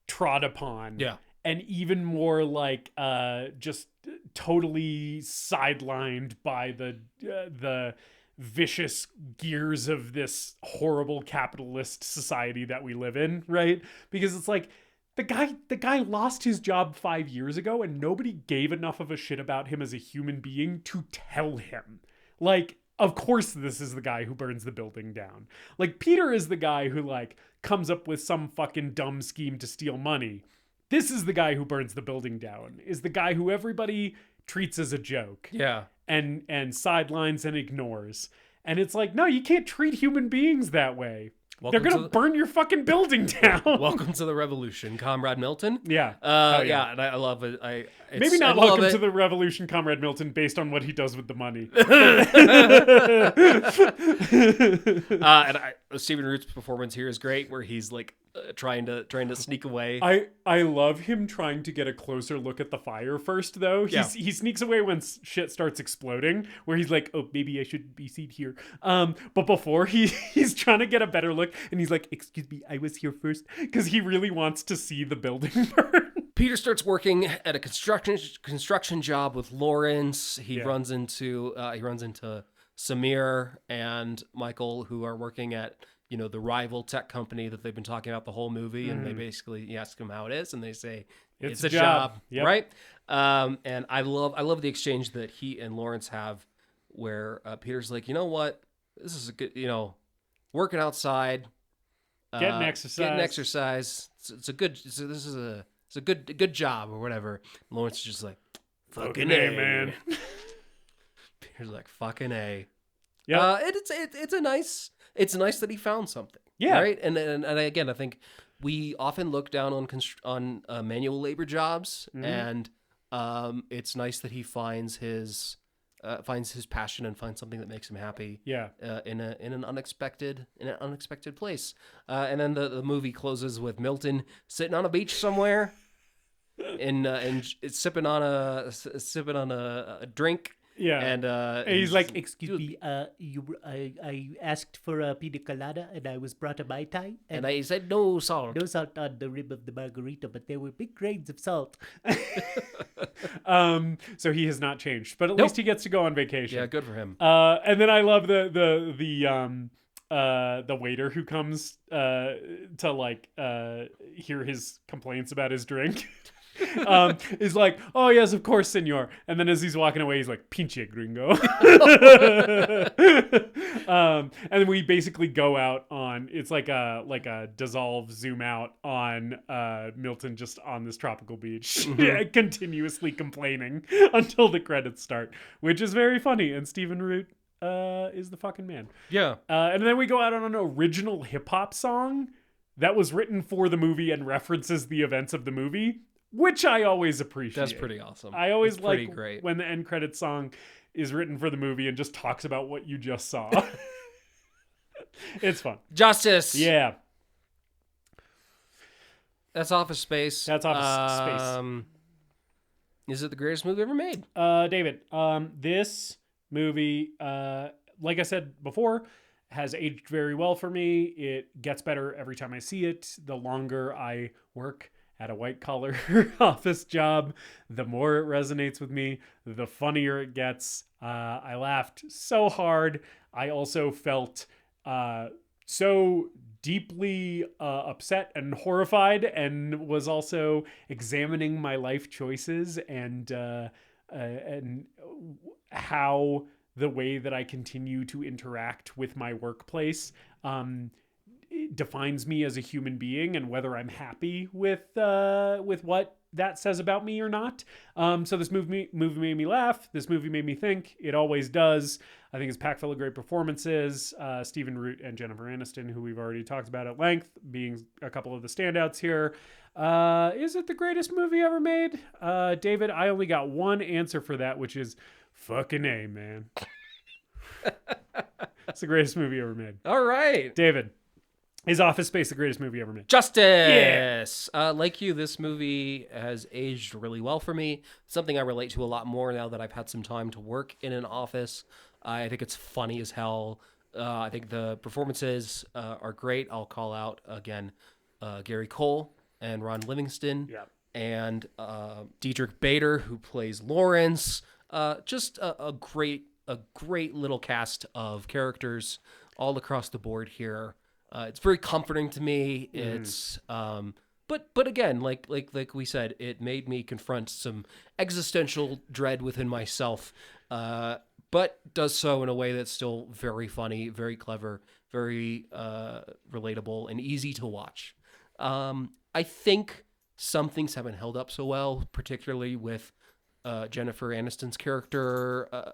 trod upon. Yeah. And even more like just totally sidelined by the vicious gears of this horrible capitalist society that we live in, right? Because it's like the guy lost his job 5 years ago, and nobody gave enough of a shit about him as a human being to tell him. Like, of course this is the guy who burns the building down. Like, Peter is the guy who like comes up with some fucking dumb scheme to steal money. This is the guy who burns the building down, is the guy who everybody treats as a joke. Yeah. And sidelines and ignores. And it's like, no, you can't treat human beings that way. They're going to burn your fucking building down. Welcome to the revolution, Comrade Milton. Yeah. Yeah, and I love it. Maybe not welcome to the revolution, Comrade Milton, based on what he does with the money. And Stephen Root's performance here is great, where he's like trying to sneak away. I love him trying to get a closer look at the fire first, though. He sneaks away when shit starts exploding, where he's like, oh, maybe I should be seated here. But before he's trying to get a better look, and he's like, excuse me, I was here first, because he really wants to see the building burn. Peter starts working at a construction job with Lawrence. He runs into Samir and Michael, who are working at the rival tech company that they've been talking about the whole movie, and they basically ask him how it is, and they say it's a job. Yep. Right? And I love the exchange that he and Lawrence have, where Peter's like, you know what, this is a good, working outside, getting exercise. It's a good job or whatever. And Lawrence is just like, fucking A, man. Peter's like, fucking A. Yeah. It's nice that he found something. Yeah. Right. And again, I think we often look down on manual labor jobs, and it's nice that he finds his passion and finds something that makes him happy. Yeah. In an unexpected place. And then the movie closes with Milton sitting on a beach somewhere, and sipping on a drink. Yeah, and he's like, "Excuse me, I asked for a pina colada, and I was brought a Mai Tai, and I said no salt. No salt on the rim of the margarita, but there were big grains of salt." So he has not changed, but at least he gets to go on vacation. Yeah, good for him. And then I love the waiter who comes to like hear his complaints about his drink. Is like, oh yes, of course, senor. And then as he's walking away, he's like, pinche gringo. And we basically go out on, it's like a dissolve zoom out on Milton just on this tropical beach, continuously complaining until the credits start, which is very funny. And Stephen Root is the fucking man. Yeah. And then we go out on an original hip hop song that was written for the movie and references the events of the movie, which I always appreciate. That's pretty awesome. I always like great when the end credits song is written for the movie and just talks about what you just saw. It's fun. Justice. Yeah. That's Office Space. That's Office Space. Is it the greatest movie ever made? David, this movie, like I said before, has aged very well for me. It gets better every time I see it. The longer I work at a white-collar office job, the more it resonates with me, the funnier it gets. I laughed so hard. I also felt so deeply upset and horrified, and was also examining my life choices and how the way that I continue to interact with my workplace it defines me as a human being, and whether I'm happy with what that says about me or not. So this movie made me laugh. This movie made me think. It always does. I think it's packed full of great performances. Stephen Root and Jennifer Aniston, who we've already talked about at length, being a couple of the standouts here. Is it the greatest movie ever made? David, I only got one answer for that, which is fucking A, man. It's the greatest movie ever made. All right. David, is Office Space the greatest movie ever made? Justice! Yeah. Like you, this movie has aged really well for me. Something I relate to a lot more now that I've had some time to work in an office. I think it's funny as hell. I think the performances are great. I'll call out, again, Gary Cole and Ron Livingston. Yeah. And Diedrich Bader, who plays Lawrence. Just a great little cast of characters all across the board here. It's very comforting to me. It's but again, like we said, it made me confront some existential dread within myself. But does so in a way that's still very funny, very clever, very relatable, and easy to watch. I think some things haven't held up so well, particularly with Jennifer Aniston's character.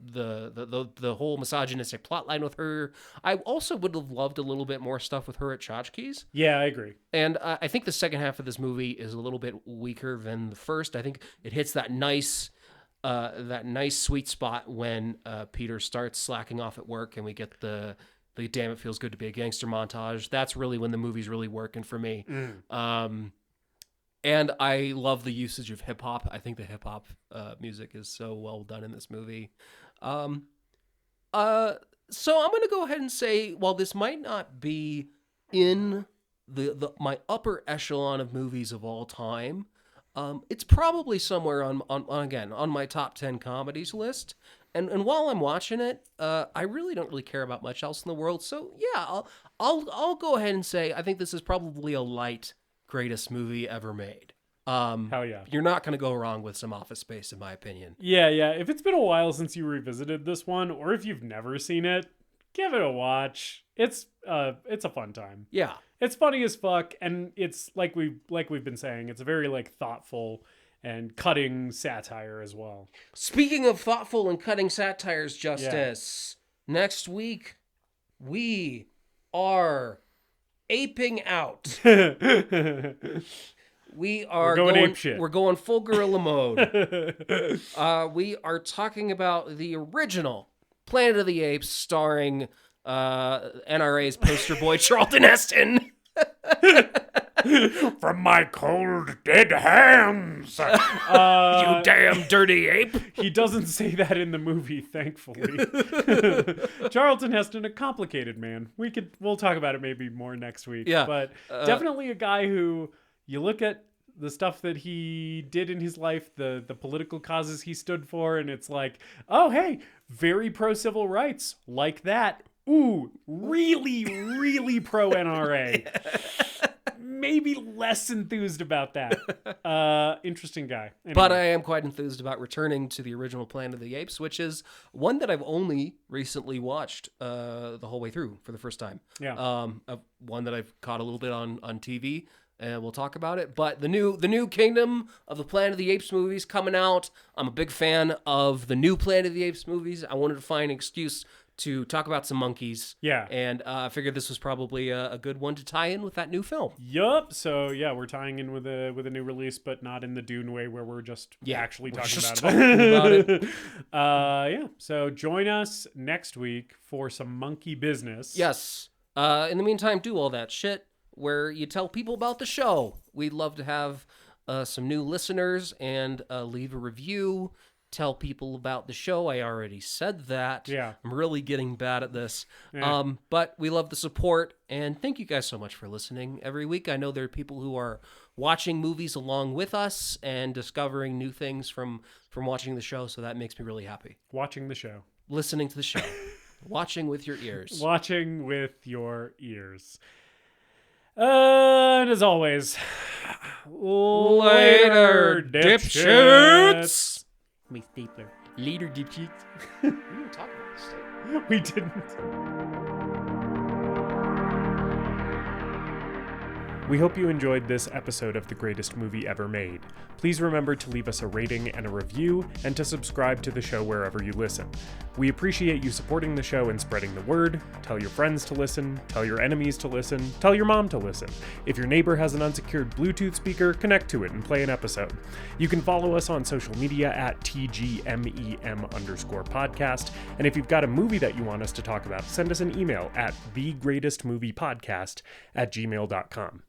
The whole misogynistic plotline with her. I also would have loved a little bit more stuff with her at Tchotchkes. Yeah, I agree. And I think the second half of this movie is a little bit weaker than the first. I think it hits that nice sweet spot when Peter starts slacking off at work and we get the damn it feels good to be a gangster montage. That's really when the movie's really working for me. And I love the usage of hip hop. I think the hip hop music is so well done in this movie. So I'm going to go ahead and say, while this might not be in my upper echelon of movies of all time, it's probably somewhere on my top 10 comedies list. And while I'm watching it, I really don't really care about much else in the world. So yeah, I'll go ahead and say I think this is probably a light greatest movie ever made. Hell yeah. You're not going to go wrong with some Office Space, in my opinion. Yeah. If it's been a while since you revisited this one, or if you've never seen it, give it a watch. It's a fun time. Yeah. It's funny as fuck, and it's like we've been saying, it's a very like thoughtful and cutting satire as well. Speaking of thoughtful and cutting satires, Justice, next week we are aping out. We're going ape shit. We're going full gorilla mode. We are talking about the original Planet of the Apes, starring NRA's poster boy Charlton Heston. From my cold, dead hands. You damn dirty ape. He doesn't say that in the movie, thankfully. Charlton Heston, a complicated man. We'll talk about it maybe more next week. Yeah. But definitely a guy who, you look at the stuff that he did in his life, the political causes he stood for, and it's like, oh, hey, very pro-civil rights. Like that. Ooh, really, really pro-NRA. Maybe less enthused about that. Interesting guy. Anyway. But I am quite enthused about returning to the original Planet of the Apes, which is one that I've only recently watched the whole way through for the first time. Yeah. One that I've caught a little bit on TV, and we'll talk about it. But the new Kingdom of the Planet of the Apes movies coming out. I'm a big fan of the new Planet of the Apes movies. I wanted to find an excuse to talk about some monkeys. Yeah. And I figured this was probably a good one to tie in with that new film. Yup. So, yeah, we're tying in with a new release, but not in the Dune way where we're just actually talking about it. Yeah. So join us next week for some monkey business. Yes. In the meantime, do all that shit where you tell people about the show. We'd love to have some new listeners and leave a review. Tell people about the show. I already said that. Yeah. I'm really getting bad at this. Yeah. But we love the support, and thank you guys so much for listening every week. I know there are people who are watching movies along with us and discovering new things from watching the show, so that makes me really happy. Watching the show. Listening to the show. Watching with your ears. Watching with your ears. And as always, Later, dipshits. My stapler. Later, dipshits. We didn't talk about this thing. We didn't. We hope you enjoyed this episode of The Greatest Movie Ever Made. Please remember to leave us a rating and a review, and to subscribe to the show wherever you listen. We appreciate you supporting the show and spreading the word. Tell your friends to listen, tell your enemies to listen, tell your mom to listen. If your neighbor has an unsecured Bluetooth speaker, connect to it and play an episode. You can follow us on social media at TGMEM_podcast, and if you've got a movie that you want us to talk about, send us an email at thegreatestmoviepodcast@gmail.com.